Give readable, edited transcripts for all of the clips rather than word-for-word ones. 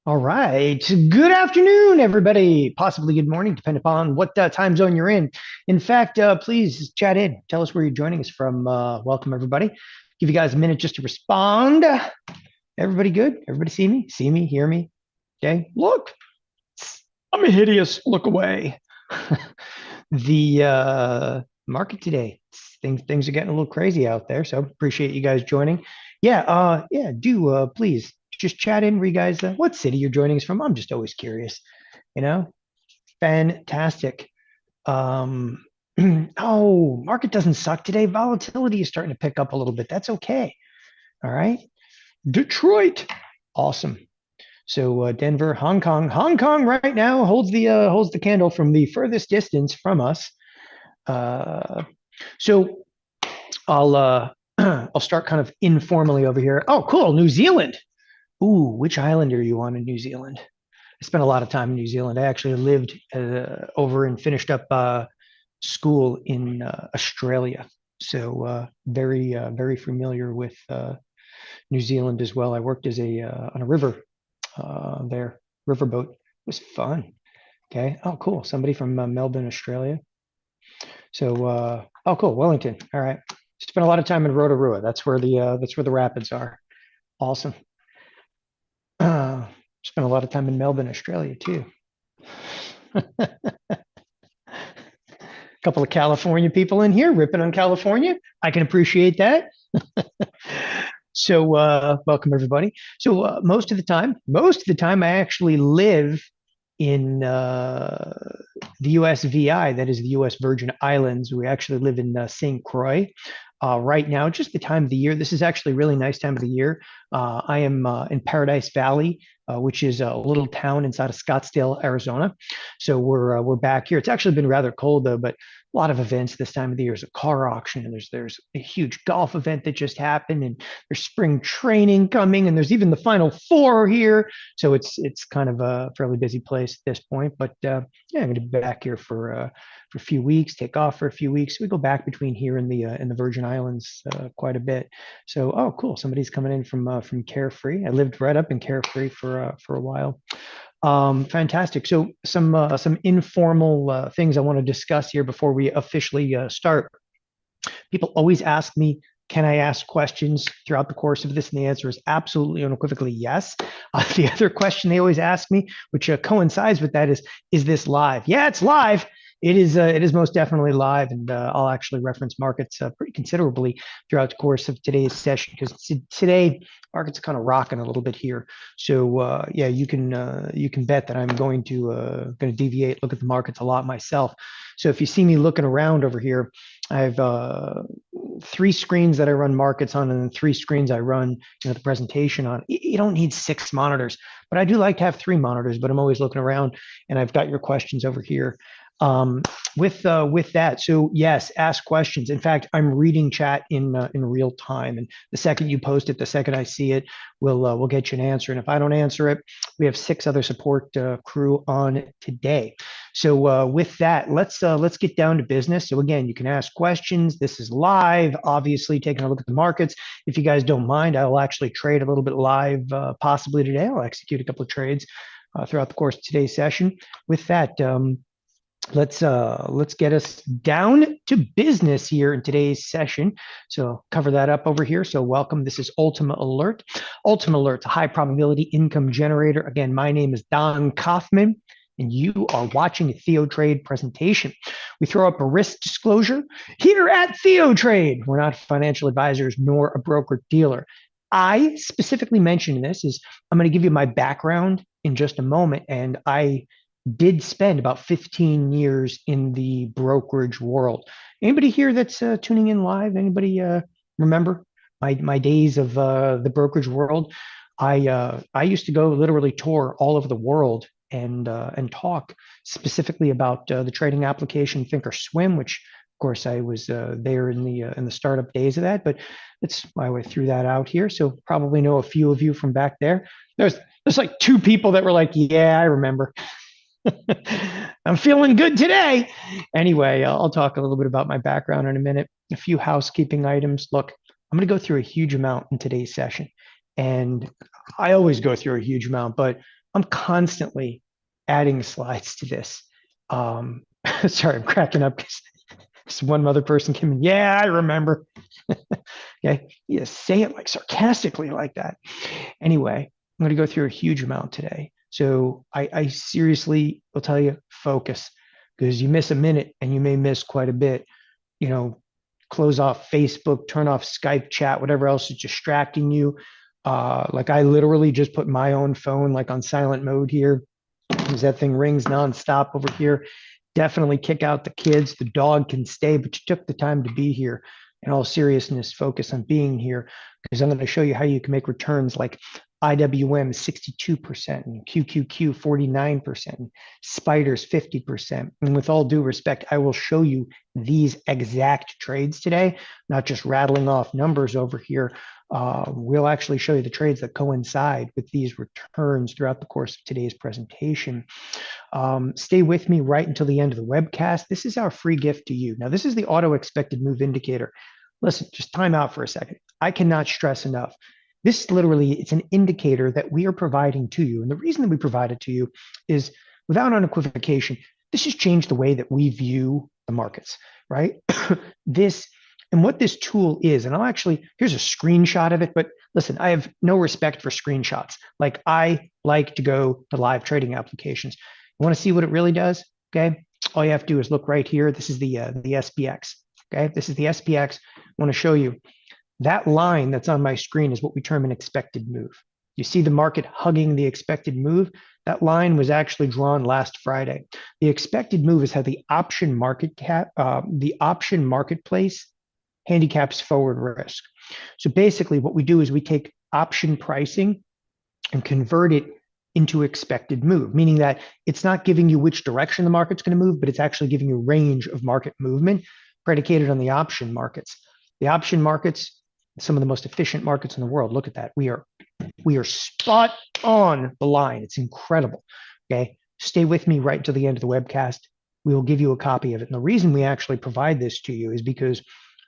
All right. Good afternoon, everybody. Possibly good morning, depending upon what time zone you're in. In fact, please chat in. Tell us where you're joining us from. Welcome, everybody. Give you guys a minute just to respond. Everybody good? Everybody see me? See me? Hear me? Okay. Look, I'm a hideous look away. The market today, things are getting a little crazy out there. So appreciate you guys joining. Yeah, do please just chat in where you guys what city you're joining us from. I'm just always curious, you know. Fantastic. Um oh, market doesn't suck today. Volatility is starting to pick up a little bit. That's okay. All right. Detroit. Awesome. So Denver, Hong Kong. Hong Kong right now holds the candle from the furthest distance from us. Uh, so I'll I'll start kind of informally over here. Oh, cool, New Zealand. Ooh, which island are you on in New Zealand? I spent a lot of time in New Zealand. I actually lived over and finished up school in Australia. So very familiar with New Zealand as well. I worked as a on a river there, riverboat. It was fun. Okay. Oh, cool. Somebody from Melbourne, Australia. So, oh, cool. Wellington. All right. Spent a lot of time in Rotorua. That's where the rapids are. Awesome. Uh, Spent a lot of time in Melbourne, Australia too. A couple of California people in here ripping on California. I can appreciate that. So, welcome everybody. So, most of the time, I actually live in the USVI, that is the US Virgin Islands. We actually live in St. Croix. Right now, just the time of the year. This is actually a really nice time of the year. I am in Paradise Valley, which is a little town inside of Scottsdale, Arizona. So we're back here. It's actually been rather cold though, but a lot of events this time of the year. There's a car auction, and there's a huge golf event that just happened, and there's spring training coming, and there's even the Final Four here. So it's kind of a fairly busy place at this point. But yeah, I'm going to be back here for a few weeks, take off for a few weeks. We go back between here and the Virgin Islands quite a bit. So, oh, cool. Somebody's coming in from Carefree. I lived right up in Carefree for a while. Fantastic. So, some informal things I want to discuss here before we officially start. People always ask me, can I ask questions throughout the course of this? And the answer is absolutely unequivocally yes. The other question they always ask me, which coincides with that, is this live? Yeah, it's live. It is most definitely live, and I'll actually reference markets pretty considerably throughout the course of today's session because today markets are kind of rocking a little bit here. So yeah, you can bet that I'm going to deviate, look at the markets a lot myself. So if you see me looking around over here, I have three screens that I run markets on, and then three screens I run the presentation on. You don't need six monitors, but I do like to have three monitors. But I'm always looking around, and I've got your questions over here. With that, so yes, ask questions. In fact, I'm reading chat in real time, and the second you post it, the second I see it, we'll get you an answer. And if I don't answer it, we have six other support crew on today. So with that, let's get down to business. So again, you can ask questions. This is live, obviously taking a look at the markets. If you guys don't mind, I will actually trade a little bit live, possibly today. I'll execute a couple of trades throughout the course of today's session. With that, let's get us down to business here in today's session. So cover that up over here. So welcome. This is Ultima Alert. Ultima Alert's a high probability income generator. Again, my name is Don Kaufman, and you are watching a TheoTRADE presentation. We throw up a risk disclosure here at TheoTRADE. We're not financial advisors nor a broker dealer. I specifically mentioned this is I'm going to give you my background in just a moment, and I did spend about 15 years in the brokerage world. Anybody here that's tuning in live? Anybody remember my days of the brokerage world? I used to go literally tour all over the world and talk specifically about the trading application thinkorswim, which of course I was there in the startup days of that. But that's why I threw that out here. So probably know a few of you from back there. There's like two people that were like, yeah, I remember. I'm feeling good today. Anyway, I'll talk a little bit about my background in a minute. A few housekeeping items. Look, I'm going to go through a huge amount in today's session. And I always go through a huge amount, but I'm constantly adding slides to this. Sorry, I'm cracking up because one other person came in. Yeah, I remember. Okay, you say it like sarcastically like that. Anyway, I'm going to go through a huge amount today. So I seriously will tell you, focus, because you miss a minute and you may miss quite a bit. You know, close off Facebook, turn off Skype chat, whatever else is distracting you. Like I literally just put my own phone like on silent mode here because that thing rings nonstop over here. Definitely kick out the kids. The dog can stay, but you took the time to be here. In all seriousness, focus on being here because I'm going to show you how you can make returns like IWM 62% and QQQ 49%, spiders 50%. And with all due respect, I will show you these exact trades today, not just rattling off numbers over here. We'll actually show you the trades that coincide with these returns throughout the course of today's presentation. Stay with me right until the end of the webcast. This is our free gift to you. Now, this is the auto expected move indicator. Listen, just time out for a second. I cannot stress enough. This literally, it's an indicator that we are providing to you. And the reason that we provide it to you is without unequivocation, this has changed the way that we view the markets, right? This and what this tool is, and I'll actually, here's a screenshot of it, but listen, I have no respect for screenshots. Like I like to go to live trading applications. You want to see what it really does? Okay. All you have to do is look right here. This is the SPX. Okay. This is the SPX. I want to show you that line that's on my screen is what we term an expected move. You see the market hugging the expected move. That line was actually drawn last Friday. The expected move is how the option marketplace handicaps forward risk. So basically, what we do is we take option pricing and convert it into expected move, meaning that it's not giving you which direction the market's going to move, but it's actually giving you a range of market movement predicated on the option markets. The option markets, some of the most efficient markets in the world. Look at that. We are spot on the line. It's incredible. Okay. Stay with me right to the end of the webcast. We will give you a copy of it. And the reason we actually provide this to you is because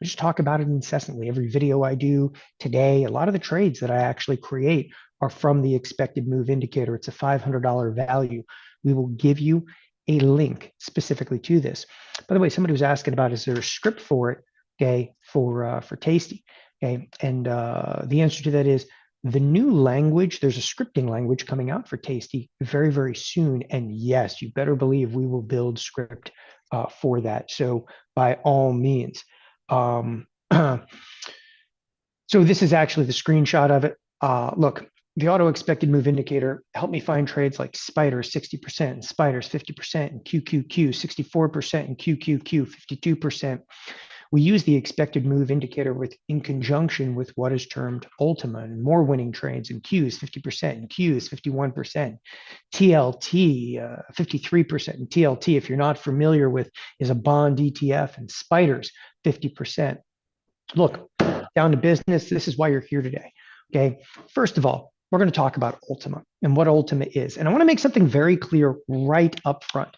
I just talk about it incessantly. Every video I do today, a lot of the trades that I actually create are from the expected move indicator. It's a $500 value. We will give you a link specifically to this. By the way, somebody was asking about, is there a script for it? Okay, for Tasty. Okay, and the answer to that is the new language. There's a scripting language coming out for Tasty very, very soon. And yes, you better believe we will build script for that. So by all means. So this is actually the screenshot of it. Look, the auto expected move indicator helped me find trades like spiders 60%, and spiders 50%, and QQQ 64%, and QQQ 52%. We use the expected move indicator in conjunction with what is termed Ultima and more winning trades, and Q is 50%, and Q is 51%, TLT 53%, and TLT, if you're not familiar with, is a bond ETF, and spiders 50%. Look, down to business. This is why you're here today. Okay. First of all, we're going to talk about Ultima and what Ultima is. And I want to make something very clear right up front.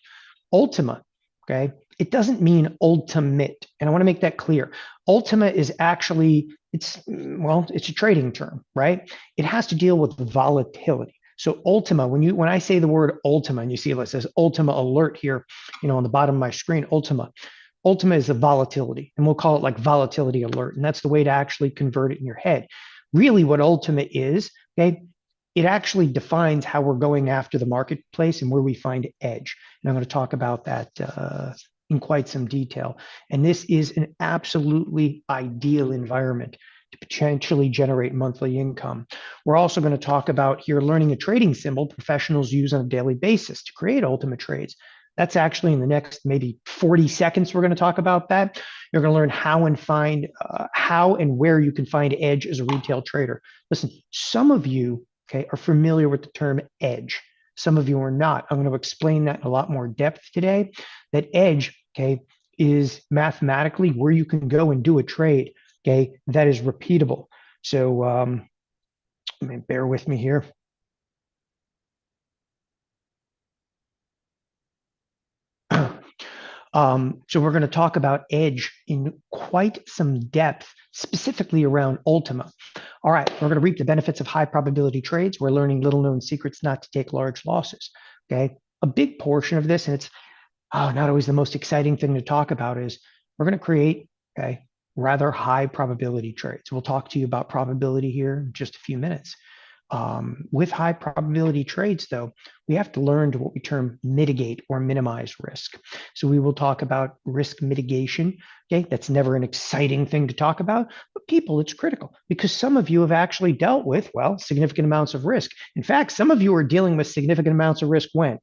Ultima, okay, it doesn't mean ultimate. And I want to make that clear. Ultima is actually, it's a trading term, right? It has to deal with volatility. So Ultima, when I say the word Ultima, and you see it says Ultima alert here, on the bottom of my screen, Ultima is the volatility, and we'll call it like volatility alert. And that's the way to actually convert it in your head. Really what Ultima is, okay, it actually defines how we're going after the marketplace and where we find edge. And I'm going to talk about that in quite some detail. And this is an absolutely ideal environment to potentially generate monthly income. We're also going to talk about here learning a trading symbol professionals use on a daily basis to create Ultima trades. That's actually in the next maybe 40 seconds. We're going to talk about that. You're going to learn how and where you can find edge as a retail trader. Listen, some of you, okay, are familiar with the term edge. Some of you are not. I'm going to explain that in a lot more depth today. That edge, okay, is mathematically where you can go and do a trade, okay, that is repeatable. So bear with me here. So we're going to talk about Edge in quite some depth, specifically around Ultima. All right, we're going to reap the benefits of high probability trades. We're learning little known secrets not to take large losses. Okay, a big portion of this, and it's not always the most exciting thing to talk about, is we're going to create rather high probability trades. We'll talk to you about probability here in just a few minutes. With high probability trades, though, we have to learn to what we term mitigate or minimize risk. So we will talk about risk mitigation. Okay, that's never an exciting thing to talk about, but people, it's critical because some of you have actually dealt with, well, significant amounts of risk. In fact, some of you are dealing with significant amounts of risk when?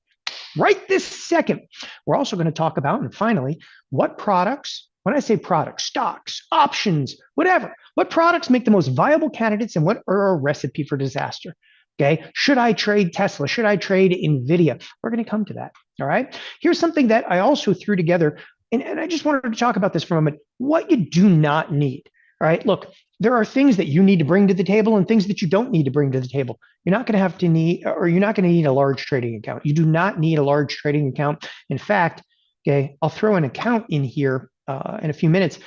Right this second. We're also going to talk about, and finally, what products, when I say products, stocks, options, whatever, what products make the most viable candidates and what are a recipe for disaster? Okay. Should I trade Tesla? Should I trade NVIDIA? We're going to come to that. All right. Here's something that I also threw together, and I just wanted to talk about this for a moment. What you do not need. All right. Look, there are things that you need to bring to the table and things that you don't need to bring to the table. You're not going to have to need, or you're not going to need a large trading account. You do not need a large trading account. In fact, okay, I'll throw an account in here in a few minutes.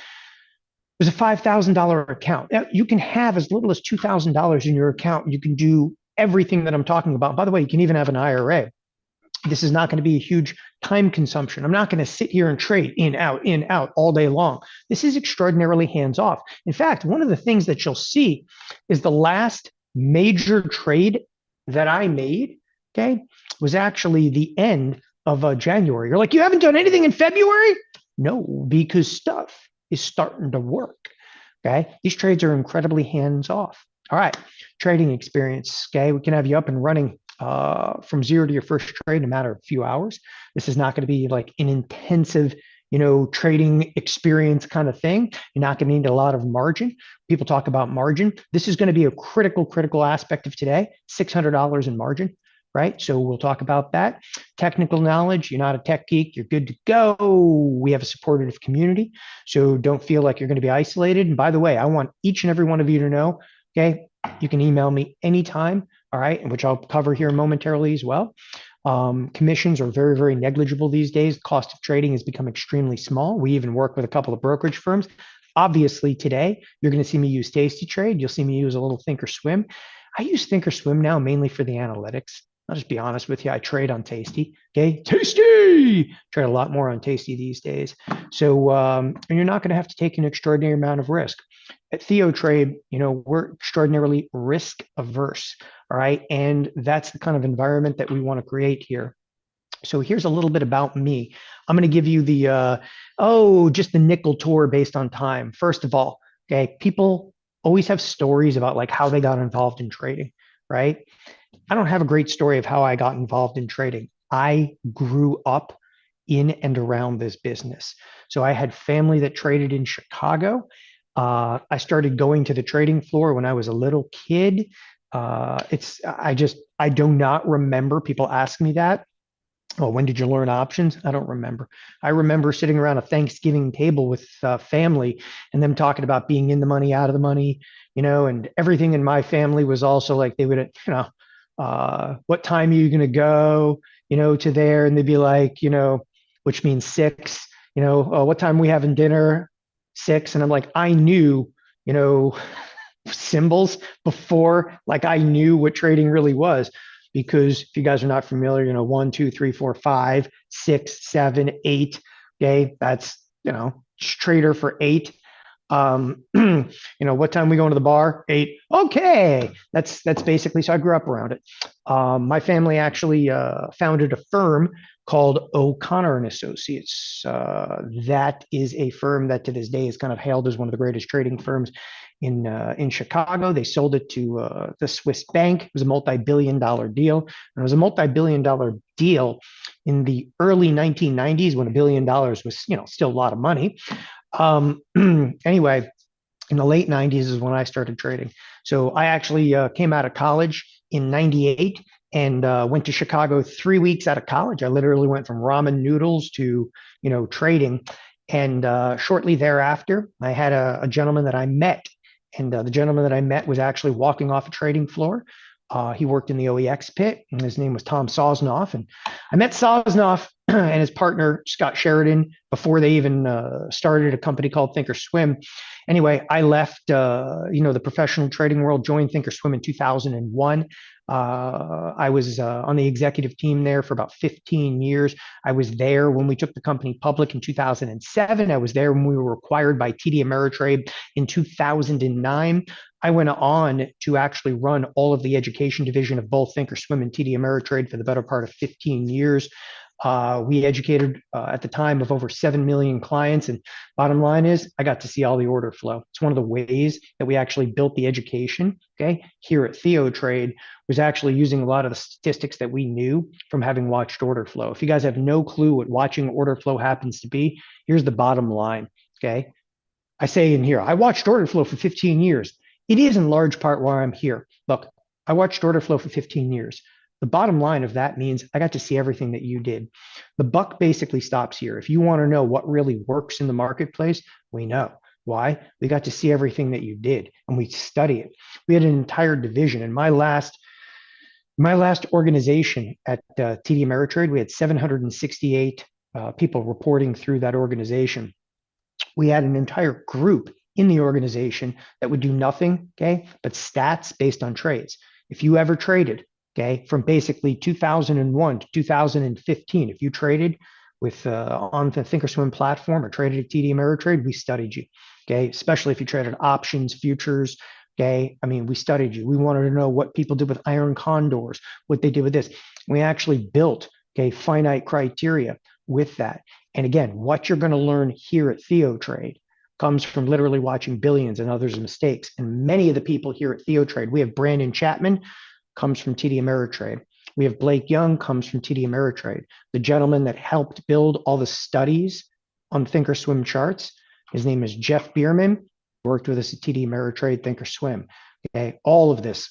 There's a $5,000 account. Now, you can have as little as $2,000 in your account. You can do everything that I'm talking about. By the way, you can even have an IRA. This is not going to be a huge time consumption. I'm not going to sit here and trade in, out all day long. This is extraordinarily hands-off. In fact, one of the things that you'll see is the last major trade that I made, okay, was actually the end of January. You're like, you haven't done anything in February? No, because stuff is starting to work, okay? These trades are incredibly hands-off. All right, trading experience, okay? We can have you up and running from zero to your first trade in a matter of a few hours. This is not going to be like an intensive, trading experience kind of thing. You're not going to need a lot of margin. People talk about margin. This is going to be a critical aspect of today, $600 in margin, right? So we'll talk about that. Technical knowledge, you're not a tech geek, you're good to go. We have a supportive community, so don't feel like you're going to be isolated. And by the way, I want each and every one of you to know, okay, you can email me anytime, all right, which I'll cover here momentarily as well. Commissions are very negligible these days. The cost of trading has become extremely small. We even work with a couple of brokerage firms. Obviously, today, you're going to see me use TastyTrade. You'll see me use a little thinkorswim. I use thinkorswim now mainly for the analytics. I'll just be honest with you. I trade on Tasty. Okay, Tasty. Trade a lot more on Tasty these days. So, and you're not going to have to take an extraordinary amount of risk. At TheoTRADE, we're extraordinarily risk averse. All right, and that's the kind of environment that we want to create here. So here's a little bit about me. I'm going to give you the just the nickel tour based on time. First of all, okay, people always have stories about like how they got involved in trading, right? I don't have a great story of how I got involved in trading. I grew up in and around this business. So I had family that traded in Chicago. I started going to the trading floor when I was a little kid. I do not remember. People ask me that. Oh, when did you learn options? I don't remember. I remember sitting around a Thanksgiving table with family and them talking about being in the money, out of the money, and everything in my family was also like they would, what time are you going to go, to there? And they'd be like, which means six, what time are we having dinner? Six. And I'm like, I knew, symbols before, like I knew what trading really was. Because if you guys are not familiar, 1, 2, 3, 4, 5, 6, 7, 8. Okay, that's trader for 8. What time we going to the bar? 8. Okay, that's basically. So I grew up around it. My family actually founded a firm called O'Connor and Associates. That is a firm that to this day is kind of hailed as one of the greatest trading firms in Chicago. They sold it to the Swiss bank. It was a multi-billion-dollar deal. And it was a multi-billion-dollar deal in the early 1990s when $1 billion was, still a lot of money. Anyway, in the late 90s is when I started trading. So I actually came out of college in 98 and went to Chicago 3 weeks out of college. I literally went from ramen noodles to, trading. And shortly thereafter, I had a gentleman that I met. And the gentleman that I met was actually walking off a trading floor. He worked in the OEX pit, and his name was Tom Sosnoff. And I met Sosnoff and his partner, Scott Sheridan, before they even started a company called thinkorswim. Anyway, I left, the professional trading world, joined thinkorswim in 2001. I was on the executive team there for about 15 years. I was there when we took the company public in 2007. I was there when we were acquired by TD Ameritrade in 2009. I went on to actually run all of the education division of both thinkorswim and TD Ameritrade for the better part of 15 years. We educated at the time of over 7 million clients. And bottom line is, I got to see all the order flow. It's one of the ways that we actually built the education, okay, here at TheoTRADE, was actually using a lot of the statistics that we knew from having watched order flow. If you guys have no clue what watching order flow happens to be, here's the bottom line, okay? I say in here, I watched order flow for 15 years. It is in large part why I'm here. Look, I watched order flow for 15 years. The bottom line of that means I got to see everything that you did. The buck basically stops here. If you want to know what really works in the marketplace, we know. Why? We got to see everything that you did and we study it. We had an entire division. In my last organization at TD Ameritrade, we had 768 people reporting through that organization. We had an entire group in the organization that would do nothing, okay, but stats based on trades. If you ever traded, okay, from basically 2001 to 2015, if you traded with on the thinkorswim platform or traded at TD Ameritrade, we studied you, okay, especially if you traded options, futures, okay. I mean, we studied you. We wanted to know what people did with iron condors, what they did with this. We actually built, okay, finite criteria with that. And again, what you're going to learn here at TheoTRADE comes from literally watching billions and others' mistakes. And many of the people here at TheoTRADE, we have Brandon Chapman, comes from TD Ameritrade. We have Blake Young, comes from TD Ameritrade. The gentleman that helped build all the studies on thinkorswim charts, his name is Jeff Bierman, worked with us at TD Ameritrade, thinkorswim. Okay, all of this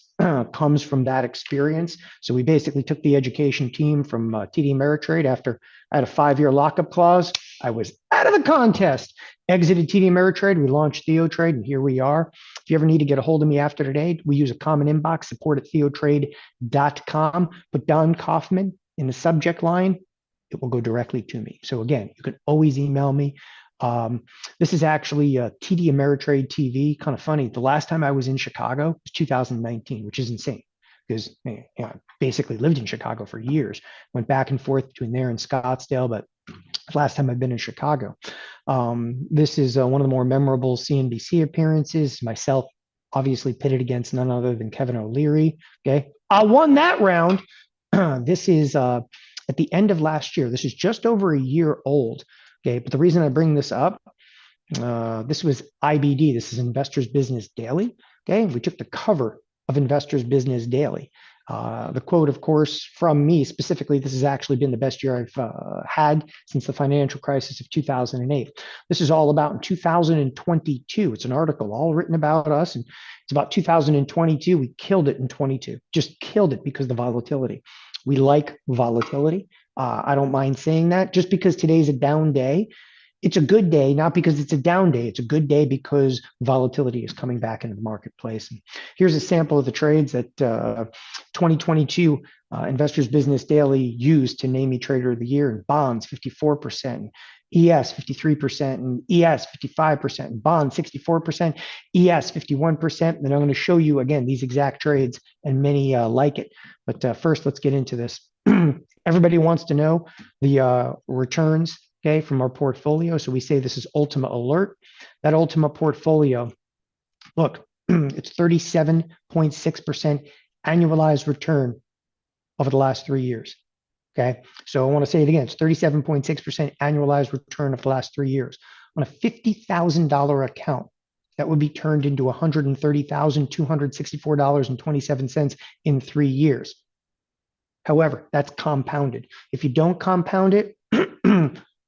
comes from that experience. So we basically took the education team from TD Ameritrade. After I had a 5-year lockup clause, I was out of the contest, exited TD Ameritrade. We launched TheoTRADE, and here we are. If you ever need to get a hold of me after today, we use a common inbox, support at TheoTRADE.com. Put Don Kaufman in the subject line. It will go directly to me. So again, you can always email me. This is actually TD Ameritrade TV. Kind of funny. The last time I was in Chicago was 2019, which is insane because I basically lived in Chicago for years. Went back and forth between there and Scottsdale, but last time I've been in Chicago. This is one of the more memorable CNBC appearances. Myself, obviously pitted against none other than Kevin O'Leary. Okay, I won that round. This is at the end of last year. This is just over a year old. Okay, but the reason I bring this up, this was IBD. This is Investors Business Daily. Okay, we took the cover of Investors Business Daily. The quote, of course, from me specifically, this has actually been the best year I've had since the financial crisis of 2008. This is all about in 2022. It's an article all written about us, and it's about 2022. We killed it in 22, just killed it because of the volatility. We like volatility. I don't mind saying that. Just because today's a down day, it's a good day, not because it's a down day. It's a good day because volatility is coming back into the marketplace. And here's a sample of the trades that 2022 Investors Business Daily used to name me Trader of the Year. In bonds, 54%, ES 53%, and ES 55%, and bonds 64%, ES 51%. And I'm going to show you again these exact trades and many like it. But first, let's get into this. Everybody wants to know the returns, okay, from our portfolio. So we say this is Ultima Alert. That Ultima portfolio, look, it's 37.6% annualized return over the last 3 years. Okay, so I want to say it again. It's 37.6% annualized return of the last 3 years. On a $50,000 account, that would be turned into $130,264.27 in 3 years. However, that's compounded. If you don't compound it,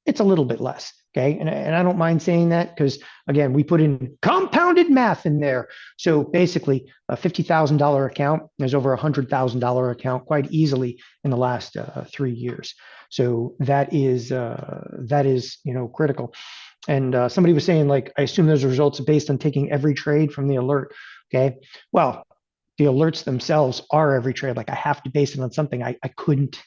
it's a little bit less. Okay. And I don't mind saying that because, again, we put in compounded math in there. So basically, a $50,000 account is over a $100,000 account quite easily in the last 3 years. So that is critical. And somebody was saying, like, I assume those results are based on taking every trade from the alert. Okay. Well, the alerts themselves are every trade. Like I have to base it on something. I couldn't.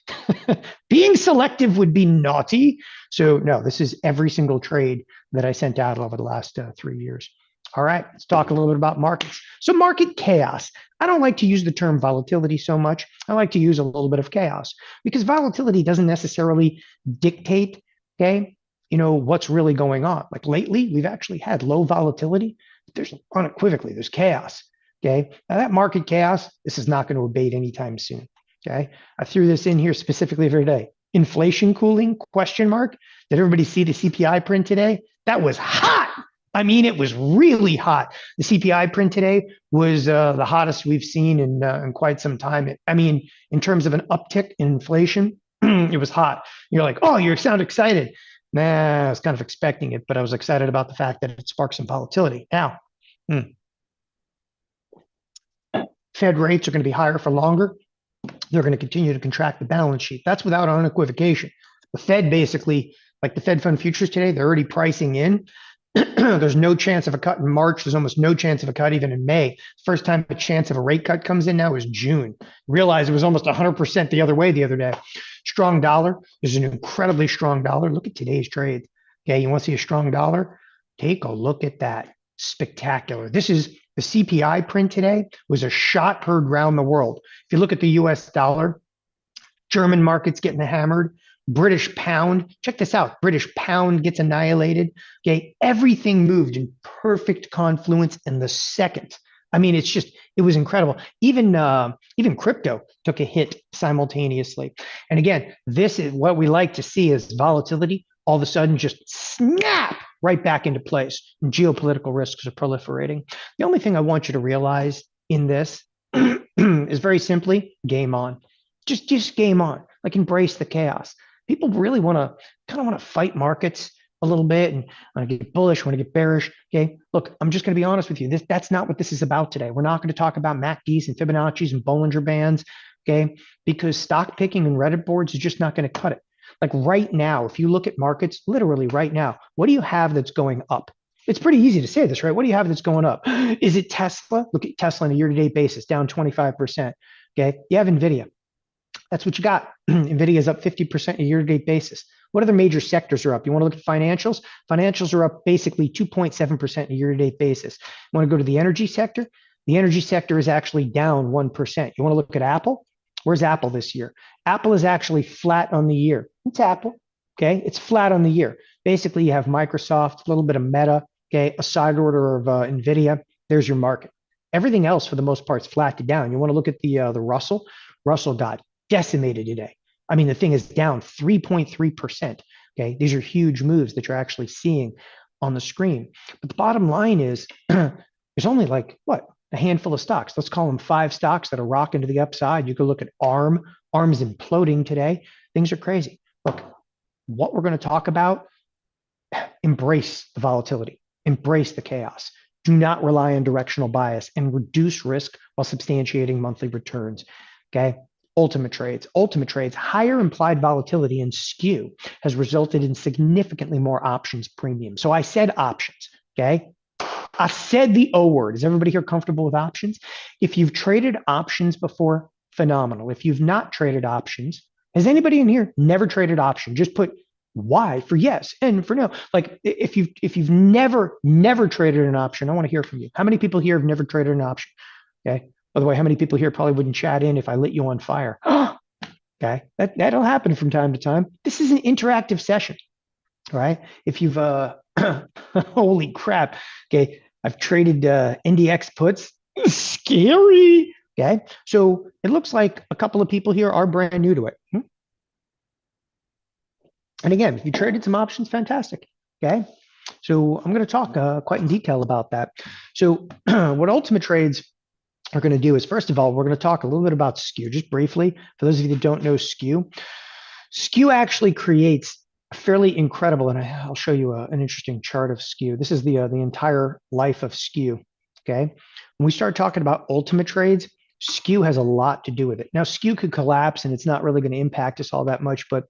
Being selective would be naughty. So no, this is every single trade that I sent out over the last 3 years. All right, let's talk a little bit about markets. So market chaos. I don't like to use the term volatility so much. I like to use a little bit of chaos because volatility doesn't necessarily dictate, okay, what's really going on. Like lately, we've actually had low volatility. There's unequivocally, there's chaos. Okay. Now that market chaos, this is not going to abate anytime soon. Okay. I threw this in here specifically for today. Inflation cooling, question mark. Did everybody see the CPI print today? That was hot. I mean, it was really hot. The CPI print today was the hottest we've seen in quite some time. I mean, in terms of an uptick in inflation, it was hot. You're like, oh, you sound excited. Nah, I was kind of expecting it, but I was excited about the fact that it sparked some volatility. Now, Fed rates are going to be higher for longer. They're going to continue to contract the balance sheet. That's without unequivocation. The Fed basically, like the Fed fund futures today, they're already pricing in. There's no chance of a cut in March. There's almost no chance of a cut even in May. First time a chance of a rate cut comes in now is June. Realize it was almost 100% the other way the other day. Strong dollar. There's an incredibly strong dollar. Look at today's trade. Okay, you want to see a strong dollar? Take a look at that. Spectacular. This is the CPI print today was a shot heard around the world. If you look at the US dollar, German markets getting hammered. British pound, check this out. British pound gets annihilated. Okay, everything moved in perfect confluence in the second. I mean, it was incredible. Even crypto took a hit simultaneously. And again, this is what we like to see is volatility all of a sudden just snap right back into place. And geopolitical risks are proliferating. The only thing I want you to realize in this is very simply game on. Just game on. Like embrace the chaos. People really want to fight markets a little bit and want to get bullish, want to get bearish. Okay, look, I'm just going to be honest with you. That's not what this is about today. We're not going to talk about MACDs and Fibonacci's and Bollinger Bands. Okay, because stock picking and Reddit boards is just not going to cut it. Like right now, if you look at markets, literally right now, what do you have that's going up? It's pretty easy to say this, right? What do you have that's going up? Is it Tesla? Look at Tesla on a year-to-date basis, down 25%. Okay, you have NVIDIA. That's what you got. NVIDIA is up 50% a year-to-date basis. What other major sectors are up? You want to look at financials? Financials are up basically 2.7% a year-to-date basis. You want to go to the energy sector? The energy sector is actually down 1%. You want to look at Apple? Where's Apple this year? Apple is actually flat on the year. It's Apple. Okay, it's flat on the year. Basically, you have Microsoft, a little bit of Meta, okay, a side order of NVIDIA. There's your market. Everything else, for the most part, is flat to down. You want to look at the Russell? Russell got decimated today. I mean, the thing is down 3.3%. Okay, these are huge moves that you're actually seeing on the screen. But the bottom line is there's only like a handful of stocks. Let's call them 5 stocks that are rocking to the upside. You could look at ARM. ARM's imploding today. Things are crazy. Look, what we're going to talk about, embrace the volatility, embrace the chaos. Do not rely on directional bias and reduce risk while substantiating monthly returns. Okay. Ultimate trades, higher implied volatility and skew has resulted in significantly more options premium. So I said options, okay? I said the O word. Is everybody here comfortable with options? If you've traded options before, phenomenal. If you've not traded options, has anybody in here never traded option? Just put Y for yes and for no. Like if you've never traded an option, I want to hear from you. How many people here have never traded an option? Okay. By the way, how many people here probably wouldn't chat in if I lit you on fire? Okay, that'll happen from time to time. This is an interactive session, all right? If you've, holy crap, okay, I've traded NDX puts, scary, okay? So it looks like a couple of people here are brand new to it. And again, if you traded some options, fantastic, okay? So I'm going to talk quite in detail about that. So what Ultimate Trades are going to do is, first of all, we're going to talk a little bit about skew, just briefly. For those of you that don't know skew, skew actually creates a fairly incredible, and I'll show you an interesting chart of skew. This is the entire life of skew, okay? When we start talking about ultimate trades, skew has a lot to do with it. Now, skew could collapse, and it's not really going to impact us all that much, but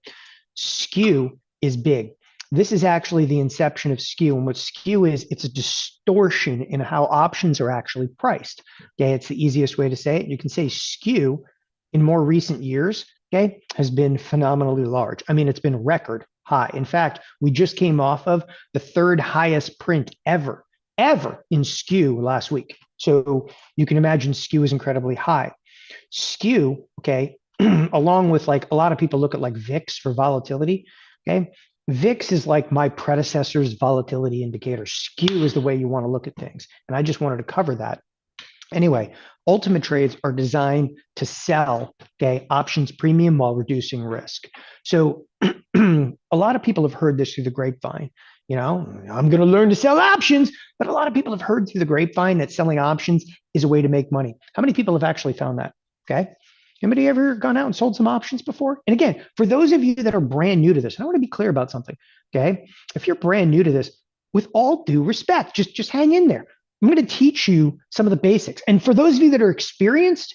skew is big. This is actually the inception of skew. And what skew is, it's a distortion in how options are actually priced. Okay, it's the easiest way to say it. You can say skew in more recent years, okay, has been phenomenally large. I mean, it's been record high. In fact, we just came off of the third highest print ever in skew last week. So you can imagine skew is incredibly high. Skew, okay, along with like a lot of people look at like VIX for volatility, okay? VIX is like my predecessor's volatility indicator. Skew is the way you want to look at things. And I just wanted to cover that. Anyway, Ultima trades are designed to sell, okay, options premium while reducing risk. So a lot of people have heard this through the grapevine. You know, I'm going to learn to sell options, but a lot of people have heard through the grapevine that selling options is a way to make money. How many people have actually found that? Okay. Anybody ever gone out and sold some options before? And again, for those of you that are brand new to this, I want to be clear about something. Okay. If you're brand new to this, with all due respect, just hang in there. I'm going to teach you some of the basics. And for those of you that are experienced,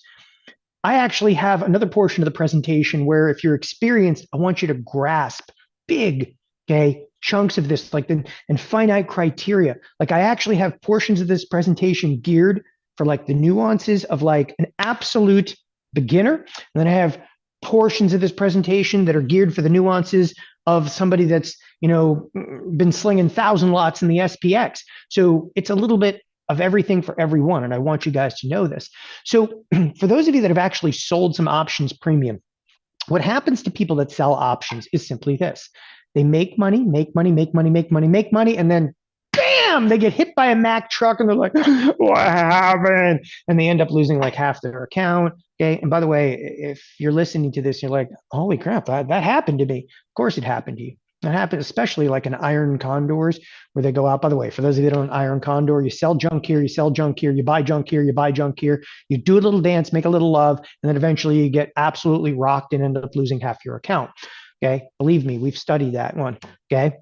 I actually have another portion of the presentation where if you're experienced, I want you to grasp big, okay, chunks of this, like and finite criteria. Like I actually have portions of this presentation geared for like the nuances of like an absolute beginner. And then I have portions of this presentation that are geared for the nuances of somebody that's, you know, been slinging 1,000 lots in the SPX. So it's a little bit of everything for everyone. And I want you guys to know this. So for those of you that have actually sold some options premium, what happens to people that sell options is simply this. They make money, and then bam, they get hit by a Mack truck and they're like, what happened? And they end up losing like half their account. Okay. And by the way, if you're listening to this, you're like, holy crap, that happened to me. Of course it happened to you. That happens, especially like in iron condors where they go out. By the way, for those of you that don't iron condor, you sell junk here, you sell junk here, you buy junk here, you buy junk here, you do a little dance, make a little love, and then eventually you get absolutely rocked and end up losing half your account. Okay. Believe me, we've studied that one. Okay.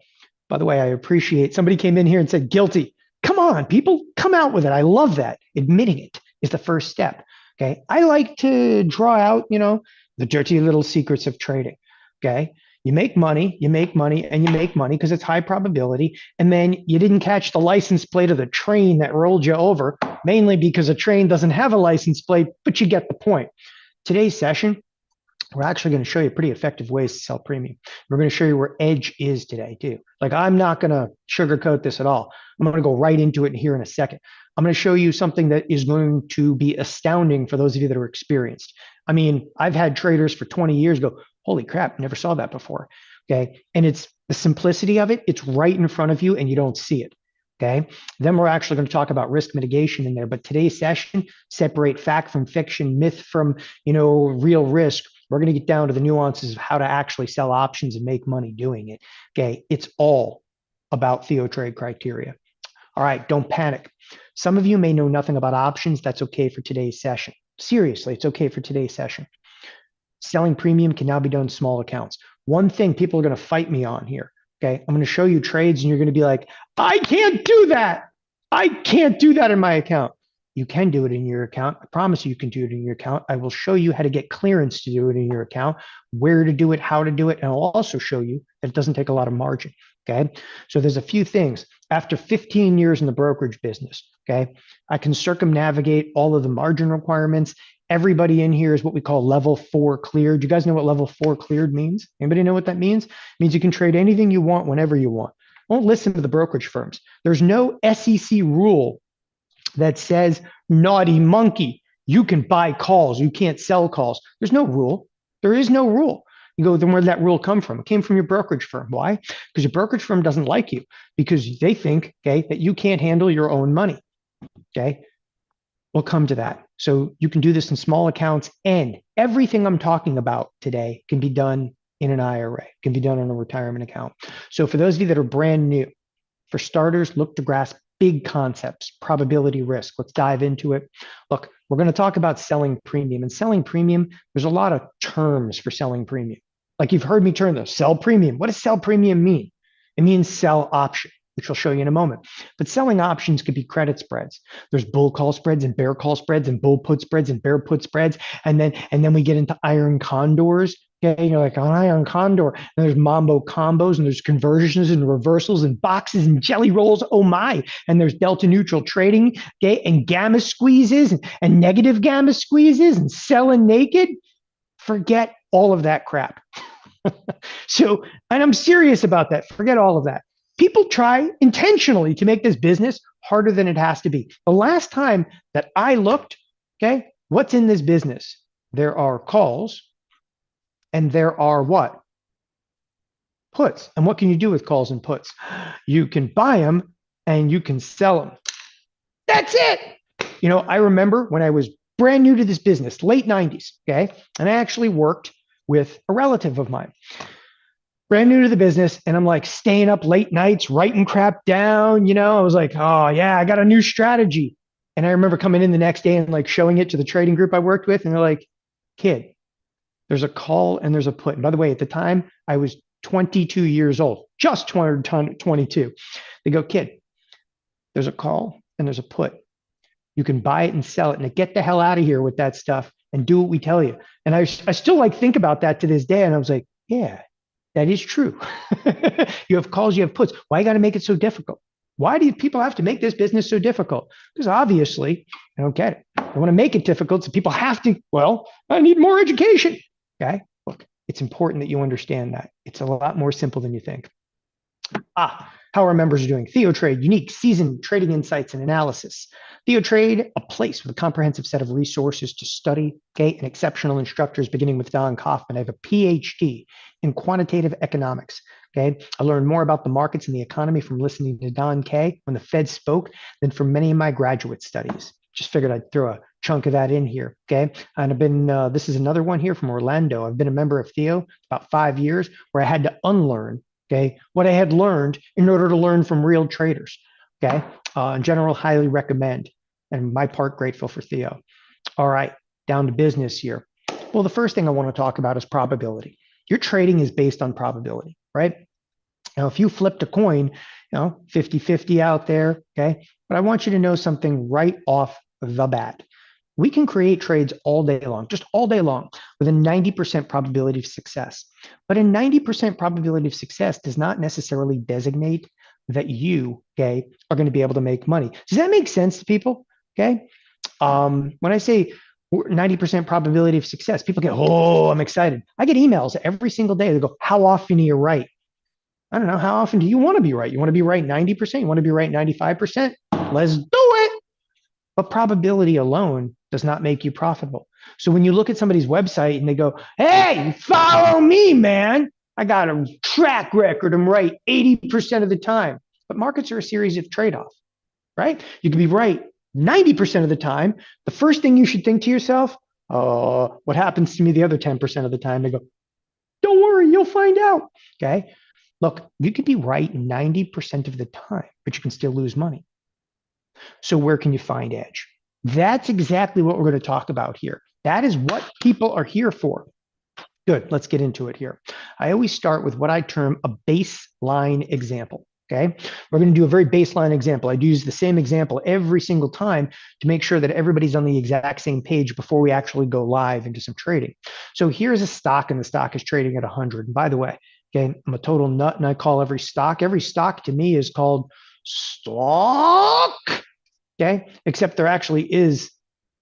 By the way, I appreciate somebody came in here and said guilty. Come on, people, come out with it. I love that. Admitting it is the first step. Okay. I like to draw out, you know, the dirty little secrets of trading. Okay. You make money, and you make money because it's high probability. And then you didn't catch the license plate of the train that rolled you over, mainly because a train doesn't have a license plate, but you get the point. Today's session, we're actually going to show you pretty effective ways to sell premium. We're going to show you where edge is today too. Like I'm not going to sugarcoat this at all. I'm going to go right into it here in a second. I'm going to show you something that is going to be astounding for those of you that are experienced. I mean, I've had traders for 20 years go, holy crap, never saw that before. Okay. And it's the simplicity of it. It's right in front of you and you don't see it. Okay. Then we're actually going to talk about risk mitigation in there. But today's session, separate fact from fiction, myth from, you know, real risk. We're going to get down to the nuances of how to actually sell options and make money doing it. Okay. It's all about TheoTRADE criteria. All right. Don't panic. Some of you may know nothing about options. That's okay for today's session. Seriously, it's okay for today's session. Selling premium can now be done in small accounts. One thing people are going to fight me on here. Okay. I'm going to show you trades and you're going to be like, I can't do that. I can't do that in my account. You can do it in your account. I promise you can do it in your account. I will show you how to get clearance to do it in your account, where to do it, how to do it. And I'll also show you that it doesn't take a lot of margin. Okay. So there's a few things. After 15 years in the brokerage business, okay, I can circumnavigate all of the margin requirements. Everybody in here is what we call level 4 cleared. Do you guys know what level 4 cleared means? Anybody know what that means? It means you can trade anything you want whenever you want. Don't listen to the brokerage firms. There's no SEC rule that says, naughty monkey, you can buy calls, you can't sell calls. There's no rule. There is no rule. You go, then where did that rule come from? It came from your brokerage firm. Why? Because your brokerage firm doesn't like you because they think, okay, that you can't handle your own money. Okay. We'll come to that. So you can do this in small accounts, and everything I'm talking about today can be done in an IRA, can be done in a retirement account. So for those of you that are brand new, for starters, look to grasp big concepts, probability risk. Let's dive into it. Look, we're going to talk about selling premium, and selling premium, there's a lot of terms for selling premium. Like you've heard me turn those, sell premium. What does sell premium mean? It means sell option, which I'll show you in a moment. But selling options could be credit spreads. There's bull call spreads and bear call spreads and bull put spreads and bear put spreads. And then we get into iron condors. Okay, you're like on iron condor, and there's mambo combos, and there's conversions and reversals and boxes and jelly rolls. Oh my! And there's delta neutral trading, okay, and gamma squeezes and negative gamma squeezes and selling naked. Forget all of that crap. So, and I'm serious about that. Forget all of that. People try intentionally to make this business harder than it has to be. The last time that I looked, okay, what's in this business? There are calls and there are what? Puts. And what can you do with calls and puts? You can buy them and you can sell them. That's it. You know, I remember when I was brand new to this business, late 90s, okay, and I actually worked with a relative of mine, brand new to the business, and I'm like staying up late nights, writing crap down. You know, I was like, oh yeah, I got a new strategy. And I remember coming in the next day and like showing it to the trading group I worked with, and they're like, kid, there's a call and there's a put. And by the way, at the time I was 22 years old, just 22. They go, kid, there's a call and there's a put. You can buy it and sell it, and get the hell out of here with that stuff and do what we tell you. And I still like think about that to this day. And I was like, yeah, that is true. You have calls, you have puts. Why you got to make it so difficult? Why do people have to make this business so difficult? Because obviously, I don't get it. They want to make it difficult so people have to, well, I need more education. Okay. Look, it's important that you understand that. It's a lot more simple than you think. How our members are doing. TheoTRADE, unique, seasoned trading insights and analysis. TheoTRADE, a place with a comprehensive set of resources to study, okay, and exceptional instructors, beginning with Don Kaufman. I have a PhD in quantitative economics. Okay, I learned more about the markets and the economy from listening to Don K when the Fed spoke than from many of my graduate studies. Just figured I'd throw a chunk of that in here. Okay, and I've been. This is another one here from Orlando. I've been a member of Theo about 5 years, where I had to unlearn, okay, what I had learned in order to learn from real traders. Okay, in general, highly recommend, and my part grateful for Theo. All right, down to business here. Well, the first thing I want to talk about is probability. Your trading is based on probability, right? Now, if you flipped a coin, 50-50 out there, okay? But I want you to know something right off the bat. We can create trades all day long, just all day long, with a 90% probability of success. But a 90% probability of success does not necessarily designate that you, okay, are going to be able to make money. Does that make sense to people? Okay. When I say 90% probability of success, people get, oh, I'm excited. I get emails every single day. They go, how often are you right? I don't know. How often do you want to be right? You want to be right 90%? You want to be right 95%? Let's do it. But probability alone does not make you profitable. So when you look at somebody's website and they go, hey, follow me, man. I got a track record. I'm right 80% of the time. But markets are a series of trade-offs, right? You can be right 90% of the time. The first thing you should think to yourself, oh, what happens to me the other 10% of the time? They go, don't worry, you'll find out. Okay. Look, you could be right 90% of the time, but you can still lose money. So where can you find edge? That's exactly what we're going to talk about here. That is what people are here for. Good, let's get into it here. I always start with what I term a baseline example. Okay, we're going to do a very baseline example. I use the same example every single time to make sure that everybody's on the exact same page before we actually go live into some trading. So here's a stock, and the stock is trading at 100. And by the way, okay, I'm a total nut, and I call every stock to me is called stock. Okay, except there actually is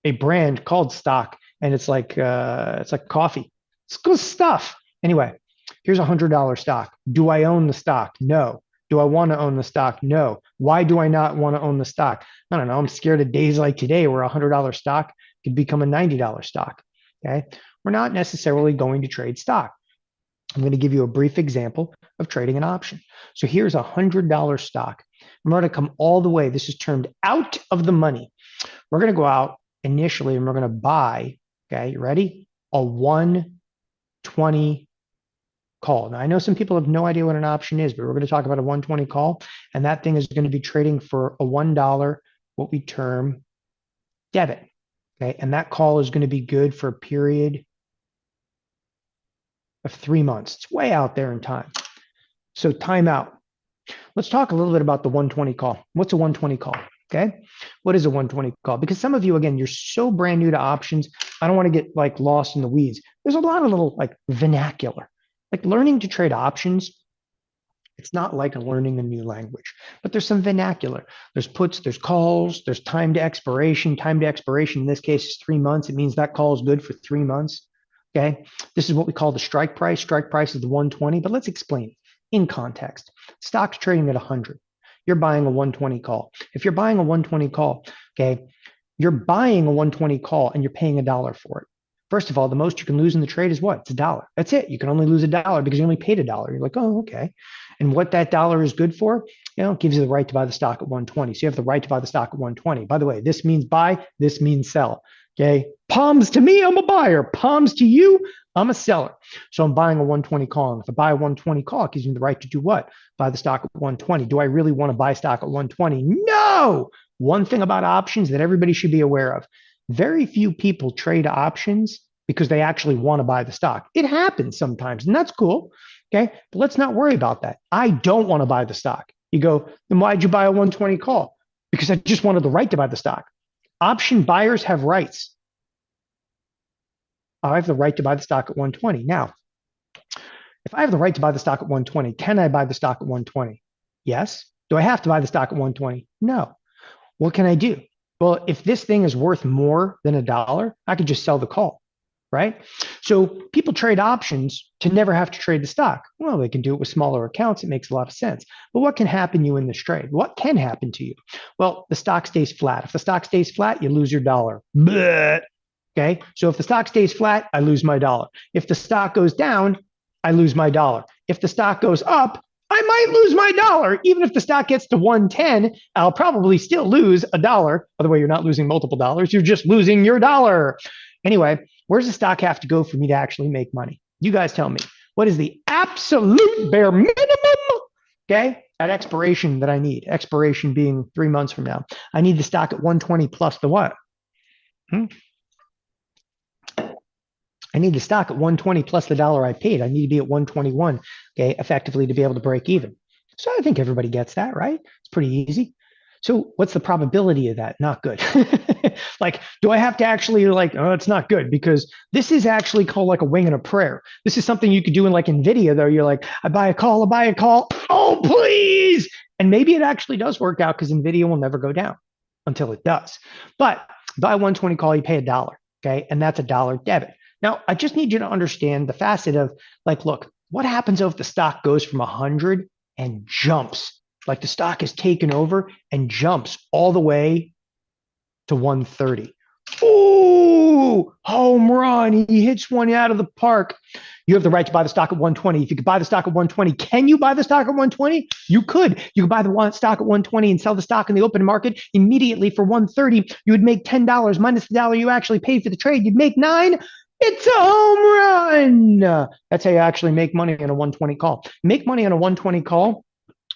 a brand called stock, and it's like coffee. It's good stuff. Anyway, here's $100 stock. Do I own the stock? No. Do I want to own the stock? No. Why do I not want to own the stock? I don't know. I'm scared of days like today where a $100 stock could become a $90 stock. Okay. We're not necessarily going to trade stock. I'm going to give you a brief example of trading an option. So here's a $100 stock. I'm going to come all the way. This is termed out of the money. We're going to go out initially and we're going to buy, okay, you ready? A 120 call. Now, I know some people have no idea what an option is, but we're going to talk about a 120 call, and that thing is going to be trading for a $1, what we term debit. Okay, and that call is going to be good for a period of 3 months. It's way out there in time. So timeout. Let's talk a little bit about the 120 call. What's a 120 call? Okay, what is a 120 call? Because some of you, again, you're so brand new to options. I don't want to get like lost in the weeds. There's a lot of little like vernacular. Like learning to trade options, it's not like learning a new language, but there's some vernacular. There's puts, there's calls, there's time to expiration. Time to expiration in this case is 3 months. It means that call is good for 3 months. Okay. This is what we call the strike price. Strike price is the 120, but let's explain it in context. Stock's trading at 100. You're buying a 120 call. If you're buying a 120 call, okay, you're buying a 120 call and you're paying $1 for it. First of all, the most you can lose in the trade is what? It's $1. That's it. You can only lose $1 because you only paid $1. You're like, oh, okay. And what that dollar is good for, it gives you the right to buy the stock at 120. So you have the right to buy the stock at 120. By the way, this means buy, this means sell. Okay. Palms to me, I'm a buyer. Palms to you, I'm a seller. So I'm buying a 120 call. And if I buy a 120 call, it gives me the right to do what? Buy the stock at 120. Do I really want to buy stock at 120? No. One thing about options that everybody should be aware of. Very few people trade options because they actually want to buy the stock. It happens sometimes, and that's cool. Okay. But let's not worry about that. I don't want to buy the stock. You go, then why'd you buy a 120 call? Because I just wanted the right to buy the stock. Option buyers have rights. I have the right to buy the stock at 120. Now, if I have the right to buy the stock at 120, can I buy the stock at 120? Yes. Do I have to buy the stock at 120? No. What can I do? Well, if this thing is worth more than $1, I could just sell the call, right? So people trade options to never have to trade the stock. Well, they can do it with smaller accounts. It makes a lot of sense. But what can happen to you in this trade? What can happen to you? Well, the stock stays flat. If the stock stays flat, you lose your dollar. Bleh. Okay. So if the stock stays flat, I lose my dollar. If the stock goes down, I lose my dollar. If the stock goes up, I might lose my dollar. Even if the stock gets to 110, I'll probably still lose $1. By the way, you're not losing multiple dollars. You're just losing your dollar. Anyway, where's the stock have to go for me to actually make money? You guys tell me. What is the absolute bare minimum, okay, at expiration that I need? Expiration being 3 months from now. I need the stock at 120 plus the what? I need the stock at 120 plus the dollar I paid. I need to be at 121, okay, effectively to be able to break even. So I think everybody gets that, right? It's pretty easy. So what's the probability of that? Not good. Like, do I have to actually like, oh, it's not good because this is actually called like a wing and a prayer. This is something you could do in like NVIDIA though. You're like, I buy a call. Oh, please. And maybe it actually does work out because NVIDIA will never go down until it does. But buy 120 call, you pay $1, okay? And that's $1 debit. Now, I just need you to understand the facet of like, look, what happens if the stock goes from 100 and jumps? Like the stock is taken over and jumps all the way to 130. Ooh, home run. He hits one out of the park. You have the right to buy the stock at 120. If you could buy the stock at 120, can you buy the stock at 120? You could. You could buy the stock at 120 and sell the stock in the open market immediately for 130. You would make $10 minus the dollar you actually paid for the trade. You'd make $9. It's a home run. That's how you actually make money on a 120 call. Make money on a 120 call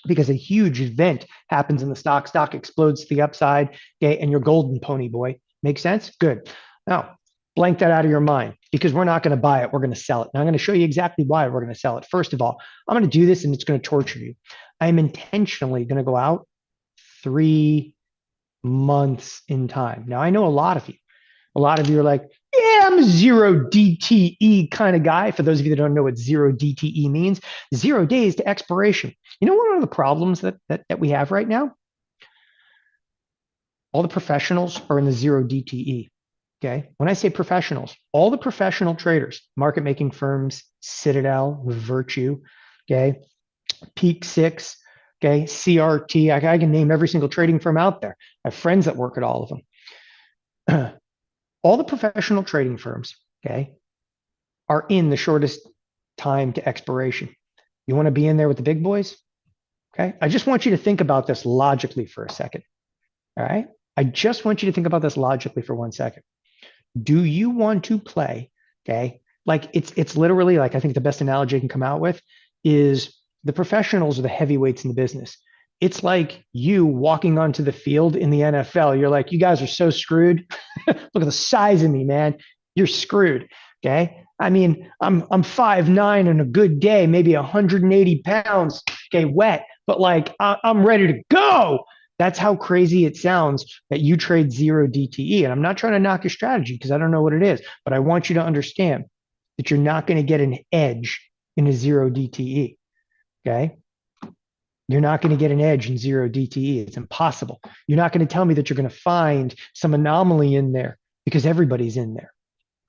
because a huge event happens in the stock. Stock explodes to the upside, okay, and you're golden, pony boy. Make sense? Good. Now, blank that out of your mind because we're not going to buy it. We're going to sell it. Now, I'm going to show you exactly why we're going to sell it. First of all, I'm going to do this and it's going to torture you. I'm intentionally going to go out 3 months in time. Now, I know a lot of you are like, yeah, I'm a zero DTE kind of guy. For those of you that don't know what zero DTE means, 0 days to expiration. You know, one of the problems that we have right now? All the professionals are in the zero DTE. Okay. When I say professionals, all the professional traders, market making firms, Citadel, Virtue, okay, Peak Six, okay, CRT. I can name every single trading firm out there. I have friends that work at all of them. All the professional trading firms, okay, are in the shortest time to expiration. You want to be in there with the big boys? Okay. I just want you to think about this logically for a second. All right. I just want you to think about this logically for 1 second. Do you want to play? Okay. Like it's literally like, I think the best analogy I can come out with is the professionals are the heavyweights in the business. It's like you walking onto the field in the NFL. You're like, you guys are so screwed. Look at the size of me, man. You're screwed. Okay. I mean, I'm 5'9" on a good day, maybe 180 pounds. Okay, wet, but like I'm ready to go. That's how crazy it sounds that you trade zero DTE. And I'm not trying to knock your strategy because I don't know what it is, but I want you to understand that you're not going to get an edge in a zero DTE. Okay. You're not going to get an edge in zero DTE. It's impossible. You're not going to tell me that you're going to find some anomaly in there because everybody's in there.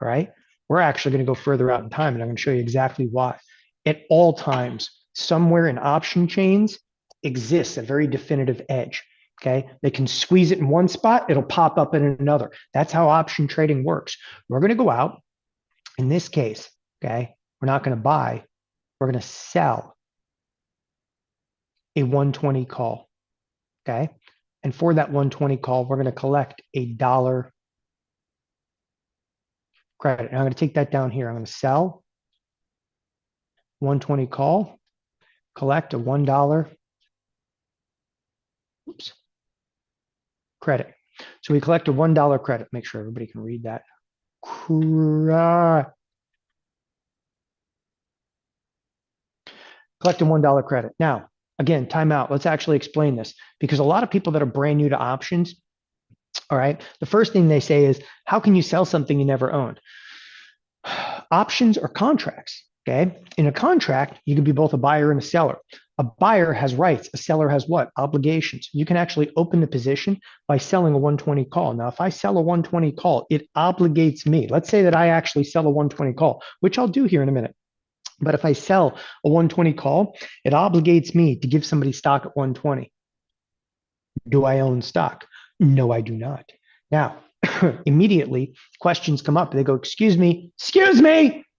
All right. We're actually going to go further out in time, and I'm going to show you exactly why. At all times, somewhere in option chains exists a very definitive edge. Okay. They can squeeze it in one spot, it'll pop up in another. That's how option trading works. We're going to go out. In this case, okay, we're not going to buy, we're going to sell a 120 call. Okay. And for that 120 call, we're going to collect $1 credit. And I'm going to take that down here. I'm going to sell 120 call, collect a $1 credit. So we collect a $1 credit. Make sure everybody can read that. Collect a $1 credit. Now, again, time out. Let's actually explain this, because a lot of people that are brand new to options, all right, the first thing they say is, how can you sell something you never owned? Options are contracts. Okay. In a contract, you can be both a buyer and a seller. A buyer has rights. A seller has what? Obligations. You can actually open the position by selling a 120 call. Now, if I sell a 120 call, it obligates me. Let's say that I actually sell a 120 call, which I'll do here in a minute. But if I sell a 120 call, it obligates me to give somebody stock at 120. Do I own stock? No, I do not. Now, immediately questions come up. They go, excuse me.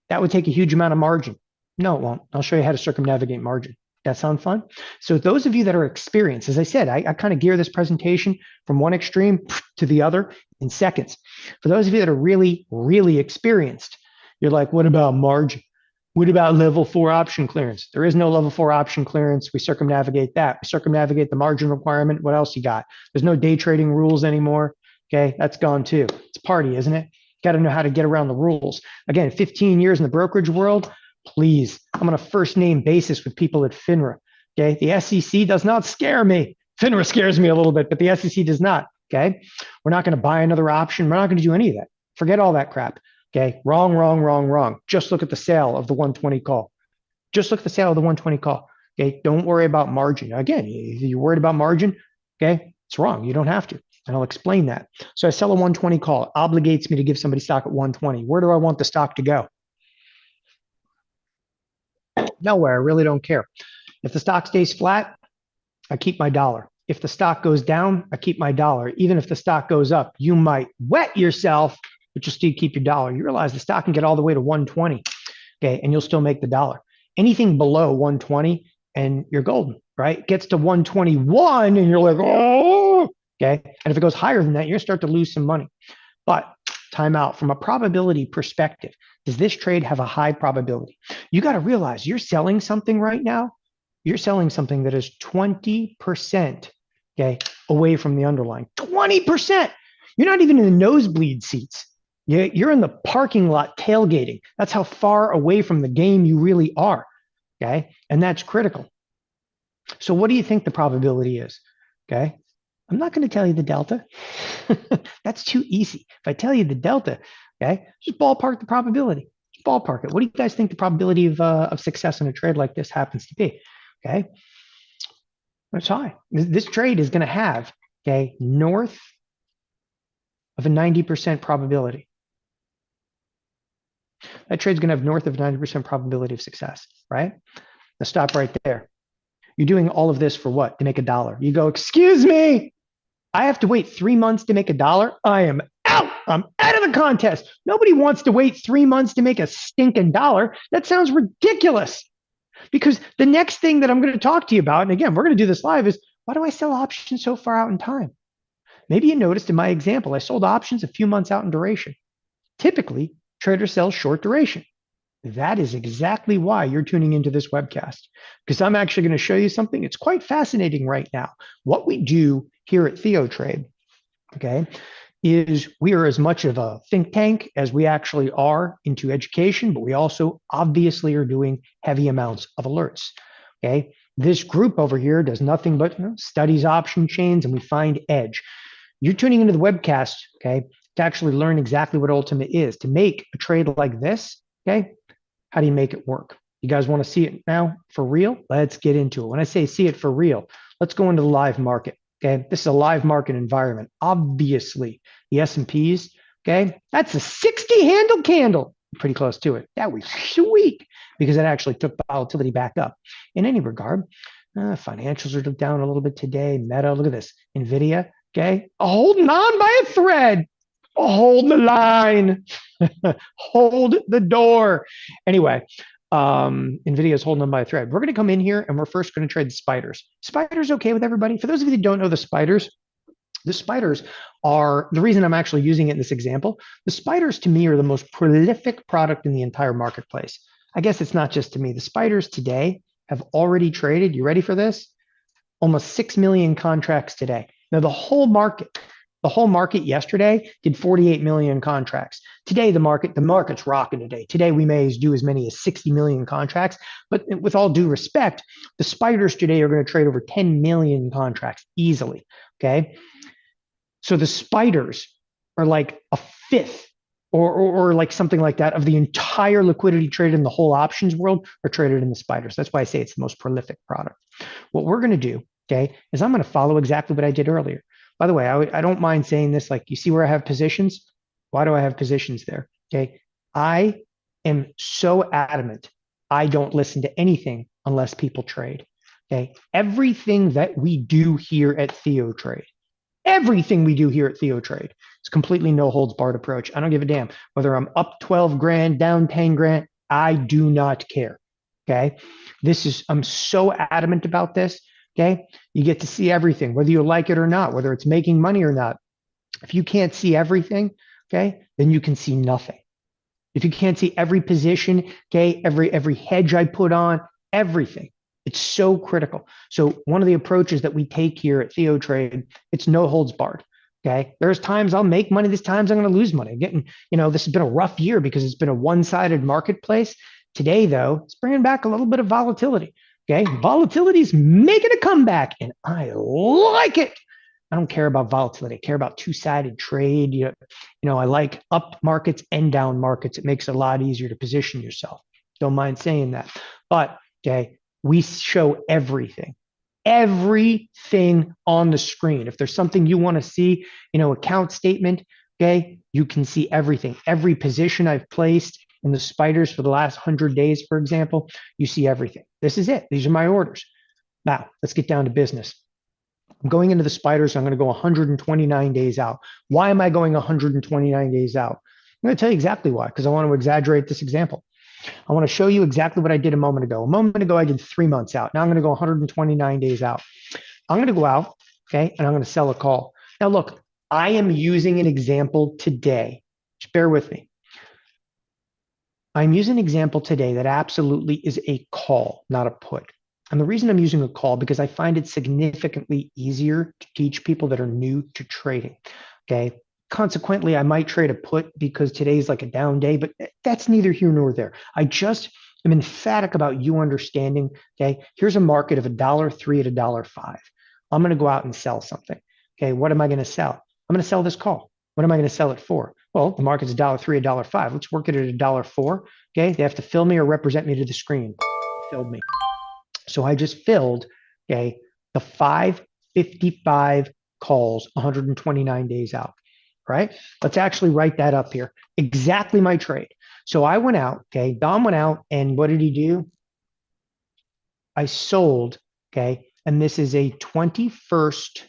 That would take a huge amount of margin. No, it won't. I'll show you how to circumnavigate margin. That sound fun? So those of you that are experienced, as I said, I kind of gear this presentation from one extreme to the other in seconds. For those of you that are really, really experienced, you're like, what about margin? What about level 4 option clearance? There is no level 4 option clearance. We circumnavigate that. We circumnavigate the margin requirement. What else you got? There's no day trading rules anymore. Okay, that's gone too. It's a party, isn't it? Got to know how to get around the rules. Again, 15 years in the brokerage world, please. I'm on a first name basis with people at FINRA. Okay, the SEC does not scare me. FINRA scares me a little bit, but the SEC does not. Okay, we're not going to buy another option. We're not going to do any of that. Forget all that crap. Okay, wrong, wrong, wrong, wrong. Just look at the sale of the 120 call. Just look at the sale of the 120 call. Okay, don't worry about margin. Again, if you're worried about margin, okay, it's wrong. You don't have to. And I'll explain that. So I sell a 120 call. It obligates me to give somebody stock at 120. Where do I want the stock to go? Nowhere. I really don't care. If the stock stays flat, I keep my dollar. If the stock goes down, I keep my dollar. Even if the stock goes up, you might wet yourself, but you'll still keep your dollar. You realize the stock can get all the way to 120, okay, and you'll still make the dollar. Anything below 120 and you're golden, right? It gets to 121 and you're like, oh, okay. And if it goes higher than that, you're gonna start to lose some money. But time out, from a probability perspective, does this trade have a high probability? You got to realize you're selling something right now. You're selling something that is 20%, okay, away from the underlying. 20%. You're not even in the nosebleed seats. You're in the parking lot tailgating. That's how far away from the game you really are, okay? And that's critical. So what do you think the probability is, okay? I'm not going to tell you the delta. That's too easy. If I tell you the delta, okay, just ballpark the probability. Just ballpark it. What do you guys think the probability of success in a trade like this happens to be, okay? That's high. This trade is going to have, okay, north of a 90% probability. That trade's going to have north of 90% probability of success, right? Now stop right there. You're doing all of this for what? To make $1. You go, excuse me, I have to wait 3 months to make $1. I am out. I'm out of the contest. Nobody wants to wait 3 months to make a stinking dollar. That sounds ridiculous. Because the next thing that I'm going to talk to you about, and again, we're going to do this live, is why do I sell options so far out in time? Maybe you noticed in my example, I sold options a few months out in duration. Typically, traders sell short duration. That is exactly why you're tuning into this webcast, because I'm actually going to show you something. It's quite fascinating right now. What we do here at TheoTRADE, okay, is we are as much of a think tank as we actually are into education, but we also obviously are doing heavy amounts of alerts, okay? This group over here does nothing but studies option chains, and we find edge. You're tuning into the webcast, okay, to actually learn exactly what Ultima is. To make a trade like this, okay, How do you make it work? You guys want to see it now for real? Let's get into it. When I say see it for real, let's go into the live market. Okay, this is a live market environment. Obviously, the S&Ps. Okay, that's a 60 handle candle. Pretty close to it. That was sweet because it actually took volatility back up. In any regard, financials are down a little bit today. Meta, look at this. Nvidia. Okay, holding on by a thread. Hold the line. Hold the door. Anyway, Nvidia is holding on by a thread. We're going to come in here and we're first going to trade the spiders. Spiders okay with everybody? For those of you that don't know the spiders are the reason I'm actually using it in this example. The spiders to me are the most prolific product in the entire marketplace. I guess it's not just to me. The spiders today have already traded. You ready for this? Almost 6 million contracts today. Now the whole market yesterday did 48 million contracts. Today, the market's rocking today. Today, we may do as many as 60 million contracts. But with all due respect, the spiders today are going to trade over 10 million contracts easily. Okay. So the spiders are like a fifth or like something like that of the entire liquidity traded in the whole options world are traded in the spiders. That's why I say it's the most prolific product. What we're going to do, okay, is I'm going to follow exactly what I did earlier. By the way, I don't mind saying this, like, you see where I have positions? Why do I have positions there? Okay. I am so adamant. I don't listen to anything unless people trade. Okay. Everything that we do here at TheoTRADE, everything we do here at TheoTRADE is completely no holds barred approach. I don't give a damn whether I'm up 12 grand, down 10 grand. I do not care. Okay. I'm so adamant about this. Okay. You get to see everything, whether you like it or not, whether it's making money or not. If you can't see everything, okay, then you can see nothing. If you can't see every position, okay, every hedge I put on, everything. It's so critical. So one of the approaches that we take here at TheoTRADE, it's no holds barred. Okay. There's times I'll make money. There's times I'm going to lose money. This has been a rough year because it's been a one-sided marketplace. Today, though, it's bringing back a little bit of volatility. Okay. Volatility is making a comeback and I like it. I don't care about volatility. I care about two-sided trade. I like up markets and down markets. It makes it a lot easier to position yourself. Don't mind saying that. But, okay, we show everything on the screen. If there's something you want to see, account statement, okay, you can see everything. Every position I've placed in the spiders for the last 100 days, for example, you see everything. This is it. These are my orders. Now, let's get down to business. I'm going into the spiders. I'm going to go 129 days out. Why am I going 129 days out? I'm going to tell you exactly why, because I want to exaggerate this example. I want to show you exactly what I did a moment ago. A moment ago, I did 3 months out. Now I'm going to go 129 days out. I'm going to go out, okay, and I'm going to sell a call. Now, look, I am using an example today. Just bear with me. I'm using an example today that absolutely is a call, not a put. And the reason I'm using a call because I find it significantly easier to teach people that are new to trading. Okay. Consequently, I might trade a put because today's like a down day, but that's neither here nor there. I just am emphatic about you understanding. Okay. Here's a market of $1.03 at $1.05. I'm going to go out and sell something. Okay. What am I going to sell? I'm going to sell this call. What am I going to sell it for? Well, the market's $1.03, $1.05. Let's work it at $1.04. Okay. They have to fill me or represent me to the screen. Filled me. So I just filled, okay, the 555 calls 129 days out, right? Let's actually write that up here. Exactly my trade. So I went out, okay, Dom went out, and what did he do? I sold, okay, and this is a 21st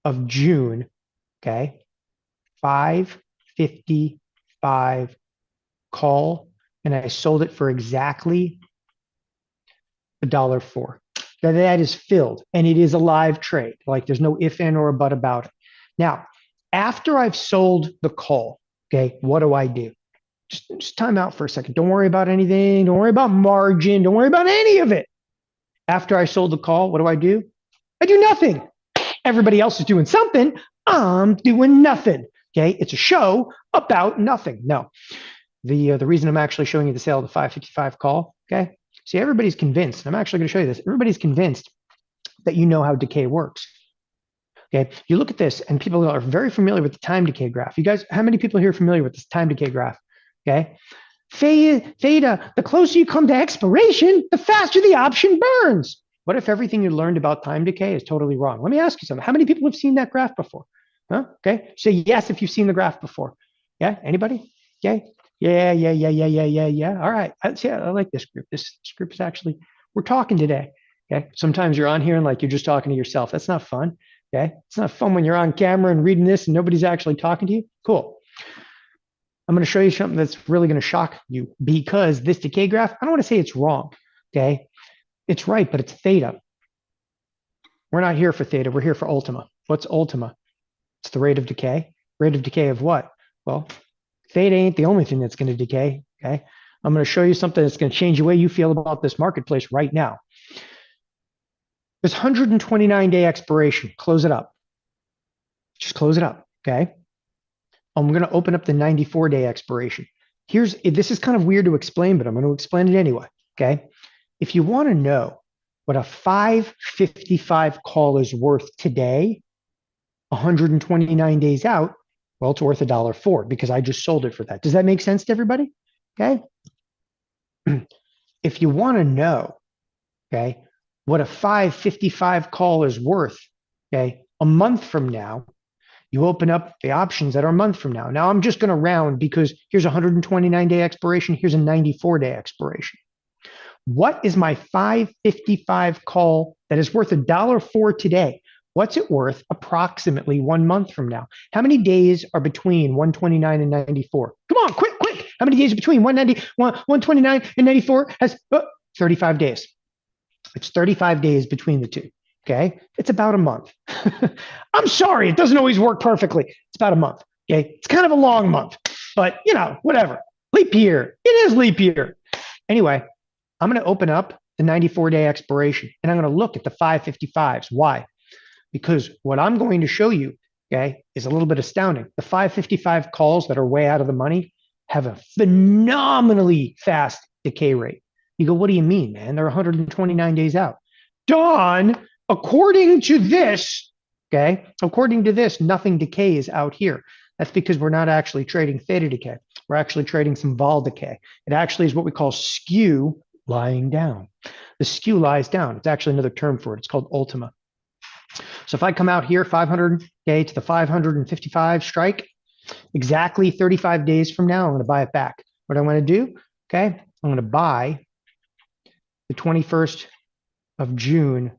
of June, okay, 555 call, and I sold it for exactly $1.04. That is filled, and it is a live trade. Like, there's no if, and, or a but about it. Now, after I've sold the call, okay, what do? Just time out for a second. Don't worry about anything. Don't worry about margin. Don't worry about any of it. After I sold the call, what do? I do nothing. Everybody else is doing something. I'm doing nothing. Okay, it's a show about nothing. No, the reason I'm actually showing you the sale of the 555 call, okay. See, everybody's convinced. I'm actually going to show you this. Everybody's convinced that you know how decay works. Okay, you look at this, and people are very familiar with the time decay graph. You guys, how many people here are familiar with this time decay graph? Okay, Theta, the closer you come to expiration, the faster the option burns. What if everything you learned about time decay is totally wrong? Let me ask you something. How many people have seen that graph before? Huh? Okay. Say yes if you've seen the graph before. Yeah. Anybody? Okay. Yeah. All right. I like this group. This group is actually, we're talking today. Okay. Sometimes you're on here and like you're just talking to yourself. That's not fun. Okay. It's not fun when you're on camera and reading this and nobody's actually talking to you. Cool. I'm going to show you something that's really going to shock you because this decay graph, I don't want to say it's wrong. Okay. It's right, but it's theta. We're not here for theta. We're here for Ultima. What's Ultima? It's the rate of decay. Rate of decay of what? Well, theta ain't the only thing that's going to decay. Okay. I'm going to show you something that's going to change the way you feel about this marketplace right now. There's 129-day expiration. Close it up. Just close it up. Okay. I'm going to open up the 94-day expiration. This is kind of weird to explain, but I'm going to explain it anyway. Okay. If you want to know what a 555 call is worth today, 129 days out, well, it's worth $1.04 because I just sold it for that. Does that make sense to everybody? Okay. If you want to know, okay, what a 555 call is worth, okay, a month from now, you open up the options that are a month from now. Now I'm just going to round because here's a 129-day expiration. Here's a 94-day expiration. What is my 555 call that is worth $1.04 today? What's it worth approximately 1 month from now? How many days are between 129 and 94? Come on, quick. How many days are between 129 and 94? 35 days. It's 35 days between the two. Okay. It's about a month. I'm sorry. It doesn't always work perfectly. It's about a month. Okay. It's kind of a long month, but whatever. Leap year. It is leap year. Anyway, I'm going to open up the 94-day expiration and I'm going to look at the 555s. Why? Because what I'm going to show you, okay, is a little bit astounding. The 555 calls that are way out of the money have a phenomenally fast decay rate. You go, what do you mean, man? They're 129 days out. Don, according to this, nothing decays out here. That's because we're not actually trading theta decay. We're actually trading some vol decay. It actually is what we call skew lying down. The skew lies down. It's actually another term for it. It's called Ultima. So if I come out here 500 to the 555 strike, exactly 35 days from now, I'm going to buy it back. What I'm going to do, okay, I'm going to buy the 21st of June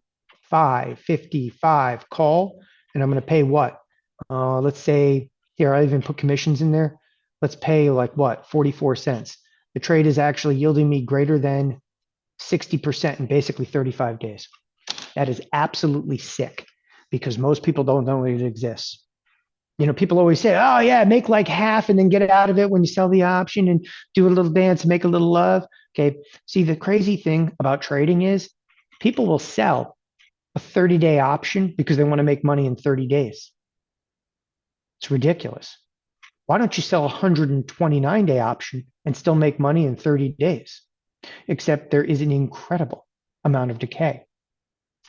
555 call, and I'm going to pay what? Let's say here, I even put commissions in there. Let's pay like what? 44 cents. The trade is actually yielding me greater than 60% in basically 35 days. That is absolutely sick because most people don't know it exists. People always say, oh yeah, make like half and then get it out of it when you sell the option and do a little dance and make a little love. Okay. See, the crazy thing about trading is people will sell a 30-day option because they want to make money in 30 days. It's ridiculous. Why don't you sell a 129-day option and still make money in 30 days? Except there is an incredible amount of decay.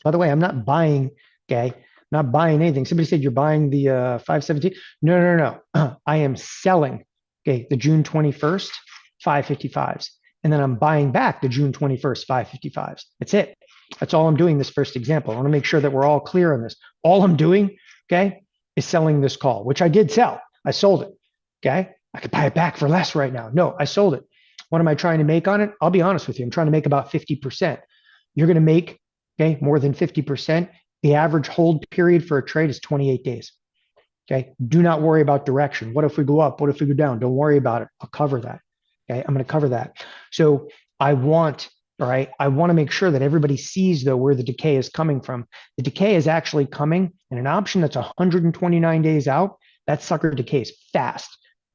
By the way, I'm not buying, okay, not buying anything. Somebody said you're buying the 517. No. I am selling, okay, the June 21st 555s. And then I'm buying back the June 21st 555s. That's it. That's all I'm doing this first example. I want to make sure that we're all clear on this. All I'm doing, okay, is selling this call, which I did sell. I sold it, okay? I could buy it back for less right now. No, I sold it. What am I trying to make on it? I'll be honest with you. I'm trying to make about 50%. You're going to make, okay, more than 50%. The average hold period for a trade is 28 days. Okay. Do not worry about direction. What if we go up? What if we go down? Don't worry about it. I'll cover that. Okay. I'm going to cover that. So I want to make sure that everybody sees though where the decay is coming from. The decay is actually coming in an option that's 129 days out. That sucker decays fast.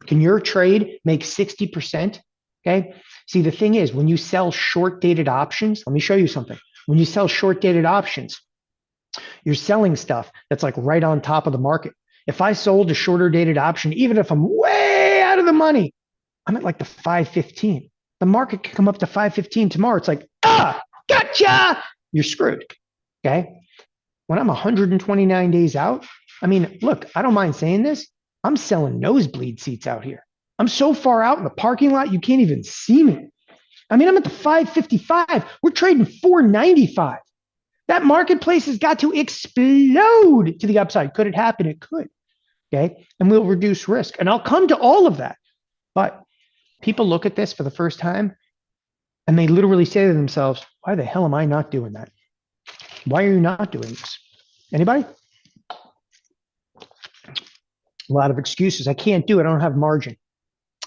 Can your trade make 60%? Okay. See, the thing is when you sell short dated options, let me show you something. When you sell short dated options, you're selling stuff that's like right on top of the market. If I sold a shorter dated option, even if I'm way out of the money, I'm at like the 515. The market can come up to 515 tomorrow. It's like, gotcha. You're screwed. Okay. When I'm 129 days out, I mean, look, I don't mind saying this. I'm selling nosebleed seats out here. I'm so far out in the parking lot, you can't even see me. I mean, I'm at the 555. We're trading 495. That marketplace has got to explode to the upside. Could it happen? It could. Okay. And we'll reduce risk. And I'll come to all of that. But people look at this for the first time and they literally say to themselves, why the hell am I not doing that? Why are you not doing this? Anybody? A lot of excuses. I can't do it. I don't have margin.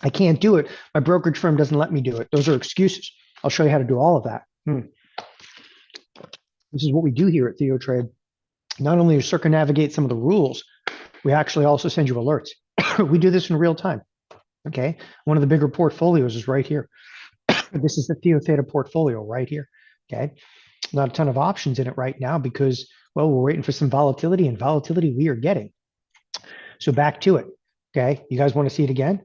I can't do it. My brokerage firm doesn't let me do it. Those are excuses. I'll show you how to do all of that. This is what we do here at TheoTRADE. Not only to circumnavigate some of the rules, we actually also send you alerts. We do this in real time. Okay. One of the bigger portfolios is right here. This is the TheoTheta portfolio right here. Okay. Not a ton of options in it right now because, well, we're waiting for some volatility, and volatility we are getting. So back to it. Okay. You guys want to see it again?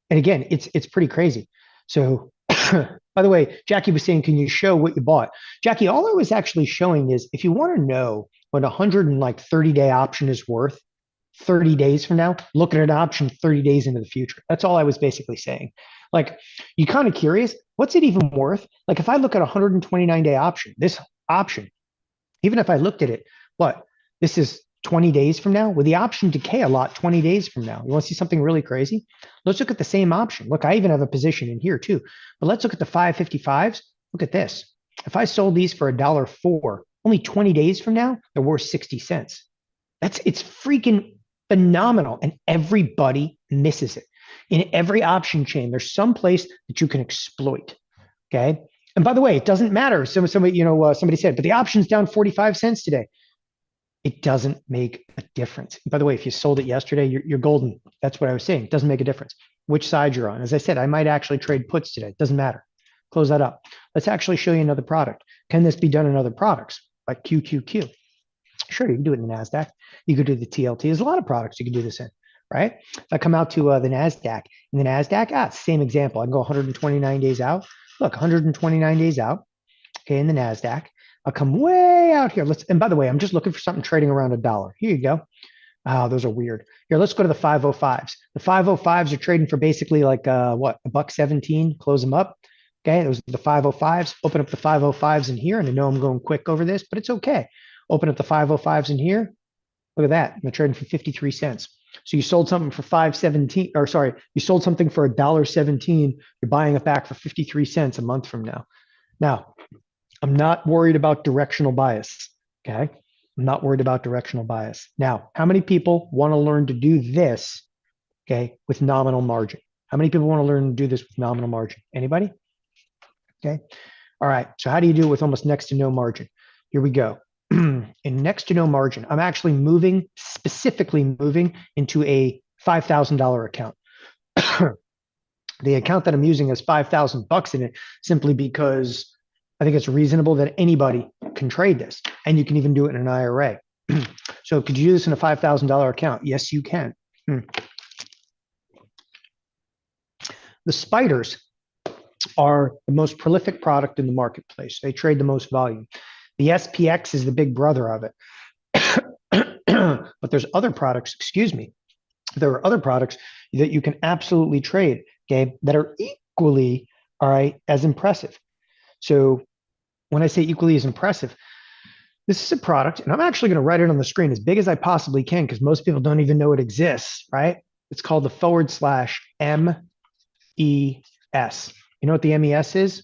And again, it's pretty crazy. So by the way, Jackie was saying, can you show what you bought? Jackie, all I was actually showing is if you want to know what a 130-day option is worth 30 days from now, look at an option 30 days into the future. That's all I was basically saying. Like, you kind of curious, what's it even worth? Like if I look at a 129-day option, this option, even if I looked at it, what? This is 20 days from now? Will the option decay a lot 20 days from now? You want to see something really crazy? Let's look at the same option. Look, I even have a position in here too. But let's look at the 555s. Look at this. If I sold these for $1.04, only 20 days from now, they're worth 60 cents. It's freaking phenomenal. And everybody misses it. In every option chain, there's some place that you can exploit. Okay. And by the way, it doesn't matter. Somebody said, but the option's down 45 cents today. It doesn't make a difference. By the way, if you sold it yesterday, you're golden. That's what I was saying. It doesn't make a difference which side you're on. As I said, I might actually trade puts today. It doesn't matter. Close that up. Let's actually show you another product. Can this be done in other products like QQQ? Sure, you can do it in the Nasdaq. You could do the TLT. There's a lot of products you can do this in, right? If I come out to the Nasdaq, in the Nasdaq, same example. I can go 129 days out. Look, 129 days out. Okay, in the Nasdaq. I'll come way out here. And by the way, I'm just looking for something trading around $1. Here you go. Oh, those are weird. Here, let's go to the 505s. The 505s are trading for basically like what, $1.17. Close them up. Okay, those are the 505s. Open up the 505s in here, and I know I'm going quick over this, but it's okay. Open up the 505s in here. Look at that. They're trading for 53 cents. So you sold something for $5.17, or sorry, you sold something for $1.17. You're buying it back for 53 cents a month from now. Now, I'm not worried about directional bias. Okay. I'm not worried about directional bias. Now, how many people want to learn to do this? Okay. With nominal margin? How many people want to learn to do this with nominal margin? Anybody? Okay. All right. So how do you do it with almost next to no margin? Here we go. In next to no margin, I'm actually specifically moving into a $5,000 account. The account that I'm using has $5,000 in it simply because I think it's reasonable that anybody can trade this, and you can even do it in an IRA. So could you do this in a $5,000 account? Yes, you can. The spiders are the most prolific product in the marketplace. They trade the most volume. The SPX is the big brother of it. But there's other products, excuse me. There are other products that you can absolutely trade, okay, that are equally, all right, as impressive. So when I say equally as impressive, this is a product, and I'm actually going to write it on the screen as big as I possibly can because most people don't even know it exists, right? It's called the /MES. You know what the MES is?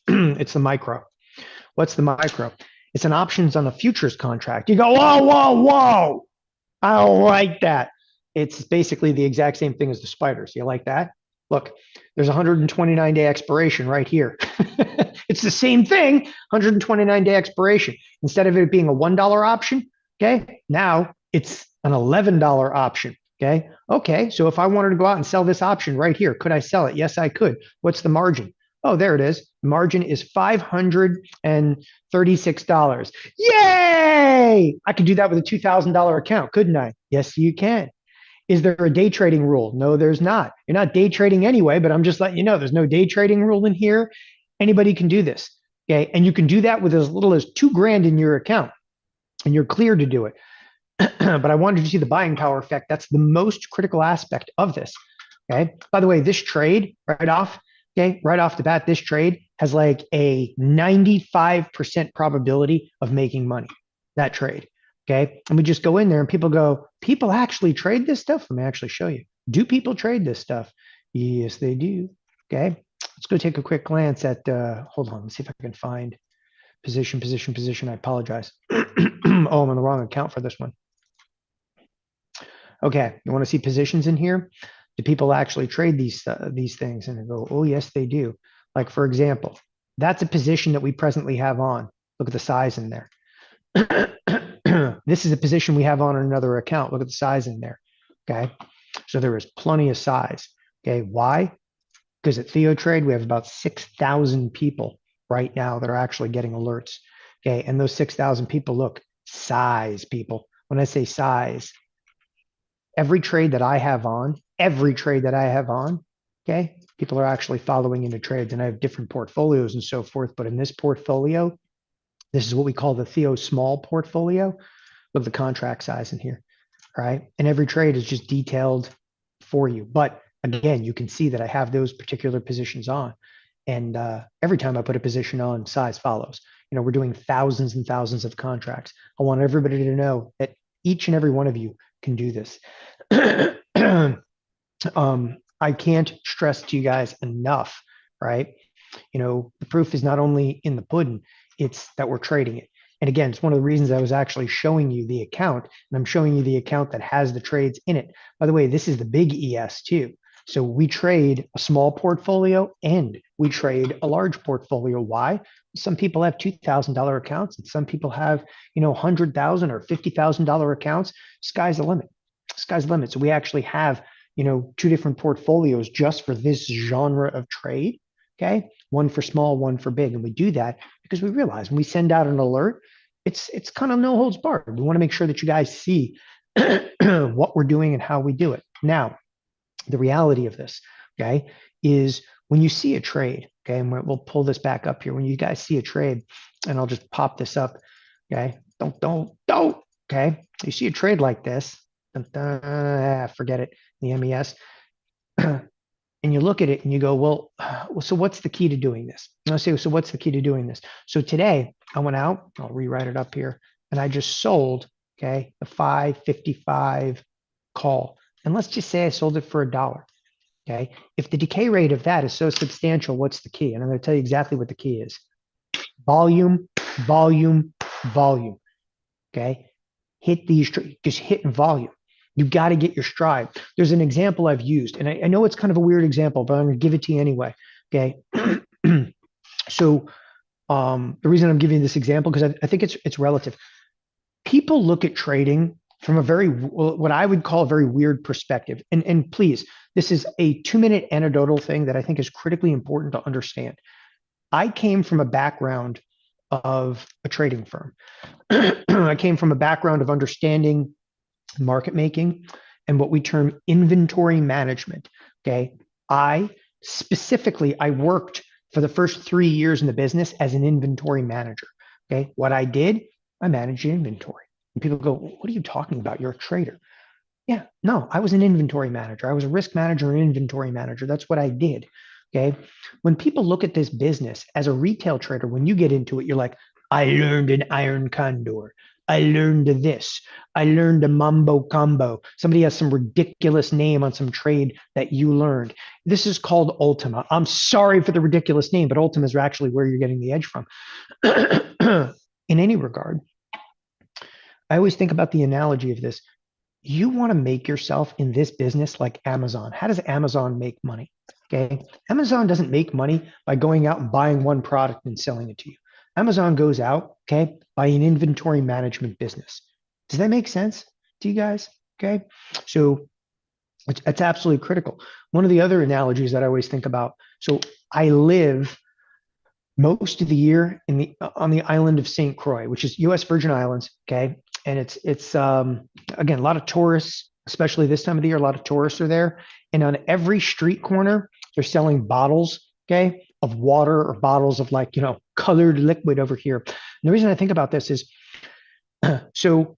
It's the micro. What's the micro? It's an options on a futures contract. You go, whoa, whoa, whoa. I don't like that. It's basically the exact same thing as the spiders. You like that? Look, there's a 129-day expiration right here. It's the same thing, 129-day expiration. Instead of it being a $1 option, okay, now it's an $11 option, okay? Okay, so if I wanted to go out and sell this option right here, could I sell it? Yes, I could. What's the margin? Oh, there it is. The margin is $536. Yay! I could do that with a $2,000 account, couldn't I? Yes, you can. Is there a day trading rule? No, there's not. You're not day trading anyway, but I'm just letting you know there's no day trading rule in here. Anybody can do this. Okay. And you can do that with as little as $2,000 in your account, and you're cleared to do it. But I wanted you to see the buying power effect. That's the most critical aspect of this. Okay. By the way, this trade right off the bat, this trade has like a 95% probability of making money. That trade. Okay. And we just go in there and people go, people actually trade this stuff? Let me actually show you. Do people trade this stuff? Yes, they do. Okay. Let's go take a quick glance at, hold on, let's see if I can find position. I apologize. Oh, I'm on the wrong account for this one. Okay. You want to see positions in here? Do people actually trade these things? And I go, oh, yes, they do. Like, for example, that's a position that we presently have on. Look at the size in there. This is a position we have on another account. Look at the size in there. Okay. So there is plenty of size. Okay. Why? Because at TheoTRADE, we have about 6,000 people right now that are actually getting alerts. Okay. And those 6,000 people, look, size people. When I say size, every trade that I have on, okay, people are actually following into trades, and I have different portfolios and so forth. But in this portfolio, this is what we call the Theo small portfolio. Look at the contract size in here, right? And every trade is just detailed for you. But again, you can see that I have those particular positions on. And every time I put a position on, size follows. You know, we're doing thousands and thousands of contracts. I want everybody to know that each and every one of you can do this. I can't stress to you guys enough, right? You know, the proof is not only in the pudding, it's that we're trading it. And again, it's one of the reasons I was actually showing you the account, and I'm showing you the account that has the trades in it. By the way, this is the big ES too. So we trade a small portfolio and we trade a large portfolio. Why? Some people have $2,000 accounts and some people have, you know, $100,000 or $50,000 accounts. Sky's the limit. Sky's the limit. So we actually have, you know, two different portfolios just for this genre of trade. Okay. One for small, one for big. And we do that because we realize when we send out an alert, it's kind of no holds barred. We want to make sure that you guys see what we're doing and how we do it. Now, the reality of this, okay, is when you see a trade, okay, and we'll pull this back up here. When you guys see a trade, and I'll just pop this up, okay, don't, okay, you see a trade like this, forget it, the MES, and you look at it and you go, well, so what's the key to doing this? And I'll say, so what's the key to doing this? So today I went out, I'll rewrite it up here, and I just sold, okay, the 555 call. And let's just say I sold it for $1. Okay. If the decay rate of that is so substantial, what's the key? And I'm going to tell you exactly what the key is. Volume. Okay. Hit these, just hit volume. You've got to get your stride. There's an example I've used, and I know it's kind of a weird example, but I'm going to give it to you anyway. Okay. So the reason I'm giving you this example, because I think it's relative. People look at trading from a very, what I would call a very weird perspective. And please, this is a 2-minute anecdotal thing that I think is critically important to understand. I came from a background of a trading firm. I came from a background of understanding market making and what we term inventory management. Okay. I worked for the first 3 years in the business as an inventory manager. Okay. What I did, I managed inventory. And people go, what are you talking about? You're a trader. Yeah, no, I was an inventory manager. I was a risk manager and inventory manager. That's what I did. Okay. When people look at this business as a retail trader, when you get into it, you're like, I learned an iron condor. I learned this. I learned a mambo combo. Somebody has some ridiculous name on some trade that you learned. This is called Ultima. I'm sorry for the ridiculous name, but Ultima is actually where you're getting the edge from. In any regard, I always think about the analogy of this. You want to make yourself in this business like Amazon. How does Amazon make money? Okay. Amazon doesn't make money by going out and buying one product and selling it to you. Amazon goes out, okay, by an inventory management business. Does that make sense to you guys? Okay. So it's absolutely critical. One of the other analogies that I always think about. So I live most of the year on the island of St. Croix, which is U.S. Virgin Islands. Okay. And it's again, a lot of tourists, especially this time of the year, a lot of tourists are there. And on every street corner, they're selling bottles, okay, of water or bottles of like, you know, colored liquid over here. And the reason I think about this is, so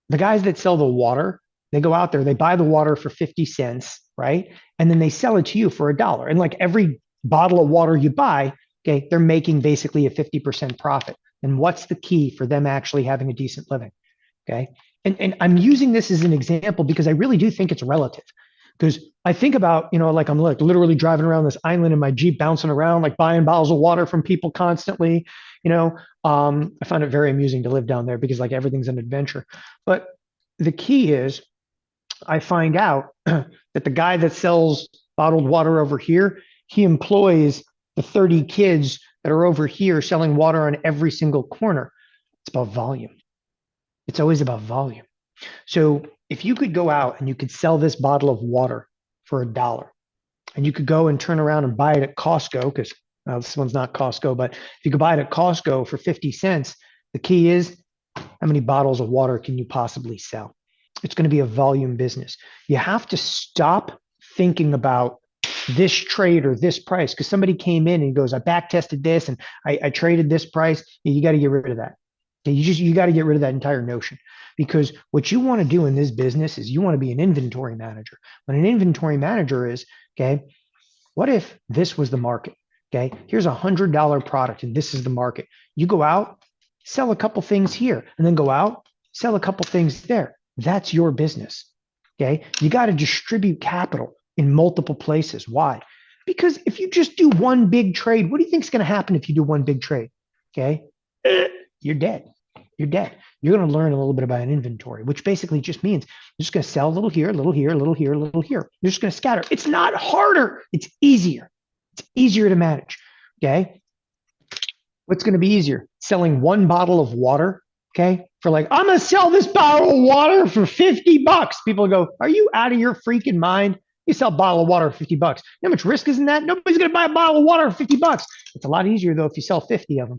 the guys that sell the water, They go out there, they buy the water for 50 cents, right? And then they sell it to you for $1. And like every bottle of water you buy, okay, they're making basically a 50% profit. And what's the key for them actually having a decent living? Okay. And I'm using this as an example because I really do think it's relative. Because I think about, like I'm like literally driving around this island in my Jeep, bouncing around, like buying bottles of water from people constantly. I find it very amusing to live down there because like everything's an adventure. But the key is I find out that the guy that sells bottled water over here, he employs the 30 kids that are over here selling water on every single corner. It's about volume. It's always about volume. So if you could go out and you could sell this bottle of water for $1, and you could go and turn around and buy it at Costco, because this one's not Costco, but if you could buy it at Costco for 50 cents, the key is how many bottles of water can you possibly sell? It's going to be a volume business. You have to stop thinking about this trade or this price because somebody came in and goes, I back tested this and I traded this price. You got to get rid of that. Okay, you got to get rid of that entire notion because what you want to do in this business is you want to be an inventory manager. What an inventory manager is, okay, what if this was the market? Okay, here's $100 product and this is the market. You go out, sell a couple things here, and then go out, sell a couple things there. That's your business. Okay, you got to distribute capital in multiple places. Why? Because if you just do one big trade, what do you think is going to happen if you do one big trade? Okay, you're dead. You're dead. You're going to learn a little bit about an inventory, which basically just means you're just going to sell a little here, a little here, a little here, a little here. You're just going to scatter. It's not harder. It's easier. It's easier to manage. Okay. What's going to be easier? Selling one bottle of water. Okay. For like, I'm going to sell this bottle of water for $50. People go, are you out of your freaking mind? You sell a bottle of water for $50. You know how much risk is in that? Nobody's going to buy a bottle of water for $50. It's a lot easier though if you sell 50 of them.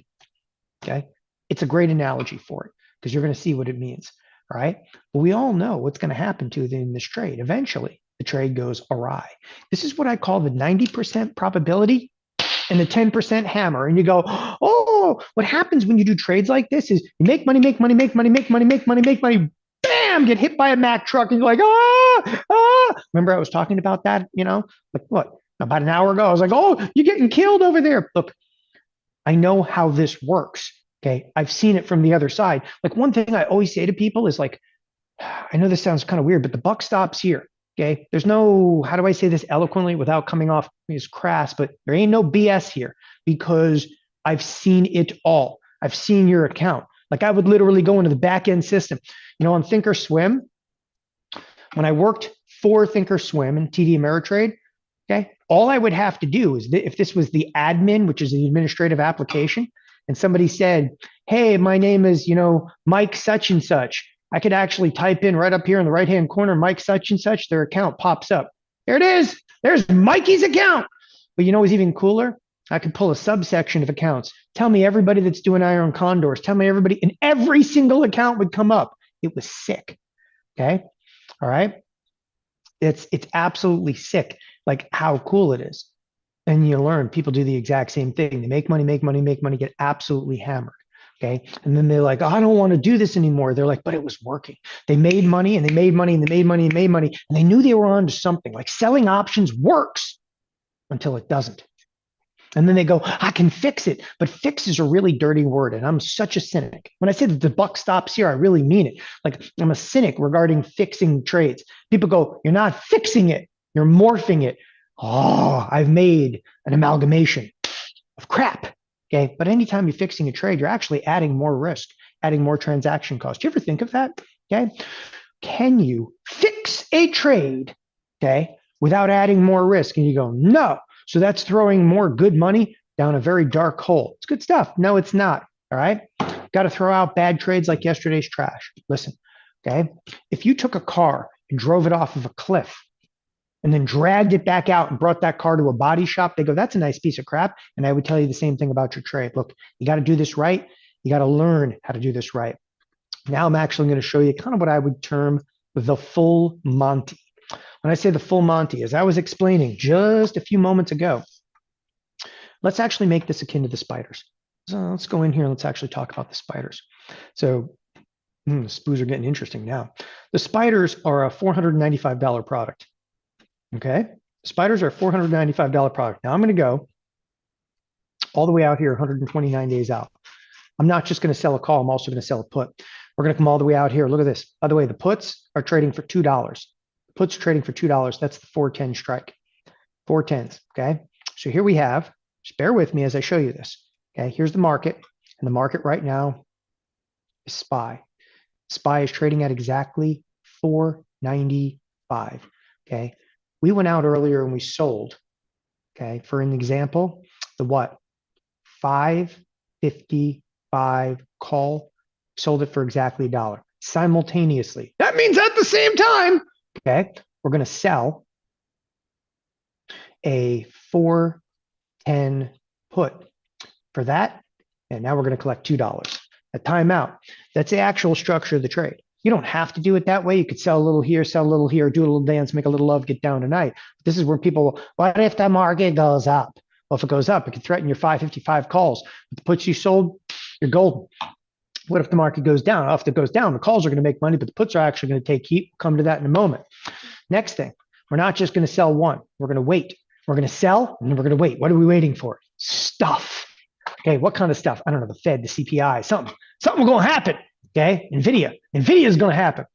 Okay. It's a great analogy for it because you're going to see what it means. All right. But we all know what's going to happen to it in this trade. Eventually, the trade goes awry. This is what I call the 90% probability and the 10% hammer. And you go, oh, what happens when you do trades like this is you make money, make money, make money, make money, make money, make money. Bam, get hit by a Mack truck and you're like, ah. Remember I was talking about that, like what? About an hour ago, I was like, oh, you're getting killed over there. Look, I know how this works. Okay. I've seen it from the other side. Like one thing I always say to people is like, I know this sounds kind of weird, but the buck stops here. Okay. There's no, how do I say this eloquently without coming off as crass, but there ain't no BS here because I've seen it all. I've seen your account. Like I would literally go into the back end system, on thinkorswim, when I worked for thinkorswim and TD Ameritrade, okay, all I would have to do is if this was the admin, which is the administrative application, and somebody said, hey, my name is, Mike such and such. I could actually type in right up here in the right-hand corner, Mike such and such, their account pops up. There it is. There's Mikey's account. But you know what's even cooler? I could pull a subsection of accounts. Tell me everybody that's doing iron condors. Tell me everybody, and every single account would come up. It was sick. Okay. All right. It's absolutely sick, like how cool it is. And you learn people do the exact same thing. They make money, make money, make money, get absolutely hammered. Okay. And then they're like, oh, I don't want to do this anymore. They're like, but it was working. They made money and they made money and they made money and made money. And they knew they were onto something. Like selling options works until it doesn't. And then they go, I can fix it. But fix is a really dirty word. And I'm such a cynic. When I say that the buck stops here, I really mean it. Like I'm a cynic regarding fixing trades. People go, you're not fixing it. You're morphing it. Oh, I've made an amalgamation of crap. Okay. But anytime you're fixing a trade, you're actually adding more risk, adding more transaction cost. Do you ever think of that? Okay. Can you fix a trade? Okay. Without adding more risk? And you go, no. So that's throwing more good money down a very dark hole. It's good stuff. No, it's not. All right. Got to throw out bad trades like yesterday's trash. Listen. Okay. If you took a car and drove it off of a cliff, and then dragged it back out and brought that car to a body shop, they go, that's a nice piece of crap. And I would tell you the same thing about your trade. Look, you got to do this right. You got to learn how to do this right. Now I'm actually going to show you kind of what I would term the full Monty. When I say the full Monty, as I was explaining just a few moments ago, let's actually make this akin to the spiders. So let's go in here and let's actually talk about the spiders. So Spoos are getting interesting now. The spiders are a $495 product. Okay. Spiders are a $495 product. Now I'm going to go all the way out here, 129 days out. I'm not just going to sell a call. I'm also going to sell a put. We're going to come all the way out here. Look at this. By the way, the puts are trading for $2. Puts are trading for $2. That's the 410 strike. 410s. Okay. So here we have, just bear with me as I show you this. Okay. Here's the market. And the market right now is SPY. SPY is trading at exactly 495. Okay. We went out earlier and we sold. Okay. For an example, the what? 555 call, sold it for exactly $1 simultaneously. That means at the same time, okay, we're going to sell a 410 put for that. And now we're going to collect $2. A timeout. That's the actual structure of the trade. You don't have to do it that way. You could sell a little here, sell a little here, do a little dance, make a little love, get down tonight. This is where people, what if the market goes up? Well, if it goes up, it can threaten your 555 calls. But the puts you sold, you're golden. What if the market goes down? If it goes down, the calls are going to make money, but the puts are actually going to take heat. We'll come to that in a moment. Next thing, we're not just going to sell one. We're going to wait. We're going to sell, and then we're going to wait. What are we waiting for? Stuff. Okay, what kind of stuff? I don't know, the Fed, the CPI, something going to happen. Okay, NVIDIA is going to happen.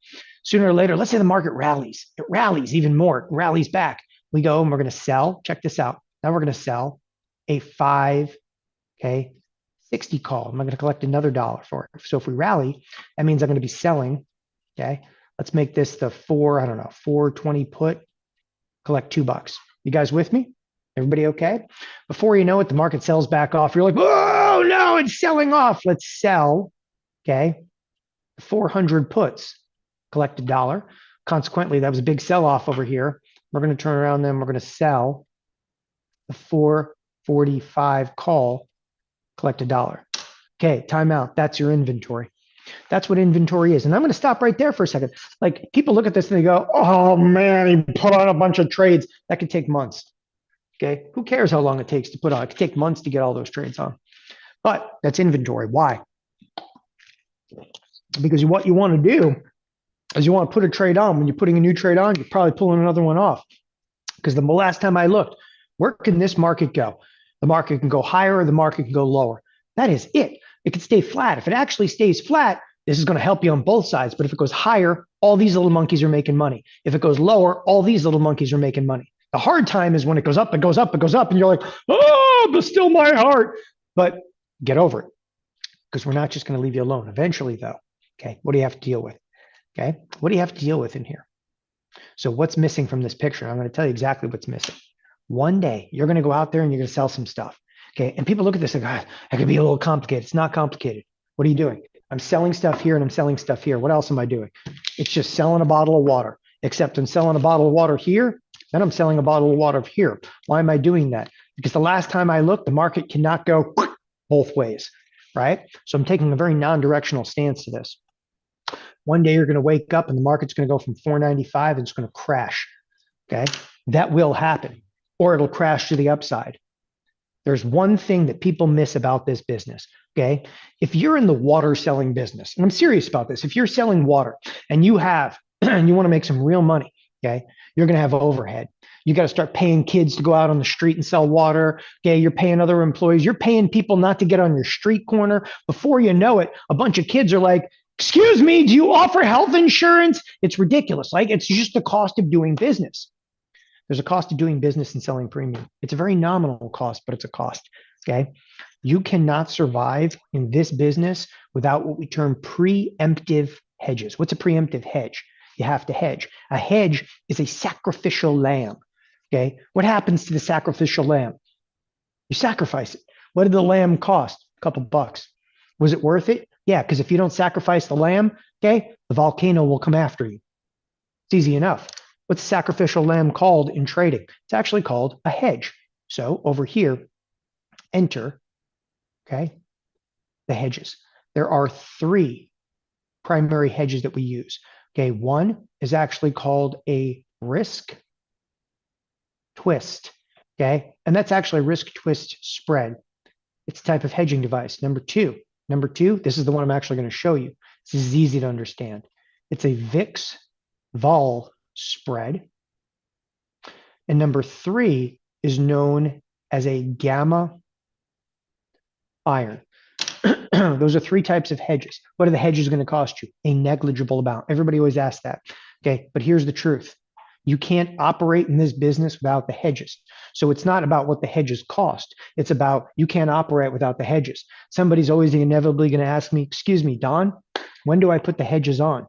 Sooner or later, let's say the market rallies. It rallies even more. It rallies back. We go and we're going to sell. Check this out. Now we're going to sell a 60 call. I'm going to collect another $1 for it. So if we rally, that means I'm going to be selling. Okay, let's make this the 420 put, collect $2. You guys with me? Everybody okay? Before you know it, the market sells back off. You're like, oh no, it's selling off. Let's sell. Okay, 400 puts, collect $1. Consequently, that was a big sell-off over here. We're going to turn around, then we're going to sell the 445 call, collect $1. Okay, timeout. That's your inventory. That's what inventory is. And I'm going to stop right there for a second. Like, people look at this and they go, oh man, he put on a bunch of trades. That could take months. Okay, who cares how long it takes to put on? It could take months to get all those trades on. But that's inventory. Why? Because what you want to do is you want to put a trade on. When you're putting a new trade on, you're probably pulling another one off. Because the last time I looked, where can this market go? The market can go higher or the market can go lower. That is it. It can stay flat. If it actually stays flat, this is going to help you on both sides. But if it goes higher, all these little monkeys are making money. If it goes lower, all these little monkeys are making money. The hard time is when it goes up, it goes up, it goes up, and you're like, oh, but still my heart. But get over it, because we're not just going to leave you alone. Eventually, though, okay, what do you have to deal with? Okay, what do you have to deal with in here? So what's missing from this picture? I'm going to tell you exactly what's missing. One day, you're going to go out there and you're going to sell some stuff. Okay, and people look at this and go, that could be a little complicated. It's not complicated. What are you doing? I'm selling stuff here and I'm selling stuff here. What else am I doing? It's just selling a bottle of water, except I'm selling a bottle of water here, then I'm selling a bottle of water here. Why am I doing that? Because the last time I looked, the market cannot go both ways, right? So I'm taking a very non-directional stance to this. One day you're going to wake up and the market's going to go from 495 and it's going to crash, okay? That will happen, or it'll crash to the upside. There's one thing that people miss about this business, okay? If you're in the water selling business, and I'm serious about this, if you're selling water and you have, and you want to make some real money, okay, you're going to have overhead. You got to start paying kids to go out on the street and sell water. Okay, you're paying other employees. You're paying people not to get on your street corner. Before you know it, a bunch of kids are like, excuse me, do you offer health insurance? It's ridiculous. Like, it's just the cost of doing business. There's a cost of doing business and selling premium. It's a very nominal cost, but it's a cost. Okay. You cannot survive in this business without what we term preemptive hedges. What's a preemptive hedge? You have to hedge. A hedge is a sacrificial lamb. Okay. What happens to the sacrificial lamb? You sacrifice it. What did the lamb cost? A couple bucks. Was it worth it? Yeah, because if you don't sacrifice the lamb, okay, the volcano will come after you. It's easy enough. What's a sacrificial lamb called in trading? It's actually called a hedge. So over here, enter, okay, the hedges. There are 3 primary hedges that we use. Okay, one is actually called a risk twist, okay? And that's actually a risk twist spread. It's a type of hedging device. Number two, this is the one I'm actually going to show you. This is easy to understand. It's a VIX vol spread. And number 3 is known as a gamma iron. Those are 3 types of hedges. What are the hedges going to cost you? A negligible amount. Everybody always asks that. Okay, but here's the truth. You can't operate in this business without the hedges. So it's not about what the hedges cost. It's about you can't operate without the hedges. Somebody's always inevitably going to ask me, excuse me, Don, when do I put the hedges on?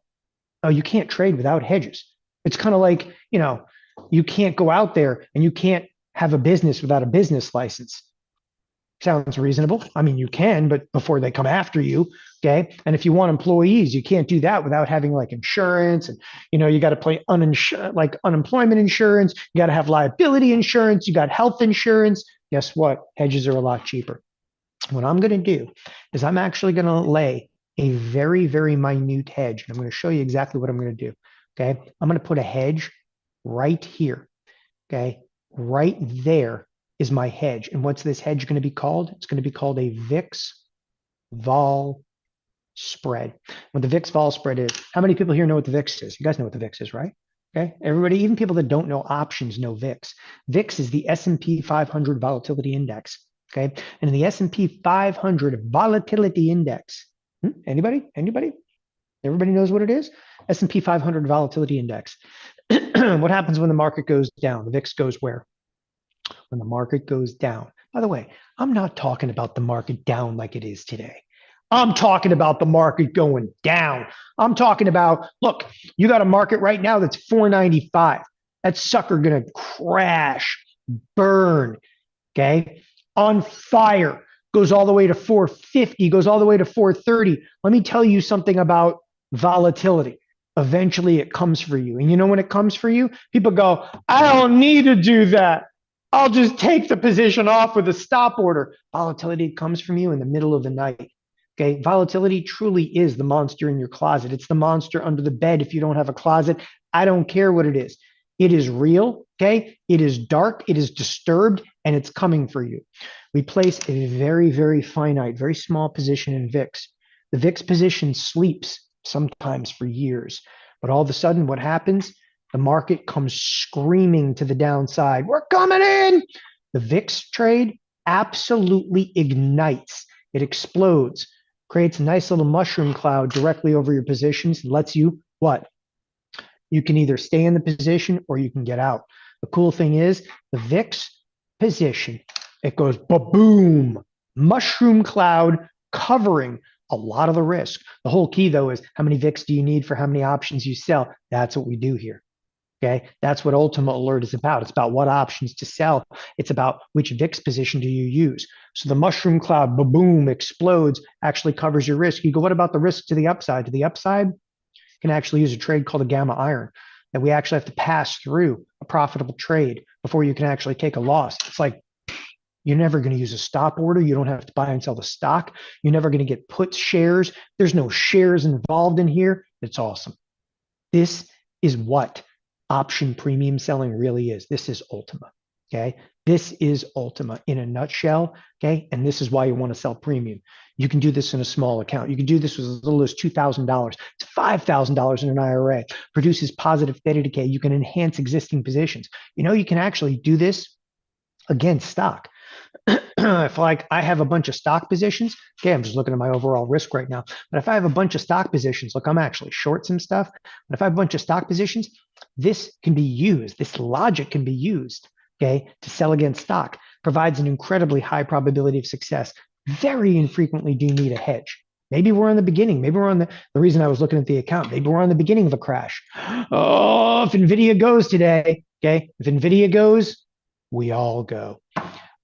Oh, you can't trade without hedges. It's kind of like, you can't go out there and you can't have a business without a business license. Sounds reasonable. I mean, you can, but before they come after you, okay? And if you want employees, you can't do that without having like insurance, and you got to play like unemployment insurance. You got to have liability insurance. You got health insurance. Guess what? Hedges are a lot cheaper. What I'm going to do is I'm actually going to lay a very, very minute hedge. And I'm going to show you exactly what I'm going to do. Okay. I'm going to put a hedge right here. Okay. Right there is my hedge. And what's this hedge going to be called? It's going to be called a VIX vol spread. What the VIX vol spread is, how many people here know what the VIX is? You guys know what the VIX is, right? Okay. Everybody, even people that don't know options, know VIX. VIX is the S&P 500 volatility index. Okay. And in the S&P 500 volatility index, anybody? Everybody knows what it is? S&P 500 volatility index. What happens when the market goes down? The VIX goes where? When the market goes down. By the way, I'm not talking about the market down like it is today. I'm talking about the market going down. I'm talking about, look, you got a market right now that's 495. That sucker gonna crash, burn, okay? On fire, goes all the way to 450, goes all the way to 430. Let me tell you something about volatility. Eventually it comes for you. And you know when it comes for you? People go, I don't need to do that. I'll just take the position off with a stop order. Volatility comes from you in the middle of the night. Okay, volatility truly is the monster in your closet. It's the monster under the bed if you don't have a closet. I don't care what it is. It is real, okay? It is dark, it is disturbed, and it's coming for you. We place a very, very finite, very small position in VIX. The VIX position sleeps sometimes for years, but all of a sudden what happens? The market comes screaming to the downside. We're coming in. The VIX trade absolutely ignites. It explodes, creates a nice little mushroom cloud directly over your positions and lets you what? You can either stay in the position or you can get out. The cool thing is the VIX position, it goes boom, mushroom cloud covering a lot of the risk. The whole key though is how many VIX do you need for how many options you sell? That's what we do here. Okay, that's what Ultima Alert is about. It's about what options to sell. It's about which VIX position do you use. So the mushroom cloud, boom, explodes, actually covers your risk. You go, what about the risk to the upside? To the upside, you can actually use a trade called a gamma iron that we actually have to pass through a profitable trade before you can actually take a loss. It's like you're never going to use a stop order. You don't have to buy and sell the stock. You're never going to get put shares. There's no shares involved in here. It's awesome. This is what option premium selling really is. This is Ultima. Okay. This is Ultima in a nutshell. Okay. And this is why you want to sell premium. You can do this in a small account. You can do this with as little as $2,000. It's $5,000 in an IRA. Produces positive theta decay. You can enhance existing positions. You can actually do this against stock. If like I have a bunch of stock positions, okay, I'm just looking at my overall risk right now. But if I have a bunch of stock positions, look, I'm actually short some stuff. But if I have a bunch of stock positions, this can be used. This logic can be used, okay, to sell against stock. Provides an incredibly high probability of success. Very infrequently do you need a hedge. Maybe we're on the beginning. Maybe we're on the reason I was looking at the account. Maybe we're on the beginning of a crash. Oh, if NVIDIA goes today, okay, if NVIDIA goes, we all go.